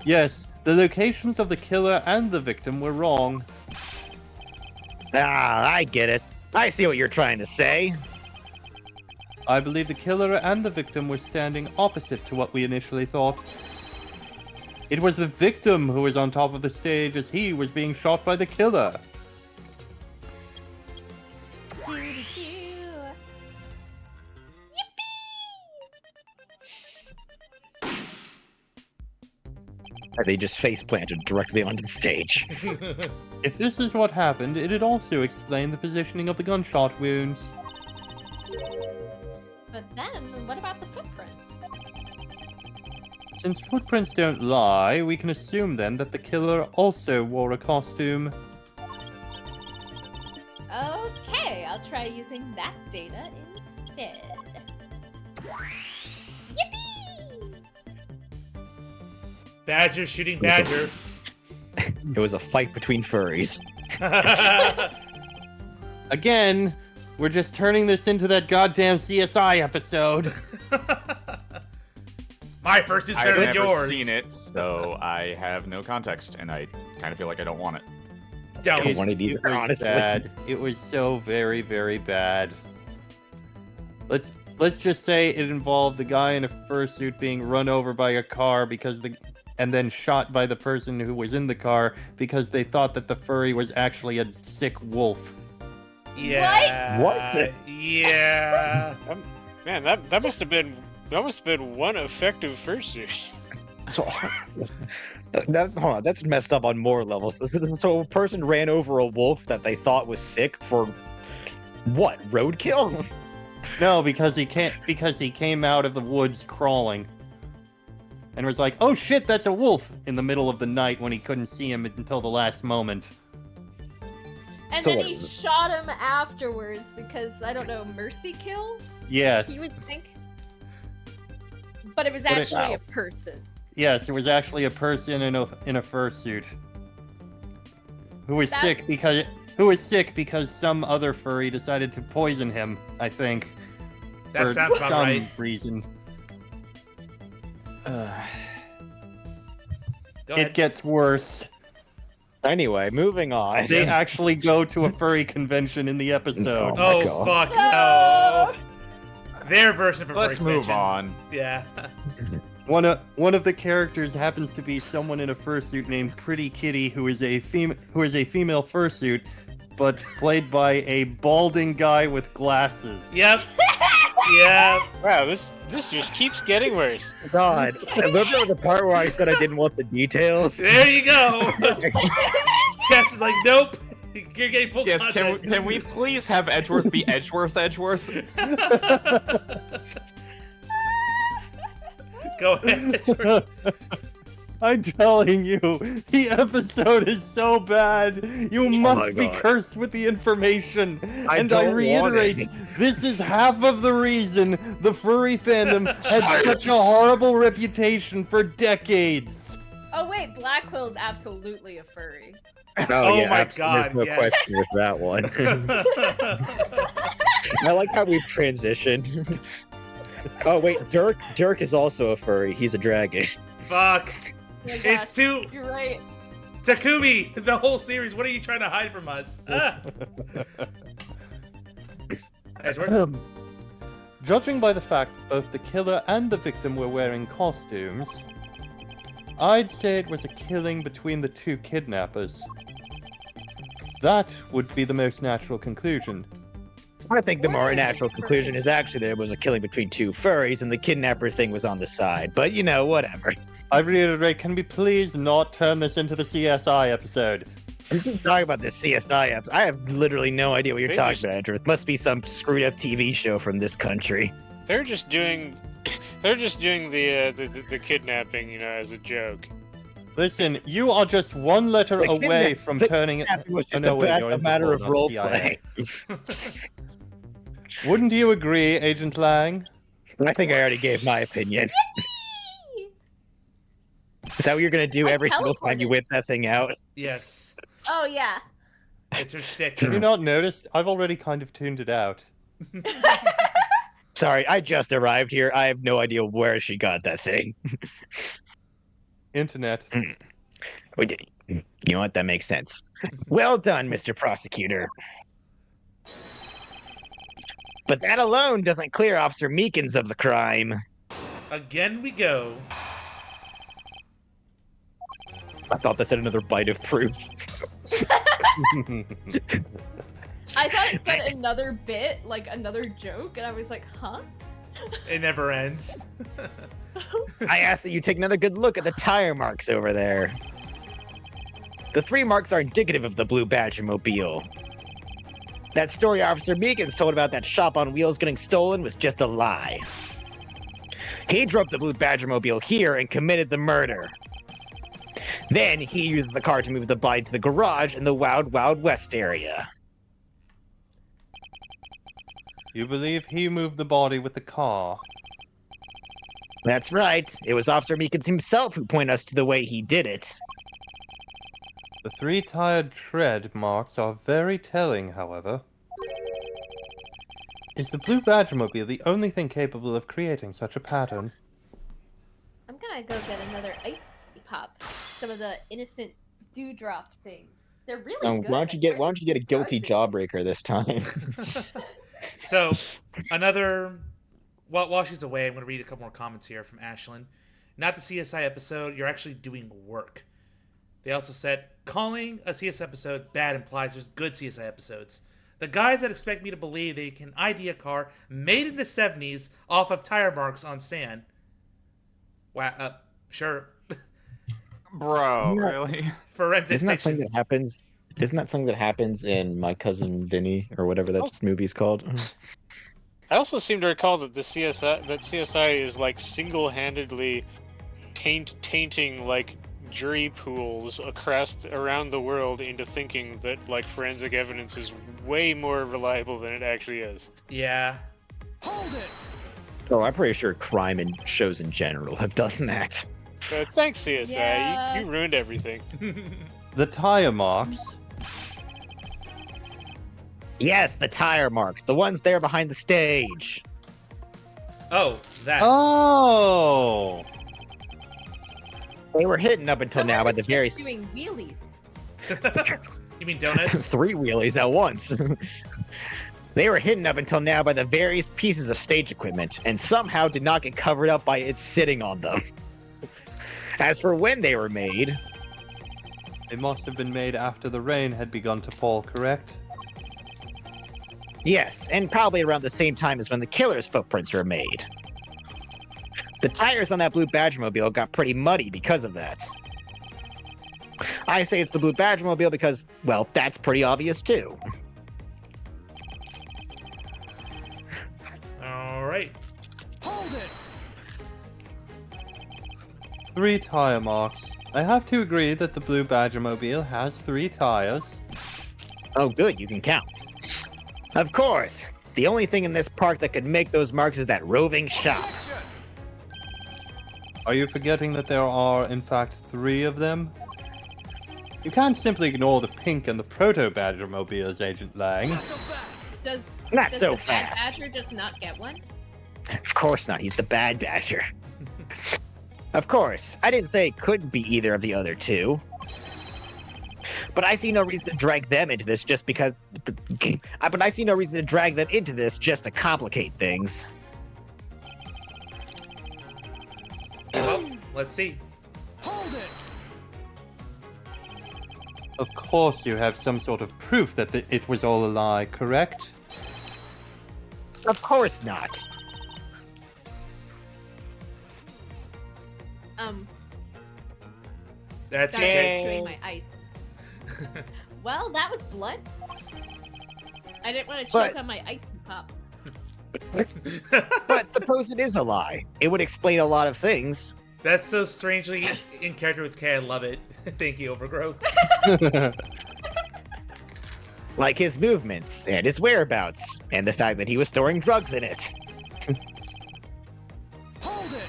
Yes, the locations of the killer and the victim were wrong. Ah, I get it. I see what you're trying to say. I believe the killer and the victim were standing opposite to what we initially thought. It was the victim who was on top of the stage as he was being shot by the killer. They just face planted directly onto the stage. If this is what happened, it'd also explain the positioning of the gunshot wounds. But then, what about the footprints? Since footprints don't lie, we can assume then that the killer also wore a costume. Okay, I'll try using that data instead. Yippee! Badger shooting badger. It was a fight between furries. Again, we're just turning this into that goddamn CSI episode. My first is I've better than never yours. seen it, so I have no context, and I kind of feel like I don't want it. Don't. Don't want it either, was honestly. bad. It was so very, very bad. Let's just say it involved a guy in a fursuit being run over by a car and then shot by the person who was in the car because they thought that the furry was actually a sick wolf. Yeah. What? Yeah. Man, that must have been one effective fursuit. So, hold on, that's messed up on more levels. So a person ran over a wolf that they thought was sick for what? Roadkill? No, because he came out of the woods crawling. And was like, oh shit, that's a wolf! In the middle of the night when he couldn't see him until the last moment. And So then what he is it? shot him afterwards because, I don't know, mercy kill? Yes. You would think? But it was But it- actually Wow. a person. Yes, it was actually a person in a fursuit. Who was sick because some other furry decided to poison him, I think. That for sounds about some right. reason. Go It ahead. gets worse. Anyway, moving on. They actually go to a furry convention in the episode. Oh my Oh, God. fuck no. Their version of a Let's furry move convention. on. Yeah. One of the characters happens to be someone in a fursuit named Pretty Kitty, who is a female fursuit, but played by a balding guy with glasses. Yep. Yep. Wow, this just keeps getting worse. God, remember the part where I said I didn't want the details? There you go. Chess is like, nope. You're getting full Yes, content. can we please have Edgeworth be Edgeworth? Go ahead. I'm telling you, the episode is so bad. You my must be God. cursed with the information. I And don't I want reiterate, it. this is half of the reason the furry fandom had such a horrible reputation for decades. Oh wait, Blackwill's absolutely a furry. Oh my abs- God, There's no yes. question with that one. I like how we've transitioned. Oh wait, Dirk is also a furry. He's a dragon. Fuck. Oh my gosh, It's too You're right. Takumi. The whole series. What are you trying to hide from us? Ah. Edgeworth? Judging by the fact both the killer and the victim were wearing costumes, I'd say it was a killing between the two kidnappers. That would be the most natural conclusion. I think the more What? natural conclusion is actually there was a killing between two furries and the kidnapper thing was on the side. But you know, whatever. I reiterate, can we please not turn this into the CSI episode? I'm just talking about this CSI apps. I have literally no idea what you're They talking just- about, Andrew. It must be some screwed up TV show from this country. They're just doing the kidnapping, you know, as a joke. Listen, you are just one letter The away from the turning it. It was Oh, just no, wait, you're a matter Interpol, of not role CIA. play. Wouldn't you agree, Agent Lang? I think I already gave my opinion. Is that what you're gonna do I every single time you teleported. whip that thing out? Yes. Oh yeah. It's her shtick. Have you not noticed? I've already kind of tuned it out. Sorry, I just arrived here. I have no idea where she got that thing. Internet. You know what? That makes sense. Well done, Mr. Prosecutor. But that alone doesn't clear Officer Meekins of the crime. Again we go. I thought that said another bite of proof. I thought it said another bit, like another joke, and I was like, huh? It never ends. I ask that you take another good look at the tire marks over there. The 3 marks are indicative of the Blue Badger mobile. That story Officer Meekins told about that shop on wheels getting stolen was just a lie. He drove the Blue Badger mobile here and committed the murder. Then he used the car to move the body to the garage in the Wild Wild West area. You believe he moved the body with the car? That's right. It was Officer Meekins himself who pointed us to the way he did it. The 3-tired tread marks are very telling, however. Is the Blue Badger mobile the only thing capable of creating such a pattern? I'm gonna go get another ice pop. Some of the innocent dewdrop things. They're really good. Why don't you get a guilty jawbreaker this time? So, another. While she's away, I'm going to read a couple more comments here from Ashlyn. Not the CSI episode, you're actually doing work. They also said, calling a CSI episode bad implies there's good CSI episodes. The guys that expect me to believe they can ID a car made in the 70s off of tire marks on sand. Wow, sure. Bro, No. really? Forensic Isn't that fiction. something that happens? Isn't that something that happens in My Cousin Vinny or whatever that movie's called? I also seem to recall that CSI is like single-handedly tainting like jury pools around the world into thinking that like forensic evidence is way more reliable than it actually is. Yeah. Hold it! Oh, I'm pretty sure crime and shows in general have done that. So thanks, CSI. Yeah. You ruined everything. The tire marks. Yes, the tire marks. The ones there behind the stage. Oh, that. Oh! They were hidden up until now by Someone the was very just doing wheelies. You mean donuts? 3 wheelies at once. They were hidden up until now by the various pieces of stage equipment, and somehow did not get covered up by it sitting on them. As for when they were made, They must have been made after the rain had begun to fall, correct? yes, and probably around the same time as when the killer's footprints were made. The tires on that Blue Badger mobile got pretty muddy because of that. I say it's the Blue Badger mobile because, well, that's pretty obvious too. All right. Hold it! 3 tire marks. I have to agree that the Blue Badger mobile has 3 tires. Oh, good, you can count. Of course, the only thing in this park that could make those marks is that roving shop. Are you forgetting that there are, in fact, 3 of them? You can't simply ignore the pink and the Proto-Badger mobiles, Agent Lang. Does Not does so the bad fast. badger just not get one? Of course not, he's the bad badger. Of course, I didn't say it couldn't be either of the other 2. But I see no reason to drag them into this just because... But I see no reason to drag them into this just to complicate things. Well, let's see. Hold it! Of course you have some sort of proof that it was all a lie, correct? Of course not. That's Sorry, okay. I'm chewing my ice. Well, that was blunt. I didn't want to choke But- on my ice pop. But suppose it is a lie. It would explain a lot of things. That's so strangely in character with Kay. I love it. Thank you, Overgrowth. Like his movements, and his whereabouts, and the fact that he was storing drugs in it. Hold it!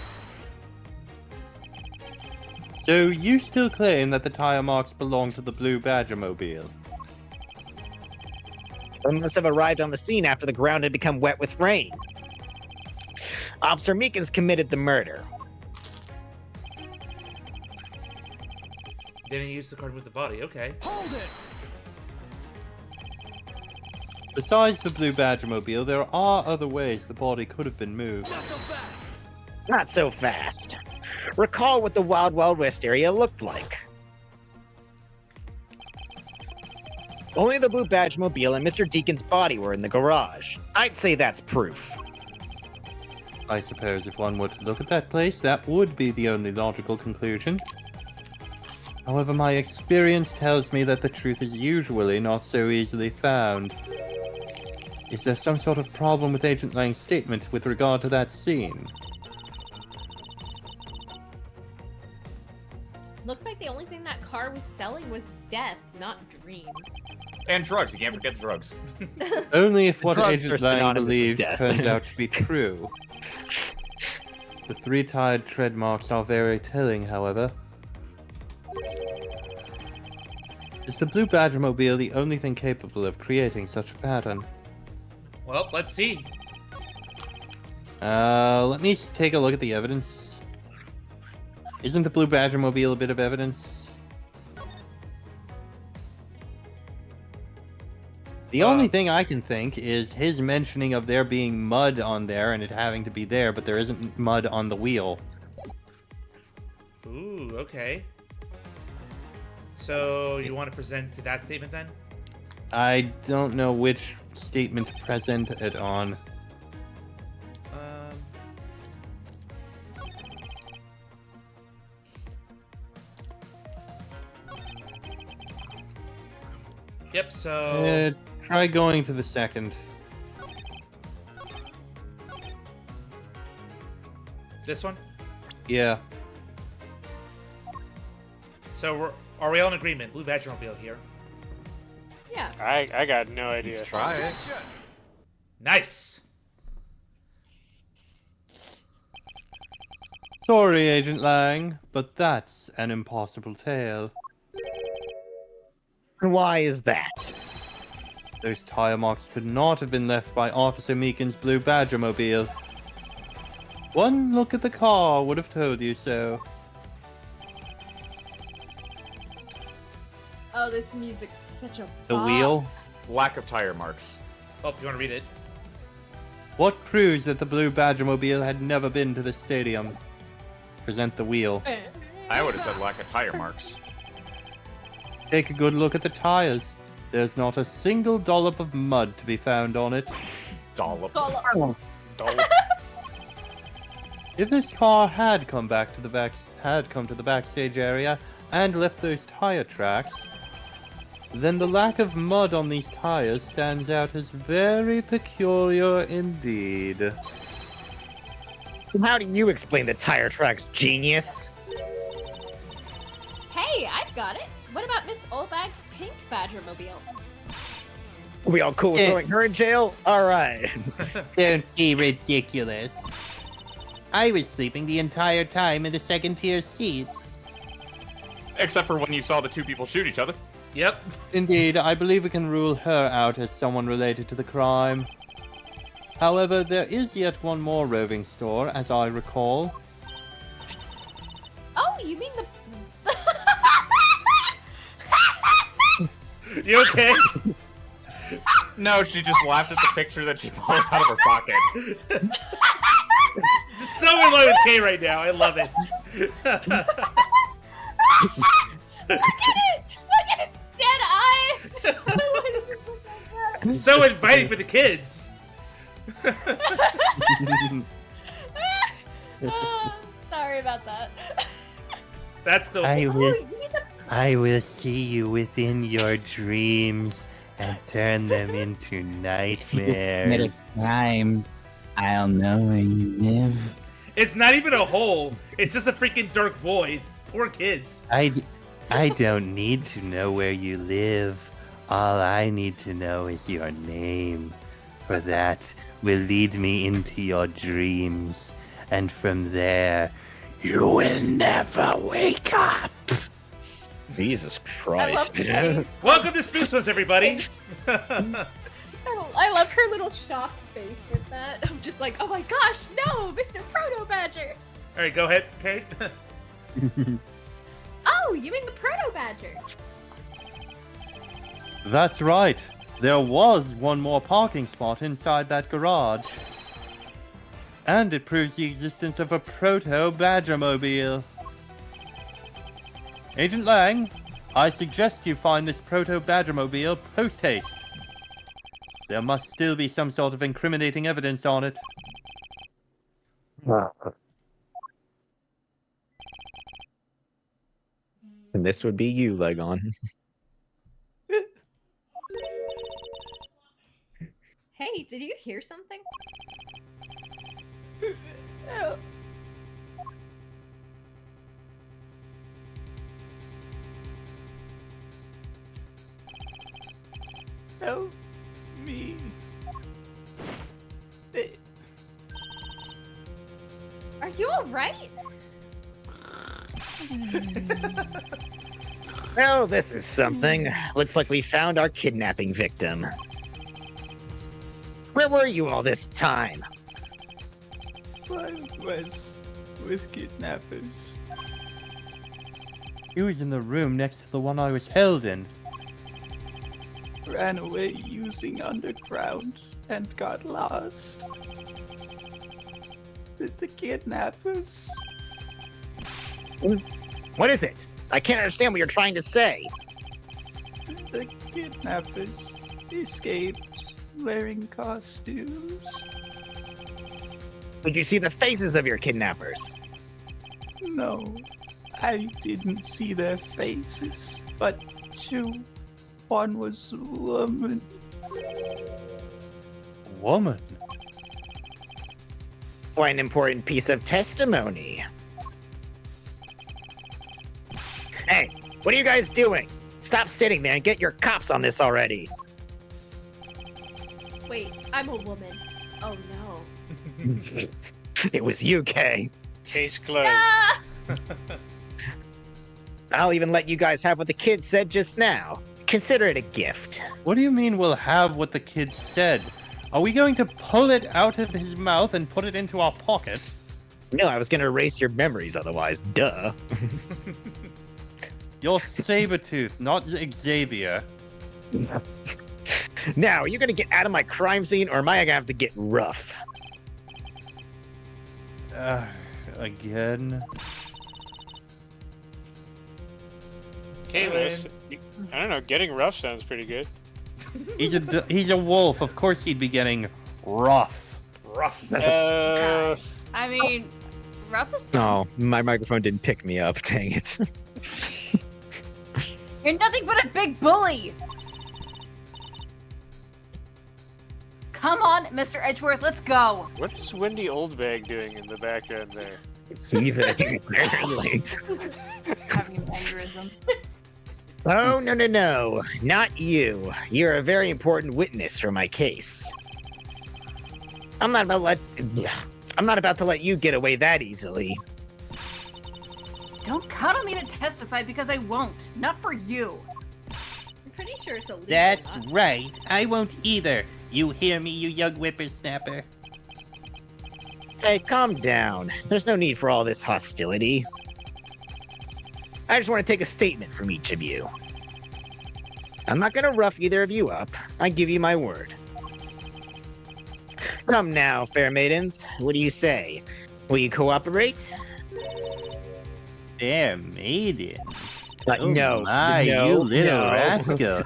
So you still claim that the tire marks belong to the Blue Badger mobile? They must have arrived on the scene after the ground had become wet with rain. Officer Meekins committed the murder. Didn't use the card with the body. Okay. Hold it! Besides the Blue Badgermobile, there are other ways the body could have been moved. Not so fast! Not so fast. Recall what the Wild Wild West area looked like. Only the Blue Badgemobile and Mr. Deacon's body were in the garage. I'd say that's proof. I suppose if one were to look at that place, that would be the only logical conclusion. However, my experience tells me that the truth is usually not so easily found. Is there some sort of problem with Agent Lang's statement with regard to that scene? Looks like the only thing that car was selling was death, not dreams. And drugs. You can't forget the drugs. Only if what drugs are Agent Lang synonymous with believes death. turns out to be true. The three-tied tread marks are very telling, however. Is the Blue Badgermobile the only thing capable of creating such a pattern? Well, let's see. Let me take a look at the evidence. Isn't the Blue Badgermobile a bit of evidence? The only thing I can think is his mentioning of there being mud on there and it having to be there, but there isn't mud on the wheel. Ooh, okay. So, you want to present to that statement then? I don't know which statement to present it on. Yep, so... Try going to the second. This one? Yeah. So, are we all in agreement? Blue Badgermobile here. Yeah. I got no idea. Let's try it. Nice! Sorry, Agent Lang, but that's an impossible tale. Why is that? Those tire marks could not have been left by Officer Meekin's Blue Badgermobile. One look at the car would have told you so. Oh, this music's such a The bop. wheel? Lack of tire marks. Oh, you want to read it? What proves that the Blue Badgermobile had never been to the stadium? Present the wheel. I would have said lack of tire marks. Take a good look at the tires. There's not a single dollop of mud to be found on it. Dollop. Dollop. If this car had come to the backstage area and left those tire tracks, then the lack of mud on these tires stands out as very peculiar indeed. How do you explain the tire tracks, genius? Hey, I've got it. What about Miss Oldbag's pink Badgermobile? We all cool with Yeah. throwing her in jail? Alright. Don't be ridiculous. I was sleeping the entire time in the second-tier seats. Except for when you saw the two people shoot each other. Yep. Indeed, I believe we can rule her out as someone related to the crime. However, there is yet one more roving store, as I recall. Oh, you mean the... You okay? No, she just laughed at the picture that she pulled out of her pocket. It's so in love with Kay right now. I love it. Look at it! Look at its dead eyes! So inviting for the kids. Oh, sorry about that. That's the... I Oh, will, you mean the... I will see you within your dreams and turn them into nightmares. Crime. I'll know where you live. It's not even a hole. It's just a freaking dark void. Poor kids. I don't need to know where you live. All I need to know is your name. For that will lead me into your dreams. And from there, you will never wake up. Jesus I love Christ. Kay's. Welcome to Spooks Ones, everybody. Her I love her little shocked face with that. I'm just like, oh my gosh, no, Mr. Proto Badger. All right, go ahead, Kate. Oh, you mean the Proto Badger? That's right. There was one more parking spot inside that garage. And it proves the existence of a proto-badgermobile. Agent Lang, I suggest you find this proto-badgermobile post-haste. There must still be some sort of incriminating evidence on it. And this would be you, Legon. Hey, did you hear something? Help me. Are you alright? Well, this is something. Looks like we found our kidnapping victim. Where were you all this time? I was with kidnappers. He was in the room next to the one I was held in. Ran away using underground and got lost. The kidnappers. What is it? I can't understand what you're trying to say. The kidnappers escaped wearing costumes. Did you see the faces of your kidnappers? No, I didn't see their faces, but two. One was a woman. Woman? Quite an important piece of testimony. Hey, what are you guys doing? Stop sitting there and get your cops on this already. Wait, I'm a woman. Oh no. It was you, Kay. Case closed. Ah! I'll even let you guys have what the kid said just now. Consider it a gift. What do you mean we'll have what the kid said? Are we going to pull it out of his mouth and put it into our pocket? No, I was gonna erase your memories otherwise. Duh. You're Sabretooth, not Xavier. Now, are you gonna get out of my crime scene, or am I gonna have to get rough? Again? Kalis, I don't know, getting rough sounds pretty good. He's a wolf. Of course he'd be getting rough. Rough. I mean, rough is fun. Oh, my microphone didn't pick me up. Dang it. You're nothing but a big bully! Come on, Mr. Edgeworth, let's go! What is Wendy Oldbag doing in the background there? Steven, apparently. Having an aneurysm. Oh, no. Not you. You're a very important witness for my case. I'm not about to let you get away that easily. Don't count on me to testify because I won't. Not for you. I'm pretty sure it's illegal. That's not to. right. I won't either. You hear me, you young whippersnapper? Hey, calm down. There's no need for all this hostility. I just want to take a statement from each of you. I'm not gonna rough either of you up. I give you my word. Come now, fair maidens. What do you say? Will you cooperate? Fair maidens. No, my, no, you little no. rascal.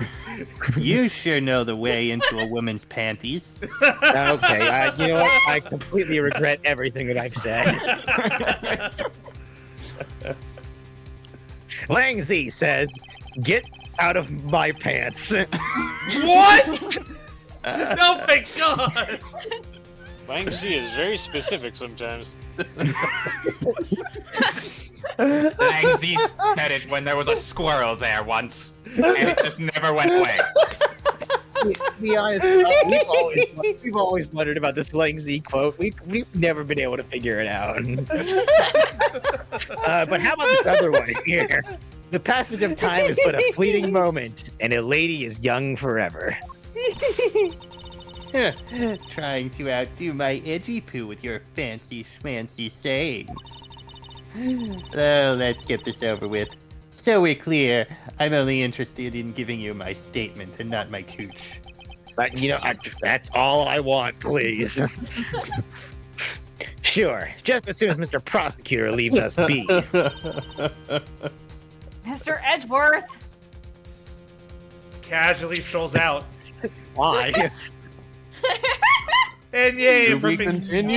You sure know the way into a woman's panties. Okay, you know what? I completely regret everything that I've said. Langzy says, "Get out of my pants." What? No, thank God. Lang Z is very specific sometimes. Lang Z said it when there was a squirrel there once, and it just never went away. To be honest, we've always wondered about this Langzy quote. We've never been able to figure it out. But how about this other one here? The passage of time is but a fleeting moment, and a lady is young forever. Trying to outdo my edgy poo with your fancy schmancy sayings. Oh, let's get this over with. So we're clear, I'm only interested in giving you my statement and not my cooch. But, that's all I want, please. Sure, just as soon as Mr. Prosecutor leaves us be. Mr. Edgeworth! Casually strolls out. Why? And yay, To a be perfect. continued.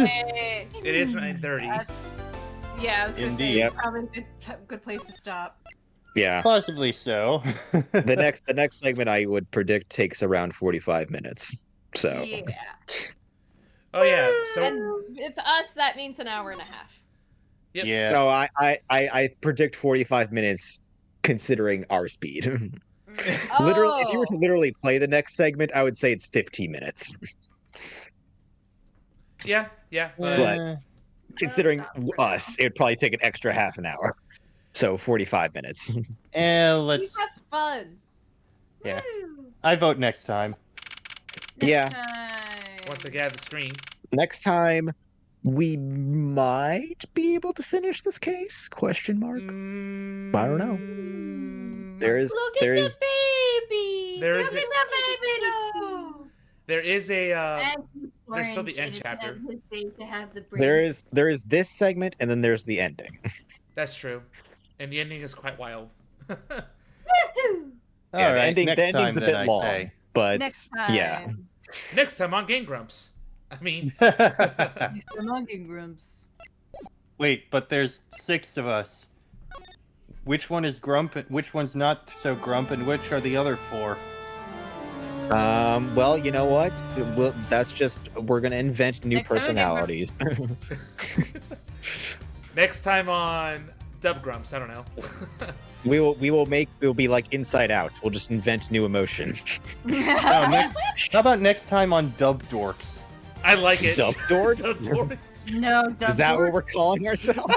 Yay. It is 9:30. Yeah, I was gonna Indeed. say probably a good place to stop. Yeah. Possibly so. The next segment I would predict takes around 45 minutes. So Yeah. Oh yeah. So And with us, that means an hour and a half. Yep. Yeah. no, I predict 45 minutes considering our speed. Literally, if you were to Oh. literally play the next segment, I would say it's 15 minutes. yeah. But considering us, it would probably take an extra half an hour. So 45 minutes. You Let's. have fun. Yeah. Woo. I vote next time. Yeah. Time. Once I get out of the screen. Next time, we might be able to finish this case? Question mark. I don't know. There is Look there at is the baby. There is Look a- at the baby. No. There is a. And there's still the orange, end and it's chapter. not his day to have the there is this segment and then there's the ending. That's true, and the ending is quite wild. All Yeah, the right, ending- next the ending's time, a then, bit I long. say. But Next time. yeah. Next time on Game Grumps. I mean, Next time on Game Grumps. Wait, but there's 6 of us. Which one is Grump? Which one's not so Grump? And which are the other 4? Well, you know what? That's just we're gonna invent new Next time on Game personalities. next time on Dub Grumps. I don't know. we'll be like Inside Out. We'll just invent new emotions. Oh, next. How about next time on Dub Dorks? I like it. Dub Dork? Dub Dorks. No, Is that what we're calling ourselves?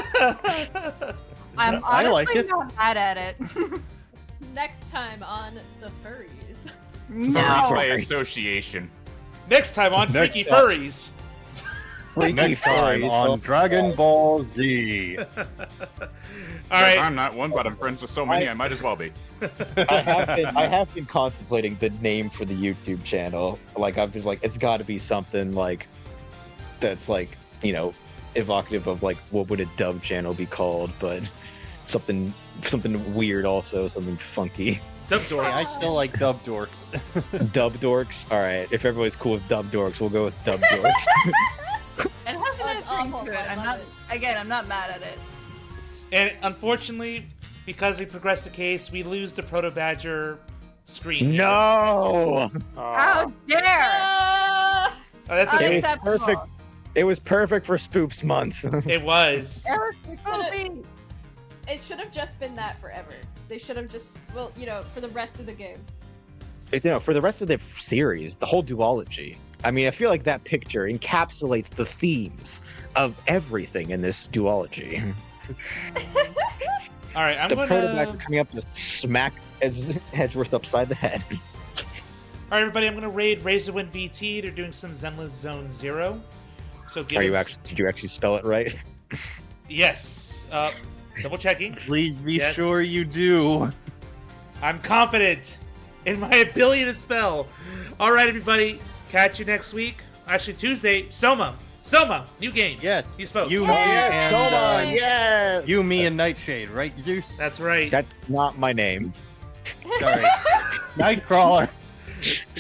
I'm I like honestly it. not mad at it. Next time on the furries. No. By association. Next time on Next Freaky time. Furries. Freaky Next time furries. on Dragon Ball Z. All right. I'm not one, but I'm friends with so many, I might as well be. I have been contemplating the name for the YouTube channel. Like I've been like, it's got to be something like that's like evocative of like what would a dub channel be called, but something weird also, something funky. Dub Hey, Dorks. I still like Dub Dorks. Dub dorks. All right, if everybody's cool with dub dorks, we'll go with dub dorks. It has a nice That's ring awful, to it. I I'm love not. it. Again, I'm not mad at it. And unfortunately, because we progressed the case, we lose the Proto Badger screen. here. No, How dare! Ah! Oh, that's okay. it was Unacceptable. perfect. It was perfect for Spoops Month. It was. Eric, it could be. It should have just been that forever. They should have just, for the rest of the game. For the rest of the series, the whole duology. I mean, I feel like that picture encapsulates the themes of everything in this duology. All right, I'm The gonna. prototype coming up to smack Edgeworth upside the head. All right, everybody, I'm gonna raid Razorwind VT. They're doing some Zenless Zone Zero. So give us- Did you actually spell it right? Yes. Double checking. Please be Yes. sure you do. I'm confident in my ability to spell. All right, everybody. Catch you next week. Actually, Tuesday. Soma, new game. Yes. You spoke. You, me, Yes, and come on, yes. you, me, and Nightshade, right, Zeus? That's right. That's not my name. Sorry. Nightcrawler.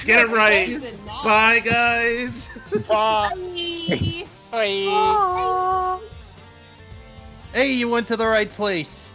Get it right. Is it not? Bye, guys. Bye. Bye. Hey, you went to the right place.